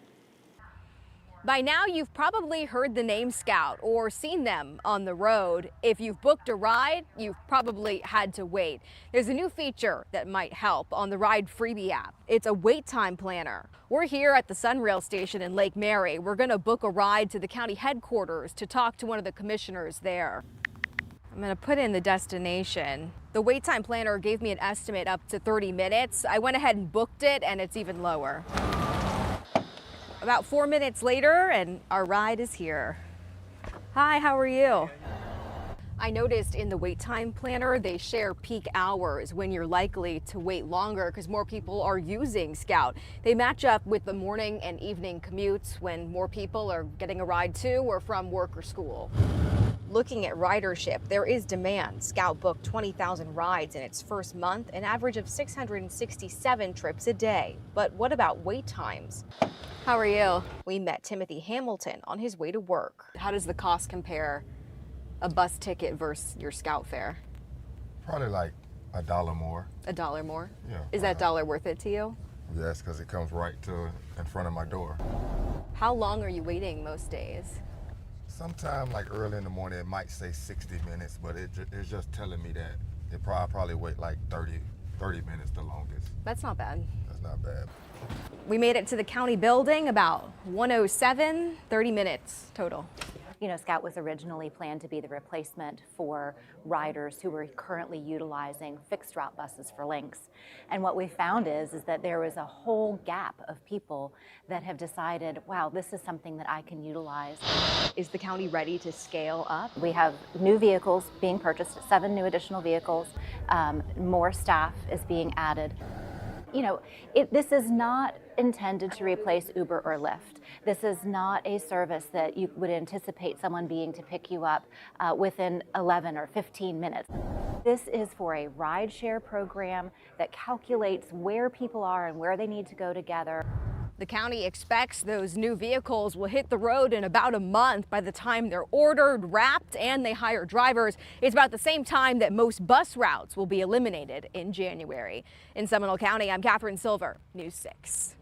By now, you've probably heard the name Scout or seen them on the road. If you've booked a ride, you've probably had to wait. There's a new feature that might help on the Ride Freebie app. It's a wait time planner. We're here at the Sunrail station in Lake Mary. We're going to book a ride to the county headquarters to talk to one of the commissioners there. I'm going to put in the destination. The wait time planner gave me an estimate up to 30 minutes. I went ahead and booked it, and it's even lower. About 4 minutes later, and our ride is here. Hi, how are you? I noticed in the wait time planner, they share peak hours when you're likely to wait longer because more people are using Scout. They match up with the morning and evening commutes when more people are getting a ride to or from work or school. Looking at ridership, there is demand. Scout booked 20,000 rides in its first month, an average of 667 trips a day. But what about wait times? How are you? We met Timothy Hamilton on his way to work. How does the cost compare, a bus ticket versus your Scout fare? Probably like $1 more. $1 more? Yeah. Is that dollar worth it to you? Yes, because it comes right in front of my door. How long are you waiting most days? Sometime like early in the morning, it might say 60 minutes, but it's just telling me that it probably wait like 30 minutes the longest. That's not bad. That's not bad. We made it to the county building about 1:07, 30 minutes total. You know, Scout was originally planned to be the replacement for riders who were currently utilizing fixed route buses for Lynx. And what we found is that there was a whole gap of people that have decided, wow, this is something that I can utilize. Is the county ready to scale up? We have new vehicles being purchased, 7 new additional vehicles. More staff is being added. You know, this is not intended to replace Uber or Lyft. This is not a service that you would anticipate someone being to pick you up within 11 or 15 minutes. This is for a rideshare program that calculates where people are and where they need to go together. The county expects those new vehicles will hit the road in about a month. By the time they're ordered, wrapped, and they hire drivers, it's about the same time that most bus routes will be eliminated in January. In Seminole County, I'm Catherine Silver, News 6.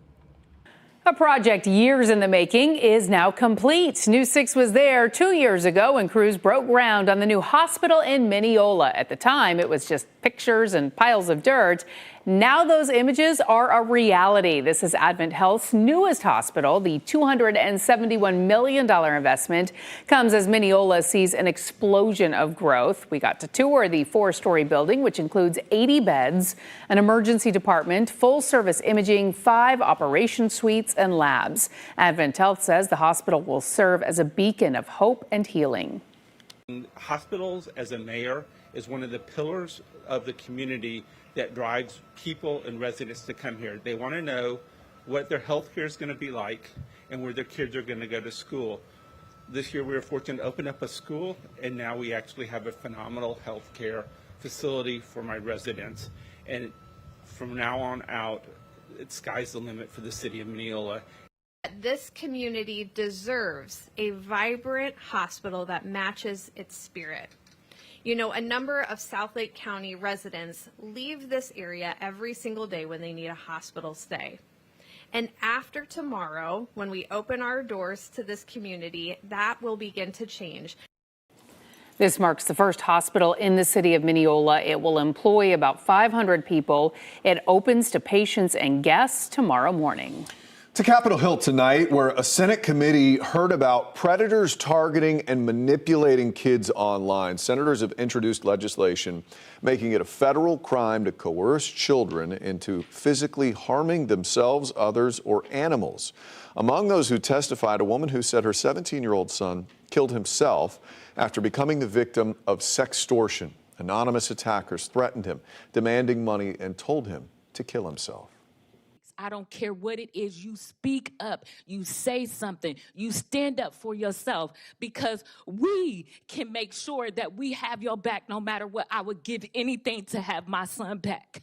A project years in the making is now complete. News 6 was there 2 years ago when crews broke ground on the new hospital in Mineola. At the time, it was just pictures and piles of dirt. Now those images are a reality. This is Advent Health's newest hospital. The $271 million investment comes as Mineola sees an explosion of growth. We got to tour the 4-story building, which includes 80 beds, an emergency department, full-service imaging, 5 operation suites, and labs. Advent Health says the hospital will serve as a beacon of hope and healing. Hospitals, as a mayor, is one of the pillars of the community that drives people and residents to come here. They want to know what their health care is going to be like and where their kids are going to go to school. This year we were fortunate to open up a school, and now we actually have a phenomenal health care facility for my residents. And from now on out, sky's the limit for the city of Mineola. This community deserves a vibrant hospital that matches its spirit. You know, a number of Southlake County residents leave this area every single day when they need a hospital stay. And after tomorrow, when we open our doors to this community, that will begin to change. This marks the first hospital in the city of Mineola. It will employ about 500 people. It opens to patients and guests tomorrow morning. To Capitol Hill tonight, where a Senate committee heard about predators targeting and manipulating kids online. Senators have introduced legislation making it a federal crime to coerce children into physically harming themselves, others, or animals. Among those who testified, a woman who said her 17-year-old son killed himself after becoming the victim of sextortion. Anonymous attackers threatened him, demanding money, and told him to kill himself. I don't care what it is, you speak up, you say something, you stand up for yourself, because we can make sure that we have your back no matter what. I would give anything to have my son back.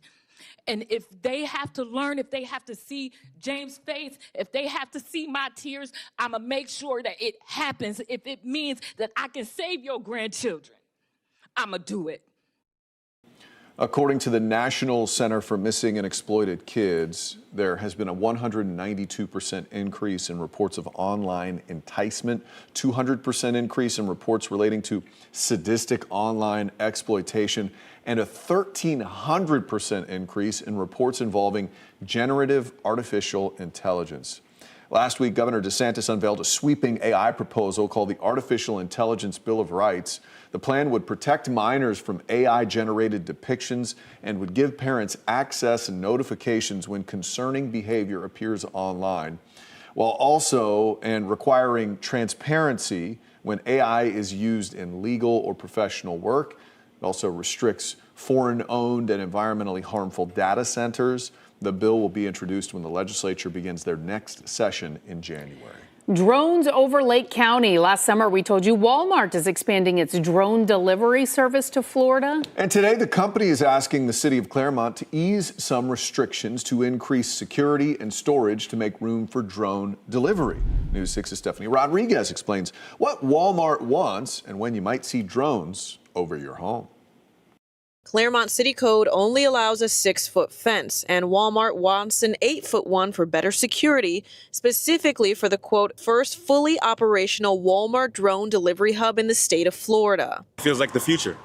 And if they have to learn, if they have to see James' face, if they have to see my tears, I'm going to make sure that it happens. If it means that I can save your grandchildren, I'm going to do it. According to the National Center for Missing and Exploited Kids, there has been a 192% increase in reports of online enticement, 200% increase in reports relating to sadistic online exploitation, and a 1,300% increase in reports involving generative artificial intelligence. Last week, Governor DeSantis unveiled a sweeping AI proposal called the Artificial Intelligence Bill of Rights. The plan would protect minors from AI-generated depictions and would give parents access and notifications when concerning behavior appears online, while also requiring transparency when AI is used in legal or professional work. It also restricts foreign-owned and environmentally harmful data centers. The bill will be introduced when the legislature begins their next session in January. Drones over Lake County. Last summer, we told you Walmart is expanding its drone delivery service to Florida. And today, the company is asking the city of Claremont to ease some restrictions to increase security and storage to make room for drone delivery. News 6's Stephanie Rodriguez explains what Walmart wants and when you might see drones over your home. Claremont City Code only allows a 6-foot fence, and Walmart wants an 8-foot one for better security, specifically for the, quote, first fully operational Walmart drone delivery hub in the state of Florida. It feels like the future.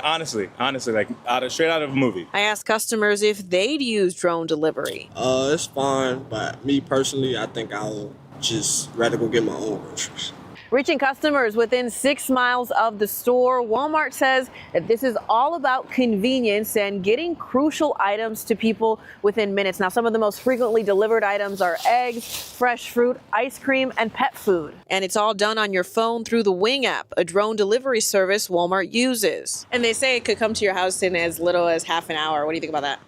honestly, like straight out of a movie. I asked customers if they'd use drone delivery. It's fine, but me personally, I think I'll just rather go get my own groceries. Reaching customers within 6 miles of the store, Walmart says that this is all about convenience and getting crucial items to people within minutes. Now, some of the most frequently delivered items are eggs, fresh fruit, ice cream, and pet food. And it's all done on your phone through the Wing app, a drone delivery service Walmart uses. And they say it could come to your house in as little as half an hour. What do you think about that?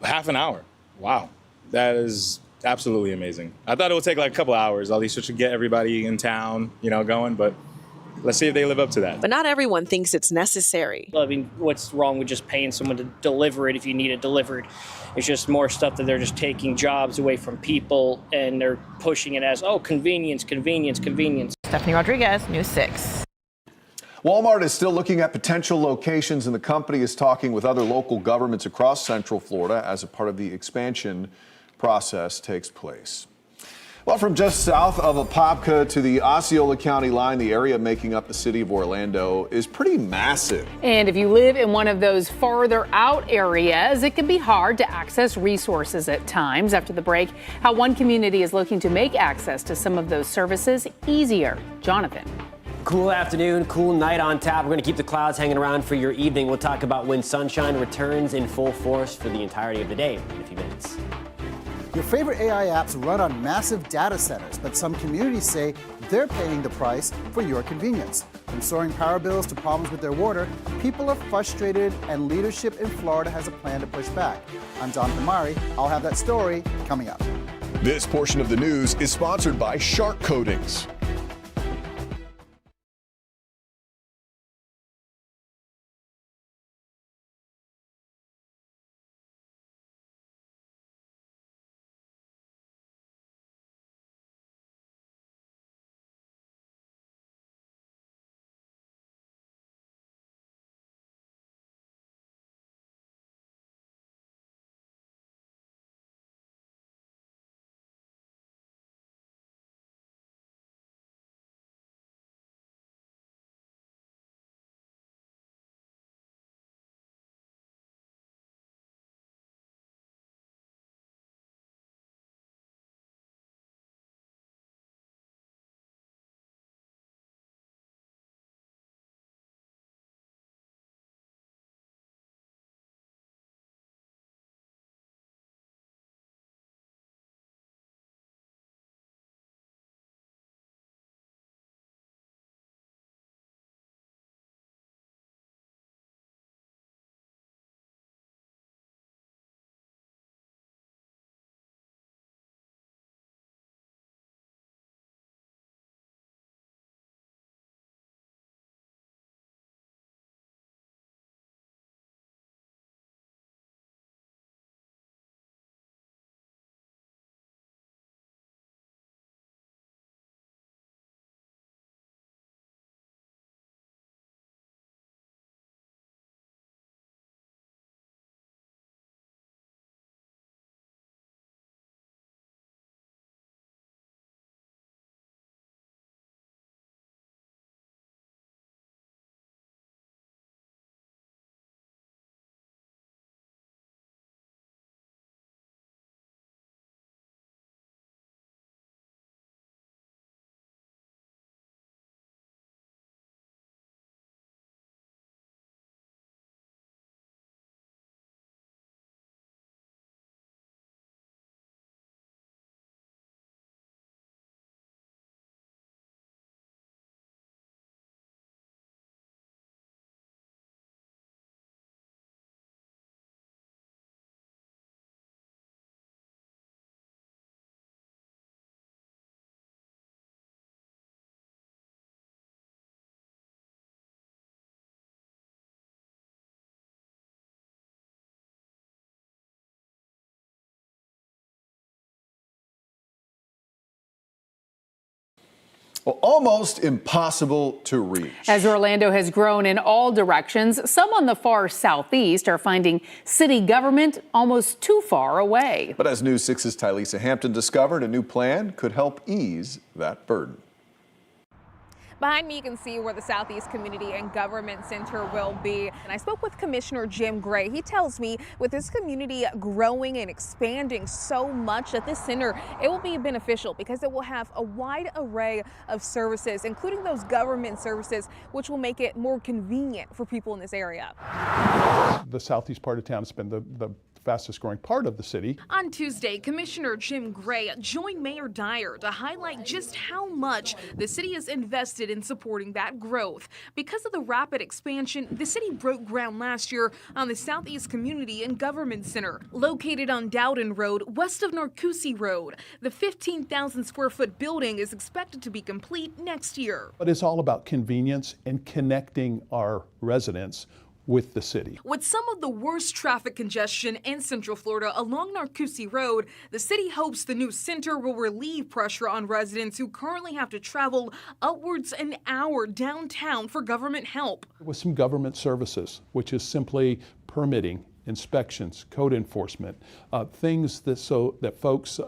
Half an hour? Wow. That is absolutely amazing. I thought it would take like a couple hours, at least to get everybody in town, going, but let's see if they live up to that. But not everyone thinks it's necessary. I mean, what's wrong with just paying someone to deliver it if you need it delivered? It's just more stuff that they're just taking jobs away from people, and they're pushing it as, oh, convenience, convenience, convenience. Stephanie Rodriguez, News 6. Walmart is still looking at potential locations, and the company is talking with other local governments across Central Florida as a part of the expansion process takes place. Well, from just south of Apopka to the Osceola County line, the area making up the city of Orlando is pretty massive. And if you live in one of those farther out areas, it can be hard to access resources at times. After the break, how one community is looking to make access to some of those services easier. Jonathan. Cool afternoon, cool night on tap. We're going to keep the clouds hanging around for your evening. We'll talk about when sunshine returns in full force for the entirety of the day in a few minutes. Your favorite AI apps run on massive data centers, but some communities say they're paying the price for your convenience. From soaring power bills to problems with their water, people are frustrated, and leadership in Florida has a plan to push back. I'm Jonathan Mari. I'll have that story coming up. This portion of the news is sponsored by Shark Coatings. Well, almost impossible to reach. As Orlando has grown in all directions, some on the far southeast are finding city government almost too far away. But as News 6's Tylisa Hampton discovered, a new plan could help ease that burden. Behind me, you can see where the Southeast Community and Government Center will be. And I spoke with Commissioner Jim Gray. He tells me with this community growing and expanding so much that this center, it will be beneficial because it will have a wide array of services, including those government services, which will make it more convenient for people in this area. The southeast part of town has been the fastest growing part of the city. On Tuesday, Commissioner Jim Gray joined Mayor Dyer to highlight just how much the city has invested in supporting that growth. Because of the rapid expansion, the city broke ground last year on the Southeast Community and Government Center, located on Dowden Road, west of Narcoossee Road. The 15,000 square foot building is expected to be complete next year. But it's all about convenience and connecting our residents with the city. With some of the worst traffic congestion in Central Florida along Narcoossee Road, the city hopes the new center will relieve pressure on residents who currently have to travel upwards an hour downtown for government help. With some government services, which is simply permitting, inspections, code enforcement, things that so that folks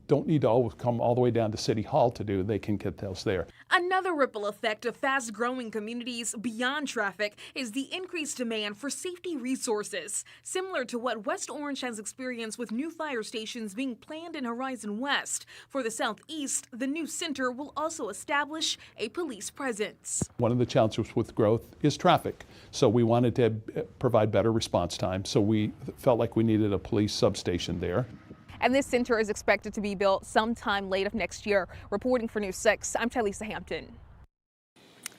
don't need to always come all the way down to City Hall to do. They can get those there. Another ripple effect of fast-growing communities beyond traffic is the increased demand for safety resources, similar to what West Orange has experienced with new fire stations being planned in Horizon West. For the Southeast, the new center will also establish a police presence. One of the challenges with growth is traffic. So we wanted to provide better response time. So we felt like we needed a police substation there. And this center is expected to be built sometime late of next year. Reporting for News 6, I'm Tylisa Hampton.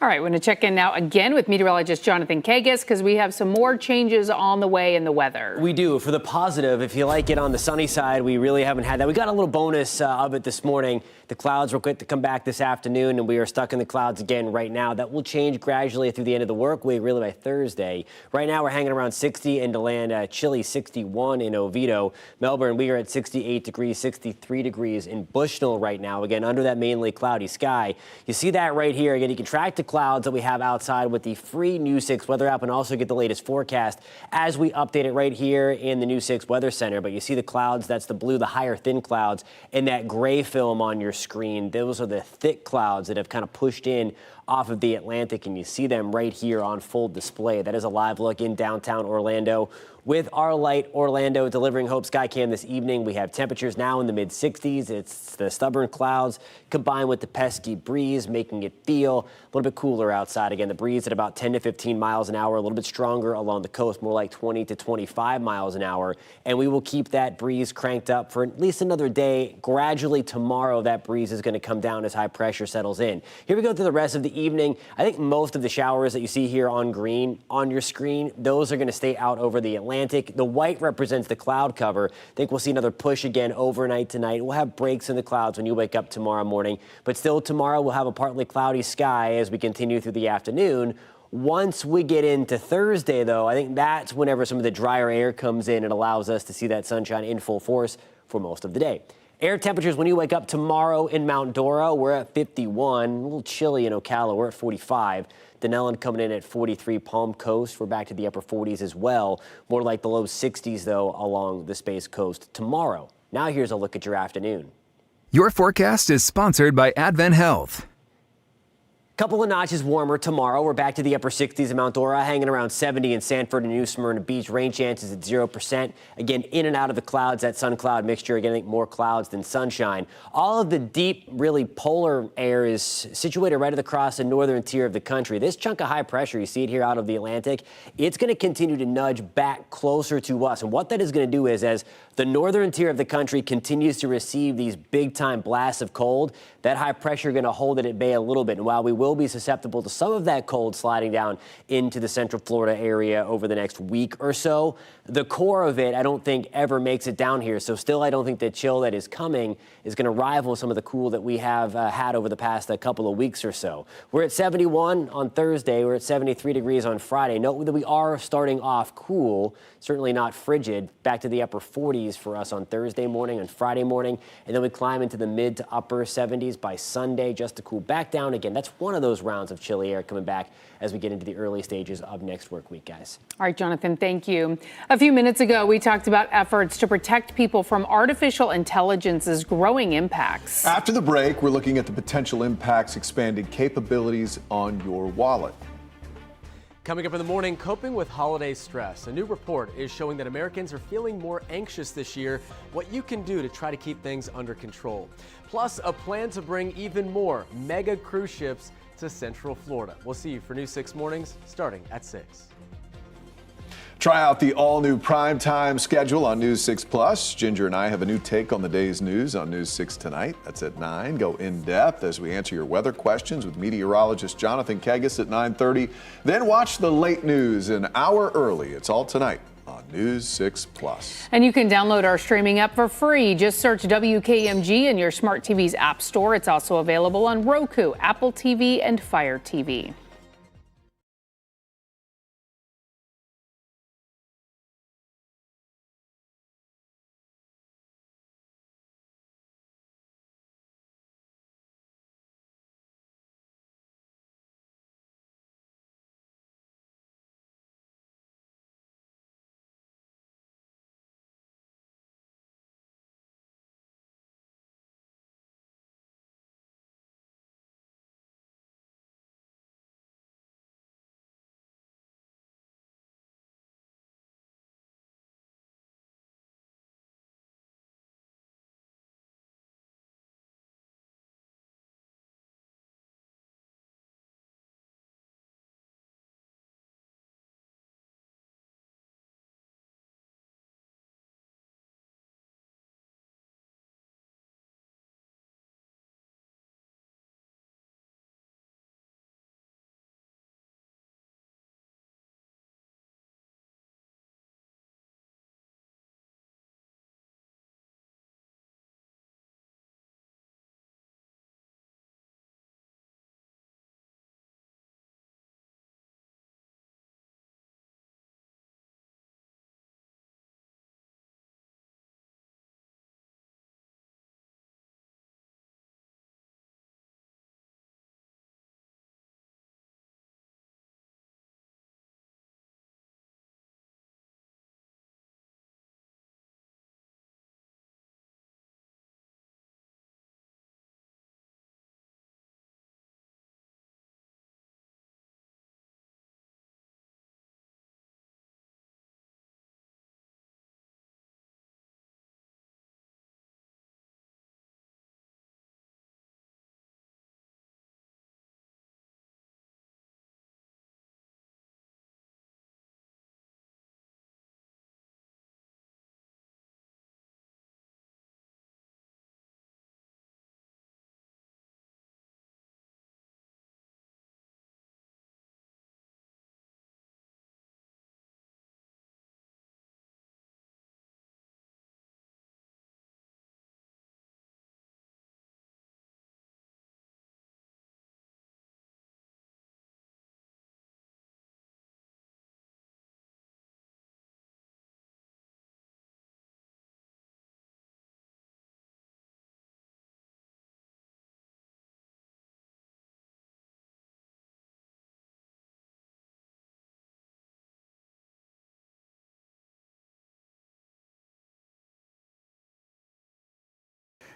All right, we're going to check in now again with meteorologist Jonathan Kagas because we have some more changes on the way in the weather. We do. For the positive, if you like it on the sunny side, we really haven't had that. We got a little bonus of it this morning. The clouds were quick to come back this afternoon, and we are stuck in the clouds again right now. That will change gradually through the end of the work week, really by Thursday. Right now, we're hanging around 60 in DeLand, chilly 61 in Oviedo. Melbourne, we are at 68 degrees, 63 degrees in Bushnell right now. Again, under that mainly cloudy sky. You see that right here. Again, you can track the clouds that we have outside with the free News 6 weather app and also get the latest forecast as we update it right here in the News 6 Weather Center. But you see the clouds, that's the blue, the higher thin clouds, and that gray film on your screen. Those are the thick clouds that have kind of pushed in off of the Atlantic, and you see them right here on full display. That is a live look in downtown Orlando. With our light Orlando delivering Hope Skycam this evening, we have temperatures now in the mid-60s. It's the stubborn clouds combined with the pesky breeze, making it feel a little bit cooler outside. Again, the breeze at about 10 to 15 miles an hour, a little bit stronger along the coast, more like 20 to 25 miles an hour. And we will keep that breeze cranked up for at least another day. Gradually tomorrow, that breeze is going to come down as high pressure settles in. Here we go through the rest of the evening. I think most of the showers that you see here on green on your screen, those are going to stay out over the Atlantic. The white represents the cloud cover. I think we'll see another push again overnight tonight. We'll have breaks in the clouds when you wake up tomorrow morning. But still tomorrow we'll have a partly cloudy sky as we continue through the afternoon. Once we get into Thursday, though, I think that's whenever some of the drier air comes in and allows us to see that sunshine in full force for most of the day. Air temperatures when you wake up tomorrow in Mount Dora, we're at 51. A little chilly in Ocala, we're at 45. Denellen coming in at 43. Palm Coast, we're back to the upper 40s as well. More like the low 60s, though, along the Space Coast tomorrow. Now here's a look at your afternoon. Your forecast is sponsored by Advent Health. Couple of notches warmer tomorrow. We're back to the upper 60s in Mount Dora, hanging around 70 in Sanford and New Smyrna Beach. Rain chances at 0%. Again, in and out of the clouds, that sun-cloud mixture. Again, I think more clouds than sunshine. All of the deep, really polar air is situated right across the northern tier of the country. This chunk of high pressure, you see it here out of the Atlantic, it's going to continue to nudge back closer to us. And what that is going to do is, as the northern tier of the country continues to receive these big-time blasts of cold, that high pressure is going to hold it at bay a little bit. And while we will will be susceptible to some of that cold sliding down into the central Florida area over the next week or so. The core of it, I don't think ever makes it down here. So still, I don't think the chill that is coming is going to rival some of the cool that we have had over the past couple of weeks or so. We're at 71 on Thursday. We're at 73 degrees on Friday. Note that we are starting off cool, certainly not frigid. Back to the upper 40s for us on Thursday morning and Friday morning. And then we climb into the mid to upper 70s by Sunday just to cool back down again. That's one of those rounds of chilly air coming back as we get into the early stages of next work week, guys. All right, Jonathan, thank you. A few minutes ago, we talked about efforts to protect people from artificial intelligence's growing impacts. After the break, we're looking at the potential impacts expanding capabilities on your wallet. Coming up in the morning, coping with holiday stress. A new report is showing that Americans are feeling more anxious this year, what you can do to try to keep things under control. Plus, a plan to bring even more mega cruise ships to Central Florida. We'll see you for News 6 Mornings starting at 6. Try out the all-new primetime schedule on News 6 Plus. Ginger and I have a new take on the day's news on News 6 tonight. That's at 9. Go in-depth as we answer your weather questions with meteorologist Jonathan Kegas at 9:30. Then watch the late news an hour early. It's all tonight on News 6 Plus. And you can download our streaming app for free. Just search WKMG in your smart TV's app store. It's also available on Roku, Apple TV, and Fire TV.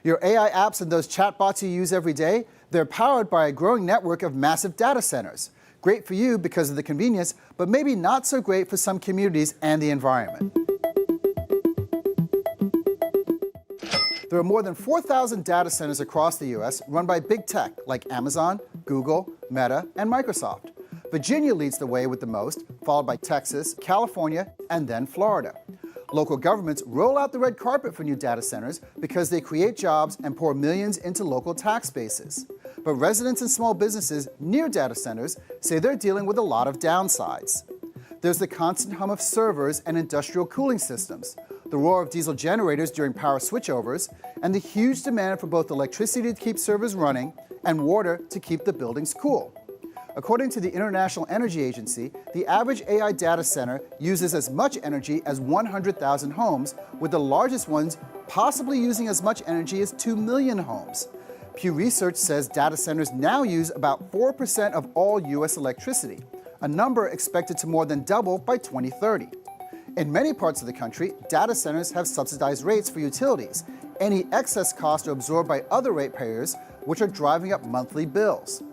Your AI apps and those chatbots you use every day, they're powered by a growing network of massive data centers. Great for you because of the convenience, but maybe not so great for some communities and the environment. There are more than 4,000 data centers across the U.S. run by big tech like Amazon, Google, Meta, and Microsoft. Virginia leads the way with the most, followed by Texas, California, and then Florida. Local governments roll out the red carpet for new data centers because they create jobs and pour millions into local tax bases. but residents and small businesses near data centers say they're dealing with a lot of downsides. There's the constant hum of servers and industrial cooling systems, the roar of diesel generators during power switchovers, and the huge demand for both electricity to keep servers running and water to keep the buildings cool. According to the International Energy Agency, the average AI data center uses as much energy as 100,000 homes, with the largest ones possibly using as much energy as 2 million homes. Pew Research says data centers now use about 4% of all U.S. electricity, a number expected to more than double by 2030. In many parts of the country, data centers have subsidized rates for utilities. Any excess costs are absorbed by other ratepayers, which are driving up monthly bills.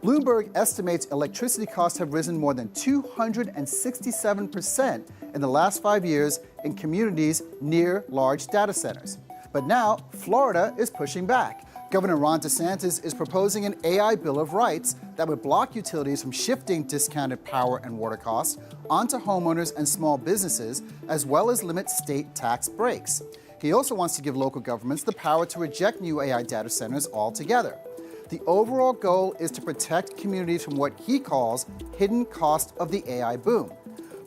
Bloomberg estimates electricity costs have risen more than 267% in the last 5 years in communities near large data centers. But now, Florida is pushing back. Governor Ron DeSantis is proposing an AI Bill of Rights that would block utilities from shifting discounted power and water costs onto homeowners and small businesses, as well as limit state tax breaks. He also wants to give local governments the power to reject new AI data centers altogether. The overall goal is to protect communities from what he calls hidden cost of the AI boom.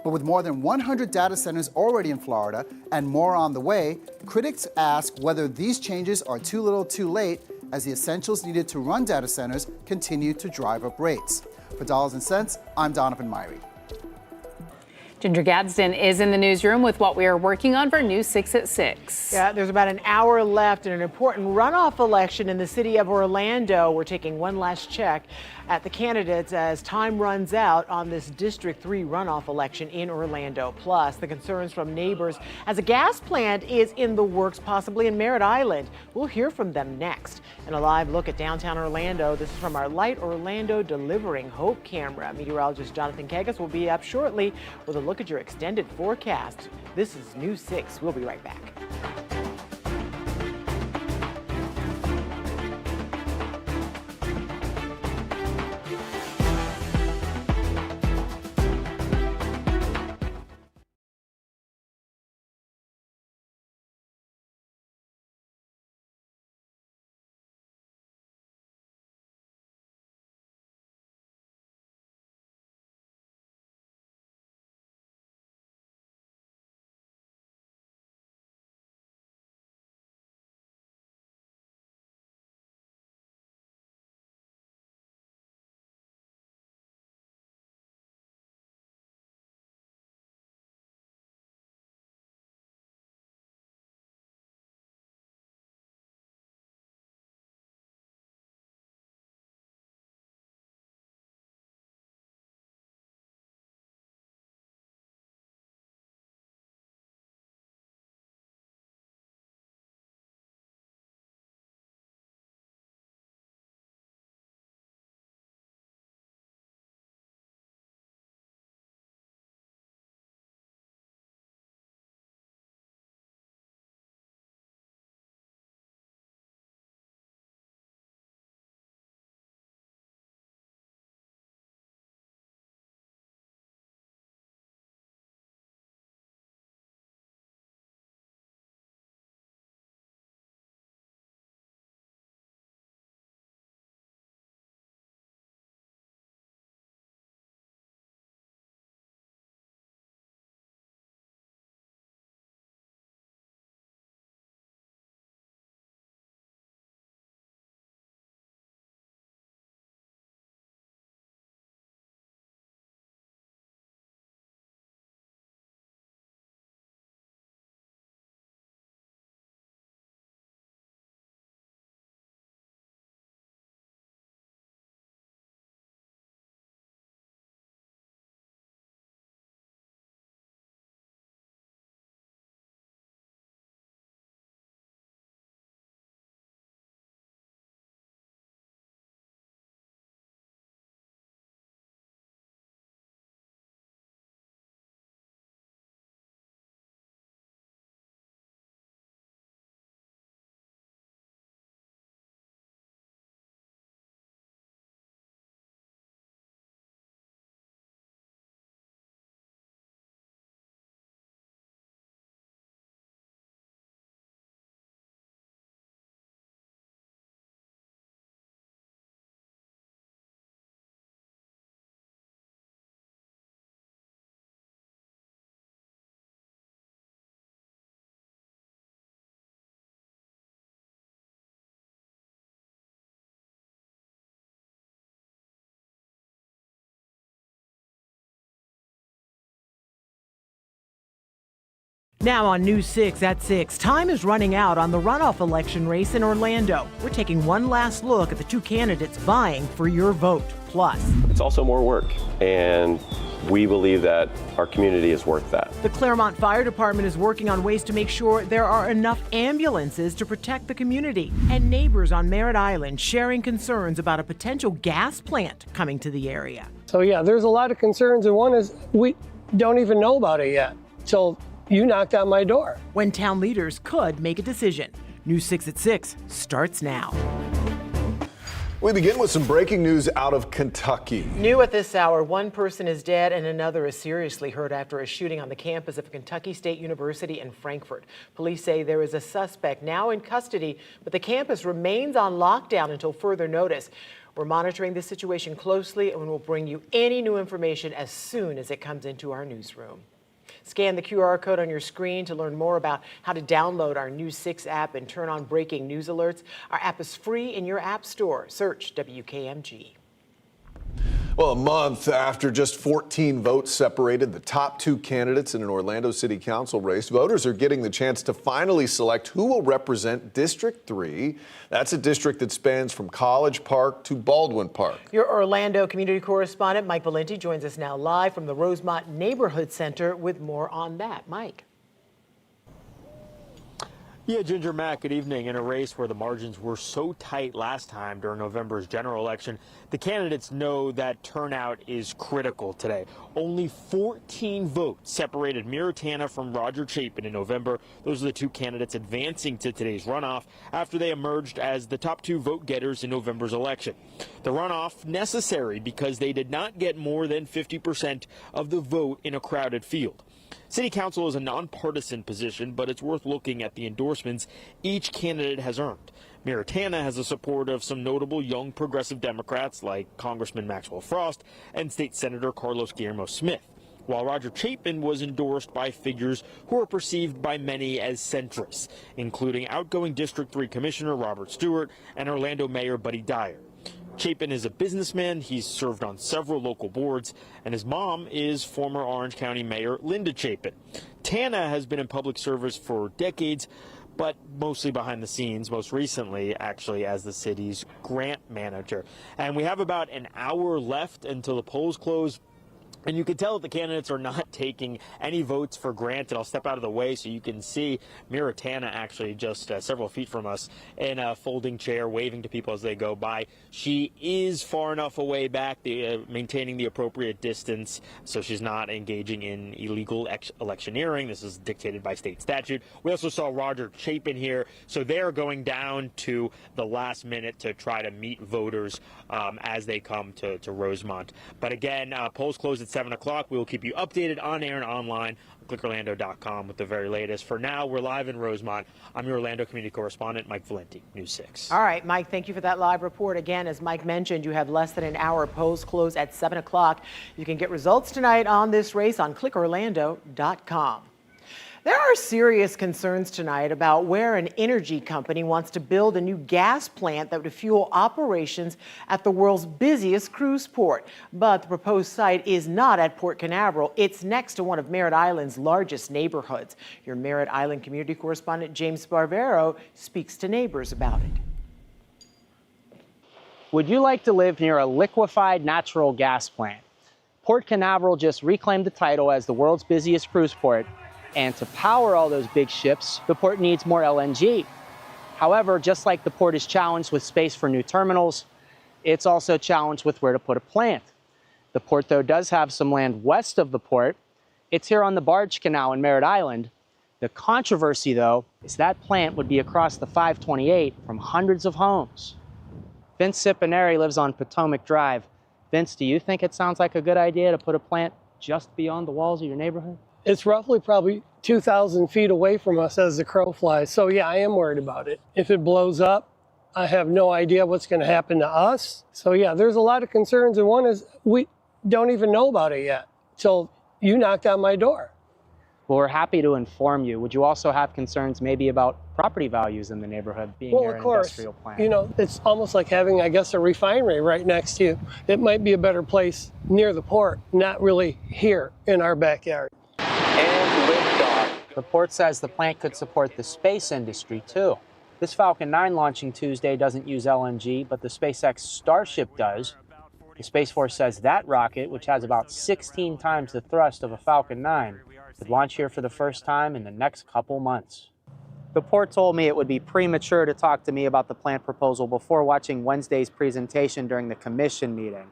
But with more than 100 data centers already in Florida and more on the way, critics ask whether these changes are too little too late, as the essentials needed to run data centers continue to drive up rates. For Dollars and Cents, I'm Donovan Myrie. Ginger Gadsden is in the newsroom with what we are working on for News 6 at 6. Yeah, there's about an hour left in an important runoff election in the city of Orlando. We're taking one last check at the candidates as time runs out on this District 3 runoff election in Orlando. Plus, the concerns from neighbors as a gas plant is in the works, possibly in Merritt Island. We'll hear from them next. And a live look at downtown Orlando. This is from our Light Orlando Delivering Hope camera. Meteorologist Jonathan Kagas will be up shortly with a look at your extended forecast. This is News 6. We'll be right back. Now on News 6 at 6, time is running out on the runoff election race in Orlando. We're taking one last look at the two candidates vying for your vote. Plus, it's also more work, and we believe that our community is worth that. The Claremont Fire Department is working on ways to make sure there are enough ambulances to protect the community. And neighbors on Merritt Island sharing concerns about a potential gas plant coming to the area. So yeah, there's a lot of concerns, and one is we don't even know about it yet. So you knocked on my door. When town leaders could make a decision. News 6 at 6 starts now. We begin with some breaking news out of Kentucky. New at this hour, one person is dead and another is seriously hurt after a shooting on the campus of Kentucky State University in Frankfort. Police say there is a suspect now in custody, but the campus remains on lockdown until further notice. We're monitoring this situation closely and we'll bring you any new information as soon as it comes into our newsroom. Scan the QR code on your screen to learn more about how to download our News 6 app and turn on breaking news alerts. Our app is free in your app store. Search WKMG. Well, a month after just 14 votes separated the top two candidates in an Orlando City Council race, voters are getting the chance to finally select who will represent District 3. That's a district that spans from College Park to Baldwin Park. Your Orlando community correspondent, Mike Valenti, joins us now live from the Rosemont Neighborhood Center with more on that. Mike. Yeah, Ginger, Matt, good evening. In a race where the margins were so tight last time during November's general election, the candidates know that turnout is critical today. Only 14 votes separated Miritana from Roger Chapin in November. Those are the two candidates advancing to today's runoff after they emerged as the top two vote getters in November's election. The runoff necessary because they did not get more than 50% of the vote in a crowded field. City Council is a nonpartisan position, but it's worth looking at the endorsements each candidate has earned. Miritana has the support of some notable young progressive Democrats like Congressman Maxwell Frost and State Senator Carlos Guillermo Smith, while Roger Chapin was endorsed by figures who are perceived by many as centrists, including outgoing District 3 Commissioner Robert Stewart and Orlando Mayor Buddy Dyer. Chapin is a businessman, he's served on several local boards, and his mom is former Orange County Mayor Linda Chapin. Tana has been in public service for decades, but mostly behind the scenes, most recently actually as the city's grant manager. And we have about an hour left until the polls close. And you can tell that the candidates are not taking any votes for granted. I'll step out of the way so you can see Miritana actually just several feet from us in a folding chair, waving to people as they go by. She is far enough away back, maintaining the appropriate distance, so she's not engaging in illegal electioneering. This is dictated by state statute. We also saw Roger Chapin here, so they're going down to the last minute to try to meet voters as they come to Rosemont. But again, polls close at 7 o'clock. We will keep you updated on air and online on clickorlando.com with the very latest. For now, we're live in Rosemont. I'm your Orlando community correspondent, Mike Valenti, News 6. All right, Mike, thank you for that live report. Again, as Mike mentioned, you have less than an hour. Polls close at 7 o'clock. You can get results tonight on this race on clickorlando.com. There are serious concerns tonight about where an energy company wants to build a new gas plant that would fuel operations at the world's busiest cruise port. But the proposed site is not at Port Canaveral. It's next to one of Merritt Island's largest neighborhoods. Your Merritt Island community correspondent James Barbero speaks to neighbors about it. Would you like to live near a liquefied natural gas plant? Port Canaveral just reclaimed the title as the world's busiest cruise port. And to power all those big ships, the port needs more LNG. However, just like the port is challenged with space for new terminals, it's also challenged with where to put a plant. The port, though, does have some land west of the port. It's here on the Barge Canal in Merritt Island. The controversy, though, is that plant would be across the 528 from hundreds of homes. Vince Cipineri lives on Potomac Drive. Vince, do you think it sounds like a good idea to put a plant just beyond the walls of your neighborhood? It's roughly probably 2,000 feet away from us as the crow flies. So yeah, I am worried about it. If it blows up, I have no idea what's going to happen to us. So yeah, there's a lot of concerns. And one is we don't even know about it yet till you knocked on my door. Well, we're happy to inform you. Would you also have concerns maybe about property values in the neighborhood being near an industrial plant? You know, it's almost like having, I guess, a refinery right next to you. It might be a better place near the port, not really here in our backyard. And liftoff. The port says the plant could support the space industry too. This Falcon 9 launching Tuesday doesn't use LNG, but the SpaceX Starship does. The Space Force says that rocket, which has about 16 times the thrust of a Falcon 9, could launch here for the first time in the next couple months. The port told me it would be premature to talk to me about the plant proposal before watching Wednesday's presentation during the commission meeting.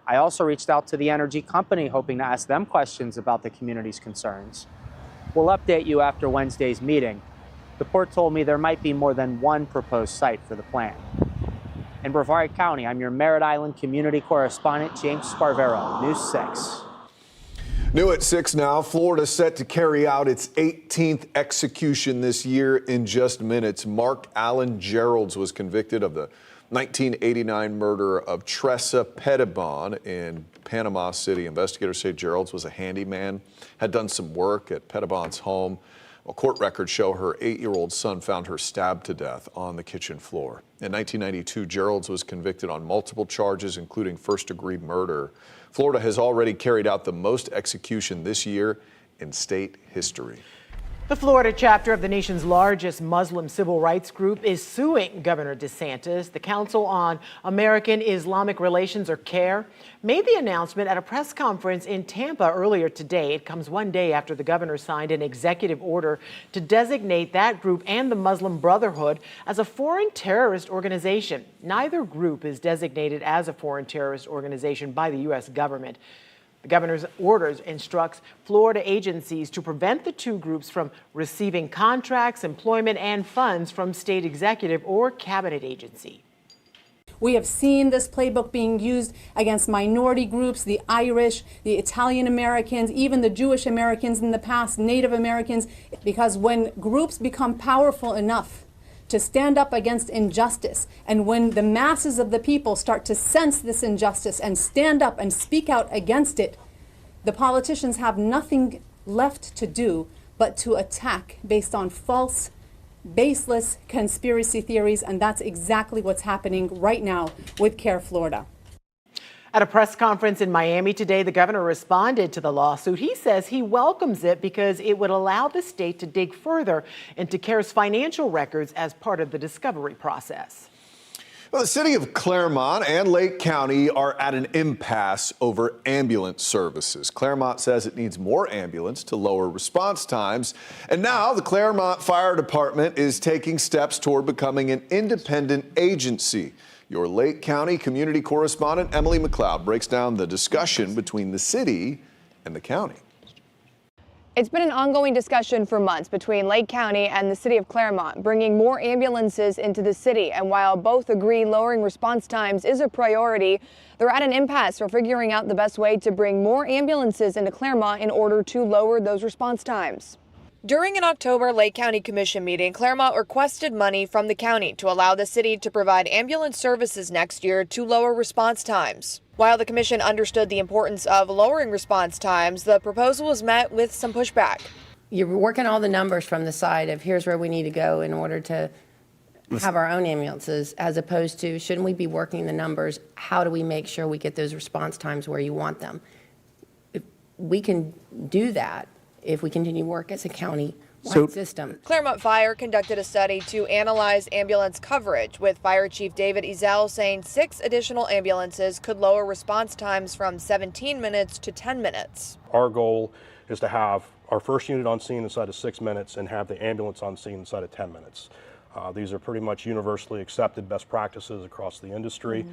I also reached out to the energy company, hoping to ask them questions about the community's concerns. We'll update you after Wednesday's meeting. The port told me there might be more than one proposed site for the plant. In Brevard County, I'm your Merritt Island community correspondent, James Sparvero, News 6. New at 6 now, Florida set to carry out its 18th execution this year in just minutes. Mark Allen Geralds was convicted of the 1989 murder of Tressa Pettibon in Panama City. Investigators say Geralds was a handyman, had done some work at Pettibon's home. Well, court records show her 8-year-old son found her stabbed to death on the kitchen floor. In 1992, Geralds was convicted on multiple charges, including first-degree murder. Florida has already carried out the most execution this year in state history. The Florida chapter of the nation's largest Muslim civil rights group is suing Governor DeSantis. The Council on American Islamic Relations, or CAIR, made the announcement at a press conference in Tampa earlier today. It comes one day after the governor signed an executive order to designate that group and the Muslim Brotherhood as a foreign terrorist organization. Neither group is designated as a foreign terrorist organization by the U.S. government. The governor's orders instructs Florida agencies to prevent the two groups from receiving contracts, employment, and funds from state executive or cabinet agency. We have seen this playbook being used against minority groups, the Irish, the Italian Americans, even the Jewish Americans in the past, Native Americans, because when groups become powerful enough to stand up against injustice, and when the masses of the people start to sense this injustice and stand up and speak out against it, the politicians have nothing left to do but to attack based on false, baseless conspiracy theories, and that's exactly what's happening right now with CAIR Florida. At a press conference in Miami today, the governor responded to the lawsuit. He says he welcomes it because it would allow the state to dig further into CAIR's financial records as part of the discovery process. Well, the city of Clermont and Lake County are at an impasse over ambulance services. Clermont says it needs more ambulance to lower response times. And now the Clermont Fire Department is taking steps toward becoming an independent agency. Your Lake County community correspondent, Emily McLeod, breaks down the discussion between the city and the county. It's been an ongoing discussion for months between Lake County and the city of Clermont, bringing more ambulances into the city. And while both agree lowering response times is a priority, they're at an impasse for figuring out the best way to bring more ambulances into Clermont in order to lower those response times. During an October Lake County Commission meeting, Clermont requested money from the county to allow the city to provide ambulance services next year to lower response times. While the commission understood the importance of lowering response times, the proposal was met with some pushback. You're working all the numbers from the side of here's where we need to go in order to have our own ambulances, as opposed to shouldn't we be working the numbers? How do we make sure we get those response times where you want them? If we can do that if we continue to work as a county-wide system. Clermont Fire conducted a study to analyze ambulance coverage, with Fire Chief David Ezell saying 6 additional ambulances could lower response times from 17 minutes to 10 minutes. Our goal is to have our first unit on scene inside of 6 minutes and have the ambulance on scene inside of 10 minutes. These are pretty much universally accepted best practices across the industry.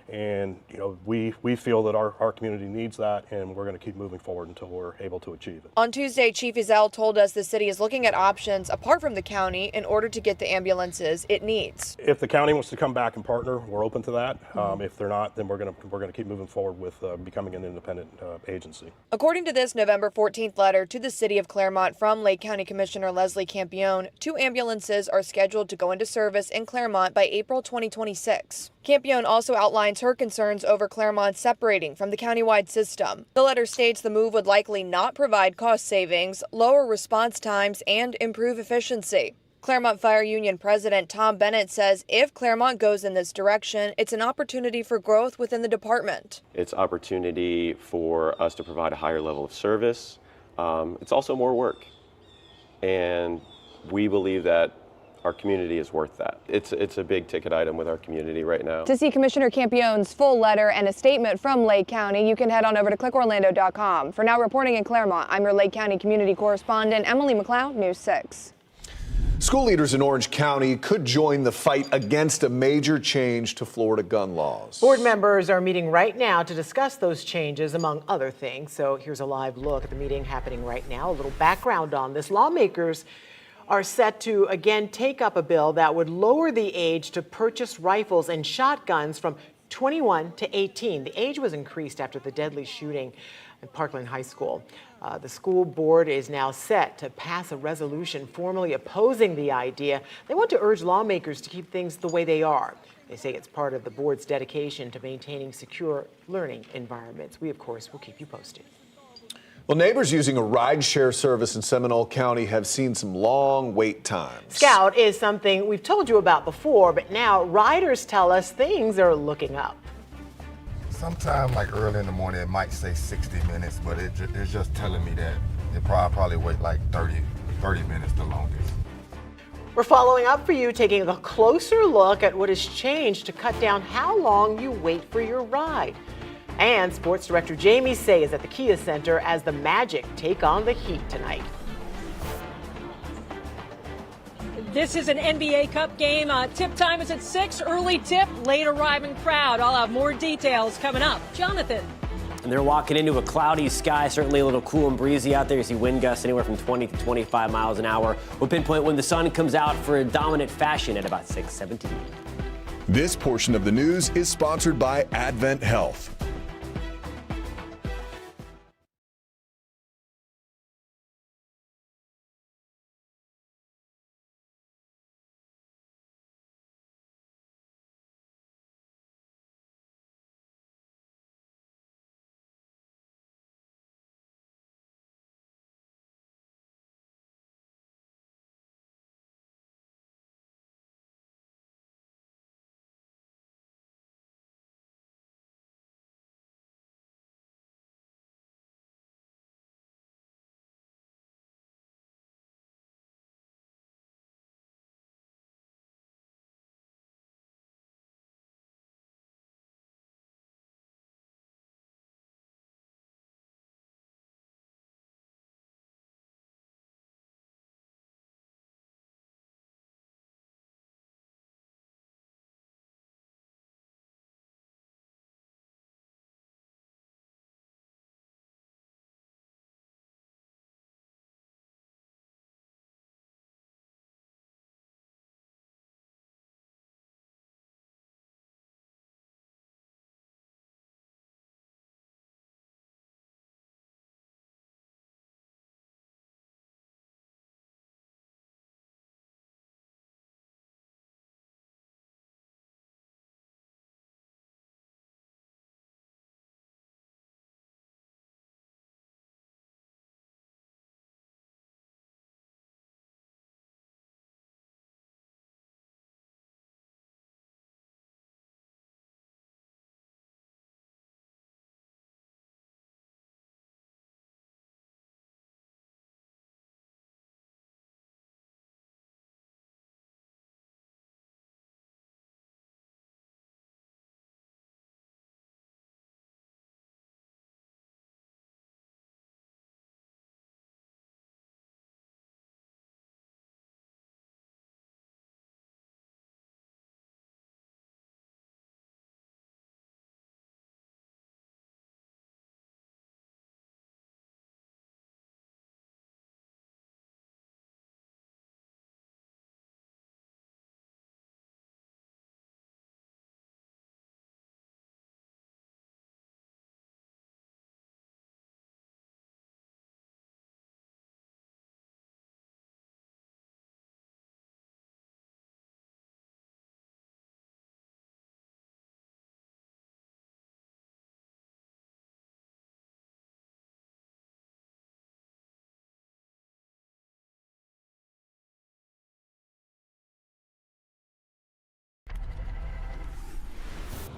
And we feel that our community needs that, and we're going to keep moving forward until we're able to achieve it. On Tuesday, Chief Ezell told us the city is looking at options apart from the county in order to get the ambulances it needs. If the county wants to come back and partner, we're open to that. If they're not, then we're going to keep moving forward with becoming an independent agency. According to this November 14th letter to the city of Clermont from Lake County Commissioner Leslie Campione, 2 ambulances are scheduled to go into service in Clermont by April 2026. Campione also outlines her concerns over Clermont separating from the countywide system. The letter states the move would likely not provide cost savings, lower response times, and improve efficiency. Clermont Fire Union President Tom Bennett says if Clermont goes in this direction, it's an opportunity for growth within the department. It's opportunity for us to provide a higher level of service. It's also more work. and we believe that our community is worth that. It's a big ticket item with our community right now. To see Commissioner Campione's full letter and a statement from Lake County, you can head on over to clickorlando.com. For now, reporting in Claremont, I'm your Lake County community correspondent, Emily McLeod, News 6. School leaders in Orange County could join the fight against a major change to Florida gun laws. Board members are meeting right now to discuss those changes, among other things. So here's a live look at the meeting happening right now. A little background on this. Lawmakers are set to again take up a bill that would lower the age to purchase rifles and shotguns from 21 to 18. The age was increased after the deadly shooting at Parkland High School. The school board is now set to pass a resolution formally opposing the idea. They want to urge lawmakers to keep things the way they are. They say it's part of the board's dedication to maintaining secure learning environments. We, of course, will keep you posted. Well, neighbors using a rideshare service in Seminole County have seen some long wait times. Scout is something we've told you about before, but now riders tell us things are looking up. Sometime like early in the morning, it might say 60 minutes, but it's just telling me that it probably wait like 30 minutes the longest. We're following up for you, taking a closer look at what has changed to cut down how long you wait for your ride. And sports director Jamie Say is at the Kia Center as the Magic take on the Heat tonight. This is an NBA Cup game. Tip time is at 6. Early tip, late arriving crowd. I'll have more details coming up. Jonathan. And they're walking into a cloudy sky, certainly a little cool and breezy out there. You see wind gusts anywhere from 20 to 25 miles an hour. We'll pinpoint when the sun comes out for a dominant fashion at about 6:17. This portion of the news is sponsored by Advent Health.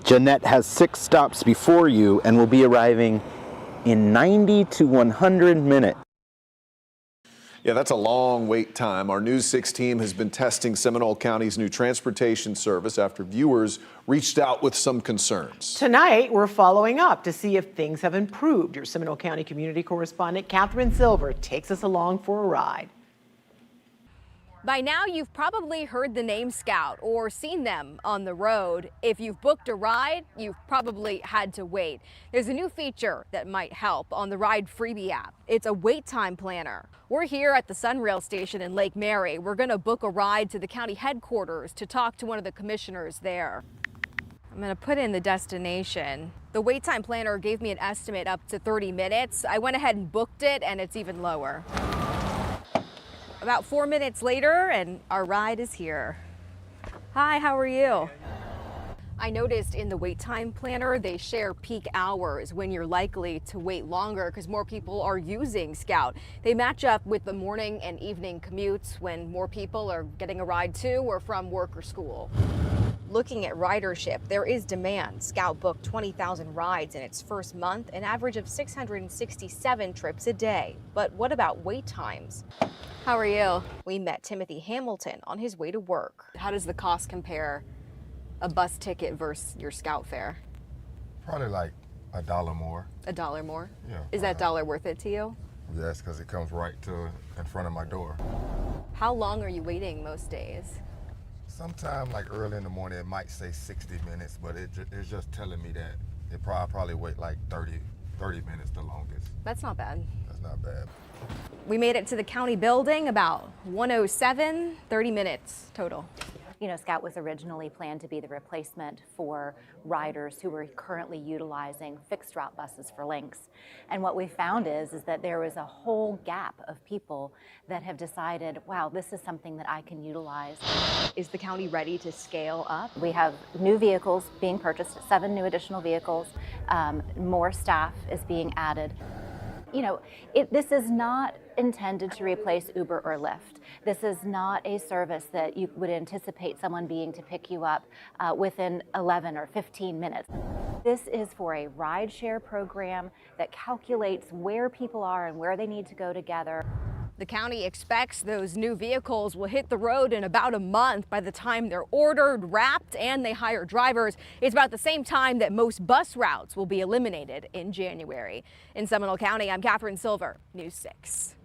Jeanette has 6 stops before you and will be arriving in 90 to 100 minutes. Yeah, that's a long wait time. Our News 6 team has been testing Seminole County's new transportation service after viewers reached out with some concerns. Tonight, we're following up to see if things have improved. Your Seminole County community correspondent, Catherine Silver, takes us along for a ride. By now, you've probably heard the name Scout or seen them on the road. If you've booked a ride, you've probably had to wait. There's a new feature that might help on the Ride Freebie app. It's a wait time planner. We're here at the Sunrail station in Lake Mary. We're going to book a ride to the county headquarters to talk to one of the commissioners there. I'm going to put in the destination. The wait time planner gave me an estimate up to 30 minutes. I went ahead and booked it, and it's even lower. About 4 minutes later, and our ride is here. Hi, how are you? I noticed in the wait time planner, they share peak hours when you're likely to wait longer because more people are using Scout. They match up with the morning and evening commutes when more people are getting a ride to or from work or school. Looking at ridership, there is demand. Scout booked 20,000 rides in its first month, an average of 667 trips a day. But what about wait times? How are you? We met Timothy Hamilton on his way to work. How does the cost compare a bus ticket versus your Scout fare? Probably like $1 more. $1 more? Yeah. Is that dollar worth it to you? Yes, because it comes right in front of my door. How long are you waiting most days? Sometime like early in the morning, it might say 60 minutes, but it's just telling me that it probably wait like 30 minutes the longest. That's not bad. That's not bad. We made it to the county building about 1:07, 30 minutes total. You know, Scout was originally planned to be the replacement for riders who were currently utilizing fixed route buses for Lynx. And what we found is that there was a whole gap of people that have decided, wow, this is something that I can utilize. Is the county ready to scale up? We have new vehicles being purchased, 7 new additional vehicles. More staff is being added. You know, this is not intended to replace Uber or Lyft. This is not a service that you would anticipate someone being to pick you up within 11 or 15 minutes. This is for a rideshare program that calculates where people are and where they need to go together. The county expects those new vehicles will hit the road in about a month. By the time they're ordered, wrapped, and they hire drivers, it's about the same time that most bus routes will be eliminated in January. In Seminole County, I'm Catherine Silver, News 6.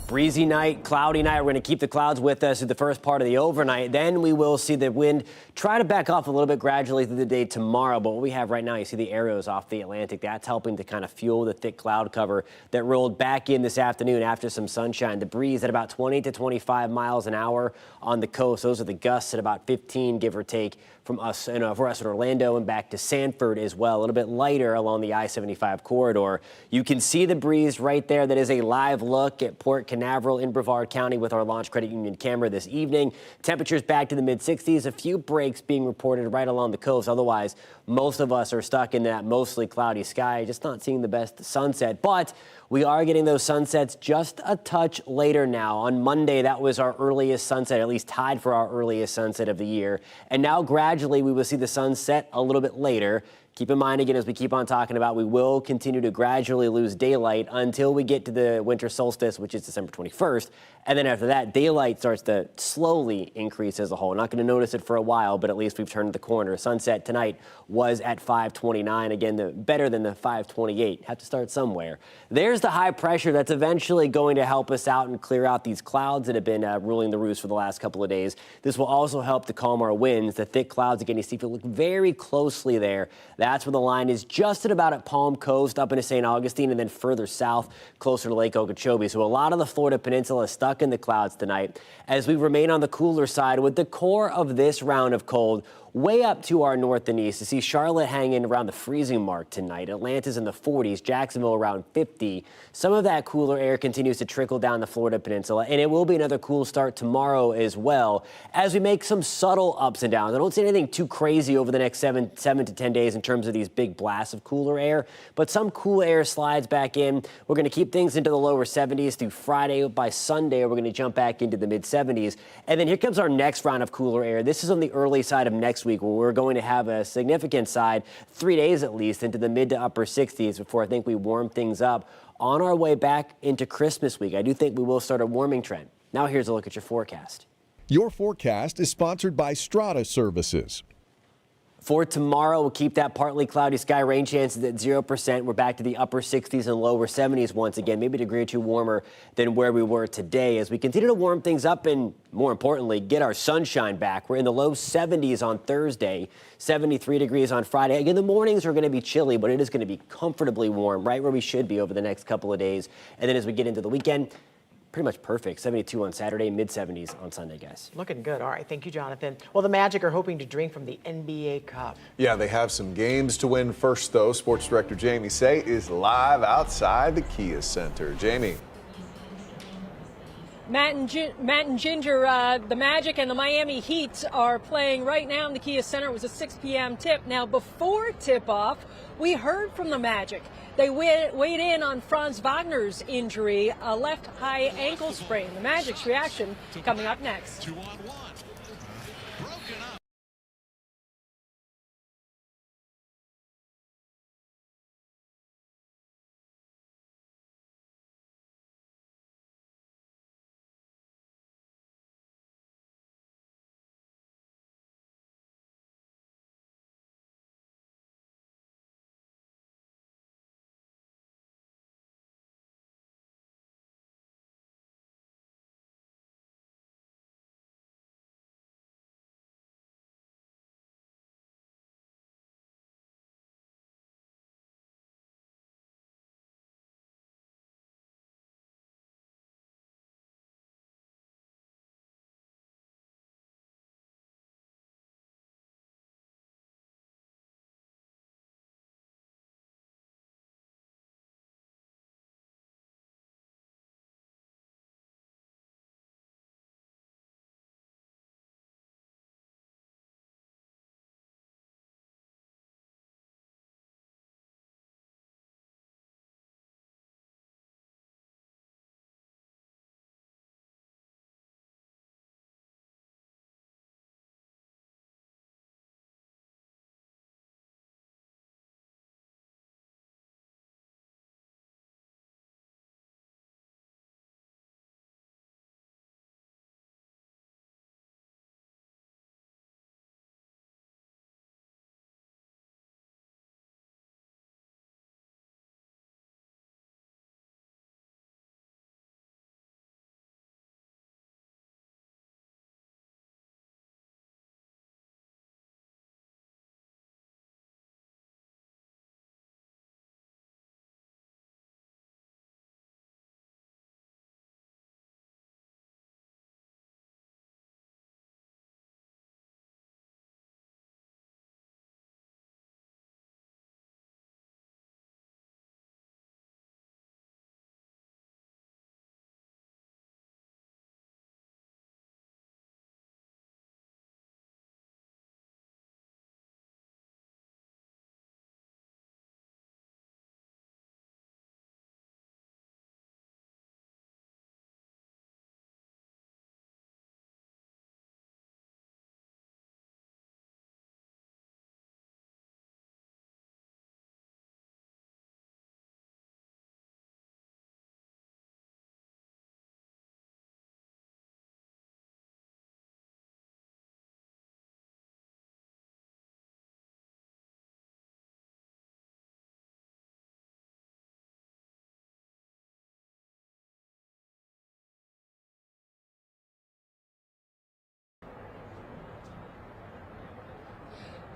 Breezy night, cloudy night. We're going to keep the clouds with us through the first part of the overnight. Then we will see the wind try to back off a little bit gradually through the day tomorrow. But what we have right now, you see the arrows off the Atlantic. That's helping to kind of fuel the thick cloud cover that rolled back in this afternoon after some sunshine. The breeze at about 20 to 25 miles an hour on the coast. Those are the gusts at about 15, give or take, from us and for us at Orlando and back to Sanford as well. A little bit lighter along the I-75 corridor. You can see the breeze right there. That is a live look at Port Canaveral in Brevard County with our Launch Credit Union camera this evening. Temperatures back to the mid-60s. A few breaks being reported right along the coast. Otherwise, most of us are stuck in that mostly cloudy sky, just not seeing the best sunset. But we are getting those sunsets just a touch later now. On Monday, that was our earliest sunset, at least tied for our earliest sunset of the year. And now gradually we will see the sun set a little bit later. Keep in mind, again, as we keep on talking about, we will continue to gradually lose daylight until we get to the winter solstice, which is December 21st. And then after that, daylight starts to slowly increase as a whole. Not going to notice it for a while, but at least we've turned the corner. Sunset tonight was at 5:29. Again, better than the 5:28. Have to start somewhere. There's the high pressure that's eventually going to help us out and clear out these clouds that have been ruling the roost for the last couple of days. This will also help to calm our winds. The thick clouds, again, you see if you look very closely there. That's where the line is, just at about at Palm Coast up into St. Augustine and then further south closer to Lake Okeechobee. So a lot of the Florida Peninsula is stuck in the clouds tonight as we remain on the cooler side with the core of this round of cold way up to our north and east. You see Charlotte hanging around the freezing mark tonight. Atlanta's in the 40s, Jacksonville around 50. Some of that cooler air continues to trickle down the Florida Peninsula, and it will be another cool start tomorrow as well as we make some subtle ups and downs. I don't see anything too crazy over the next 7 to 10 days in terms of these big blasts of cooler air, but some cool air slides back in. We're going to keep things into the lower 70s through Friday. By Sunday, we're going to jump back into the mid 70s. And then here comes our next round of cooler air. This is on the early side of next week, where we're going to have a significant side, 3 days at least, into the mid to upper 60s before I think we warm things up on our way back into Christmas week. I do think we will start a warming trend. Now here's a look at your forecast. Your forecast is sponsored by Strata Services. For tomorrow, we'll keep that partly cloudy sky, rain chances at 0%. We're back to the upper 60s and lower 70s once again, maybe a degree or two warmer than where we were today as we continue to warm things up and, more importantly, get our sunshine back. We're in the low 70s on Thursday, 73 degrees on Friday. Again, the mornings are going to be chilly, but it is going to be comfortably warm, right where we should be over the next couple of days. And then as we get into the weekend, pretty much perfect. 72 on Saturday, mid-70s on Sunday, guys. Looking good. All right. Thank you, Jonathan. Well, the Magic are hoping to drink from the NBA Cup. Yeah, they have some games to win first, though. Sports Director Jamie Say is live outside the Kia Center. Jamie. Matt and Ginger, the Magic and the Miami Heat are playing right now in the Kia Center. It was a 6 p.m. tip. Now, before tip-off, we heard from the Magic. They weighed in on Franz Wagner's injury, a left high ankle sprain. The Magic's reaction coming up next. 2-on-1.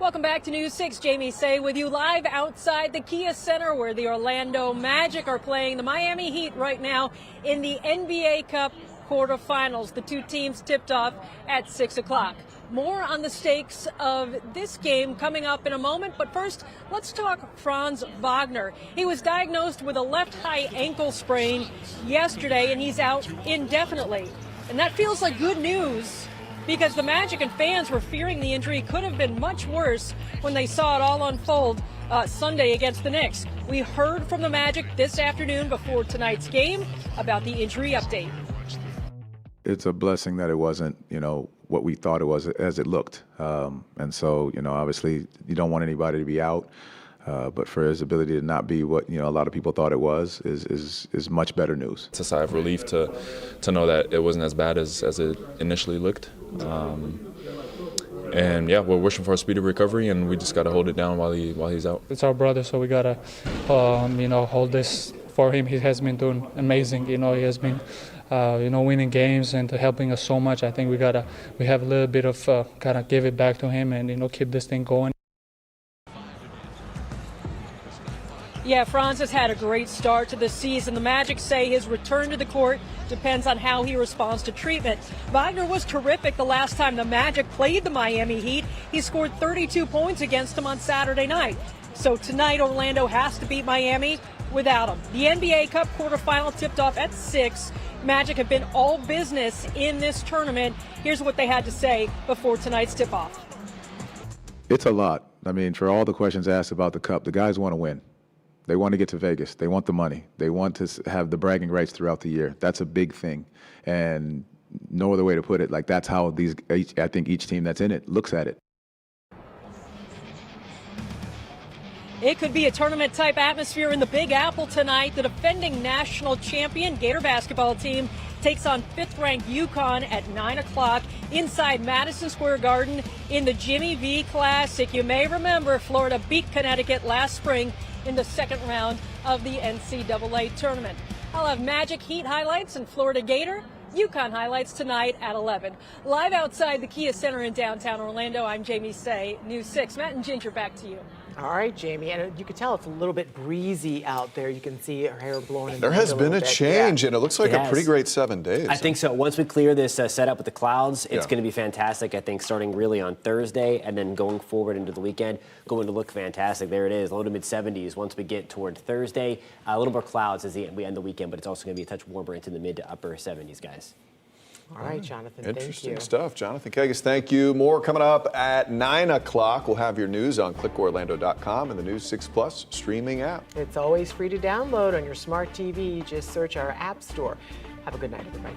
Welcome back to News 6. Jamie Say with you live outside the Kia Center where the Orlando Magic are playing the Miami Heat right now in the NBA Cup quarterfinals. The two teams tipped off at 6 o'clock. More on the stakes of this game coming up in a moment. But first, let's talk Franz Wagner. He was diagnosed with a left high ankle sprain yesterday, and he's out indefinitely. And that feels like good news, because the Magic and fans were fearing the injury could have been much worse when they saw it all unfold Sunday against the Knicks. We heard from the Magic this afternoon before tonight's game about the injury update. It's a blessing that it wasn't, what we thought it was as it looked. And so, obviously you don't want anybody to be out. But for his ability to not be what a lot of people thought it was is much better news. It's a sigh of relief to know that it wasn't as bad as it initially looked. And yeah, we're wishing for a speedy recovery, and we just got to hold it down while he's out. It's our brother, so we gotta hold this for him. He has been doing amazing. He has been winning games and helping us so much. I think we have a little bit of kind of give it back to him and keep this thing going. Yeah, Franz has had a great start to the season. The Magic say his return to the court depends on how he responds to treatment. Wagner was terrific the last time the Magic played the Miami Heat. He scored 32 points against them on Saturday night. So tonight, Orlando has to beat Miami without him. The NBA Cup quarterfinal tipped off at 6. Magic have been all business in this tournament. Here's what they had to say before tonight's tip-off. It's a lot. I mean, for all the questions asked about the Cup, the guys want to win. They want to get to Vegas. They want the money. They want to have the bragging rights throughout the year. That's a big thing. And no other way to put it. Like, that's how I think each team that's in it looks at it. It could be a tournament-type atmosphere in the Big Apple tonight. The defending national champion Gator basketball team takes on 5th-ranked UConn at 9 o'clock inside Madison Square Garden in the Jimmy V Classic. You may remember Florida beat Connecticut last spring in the second round of the NCAA tournament. I'll have Magic Heat highlights and Florida Gator UConn highlights tonight at 11. Live outside the Kia Center in downtown Orlando, I'm Jamie Say, News 6. Matt and Ginger, back to you. All right, Jamie, and you can tell it's a little bit breezy out there. You can see her hair blowing in the There has been a change, and it looks like a pretty great 7 days. I think so. Once we clear this setup with the clouds, it's going to be fantastic. I think starting really on Thursday and then going forward into the weekend, going to look fantastic. There it is, low to mid 70s. Once we get toward Thursday, a little more clouds as we end the weekend, but it's also going to be a touch warmer into the mid to upper 70s, guys. All right, Jonathan, thank you. Interesting stuff. Jonathan Kagas, thank you. More coming up at 9 o'clock. We'll have your news on clickorlando.com and the News 6 Plus streaming app. It's always free to download on your smart TV. Just search our app store. Have a good night, everybody.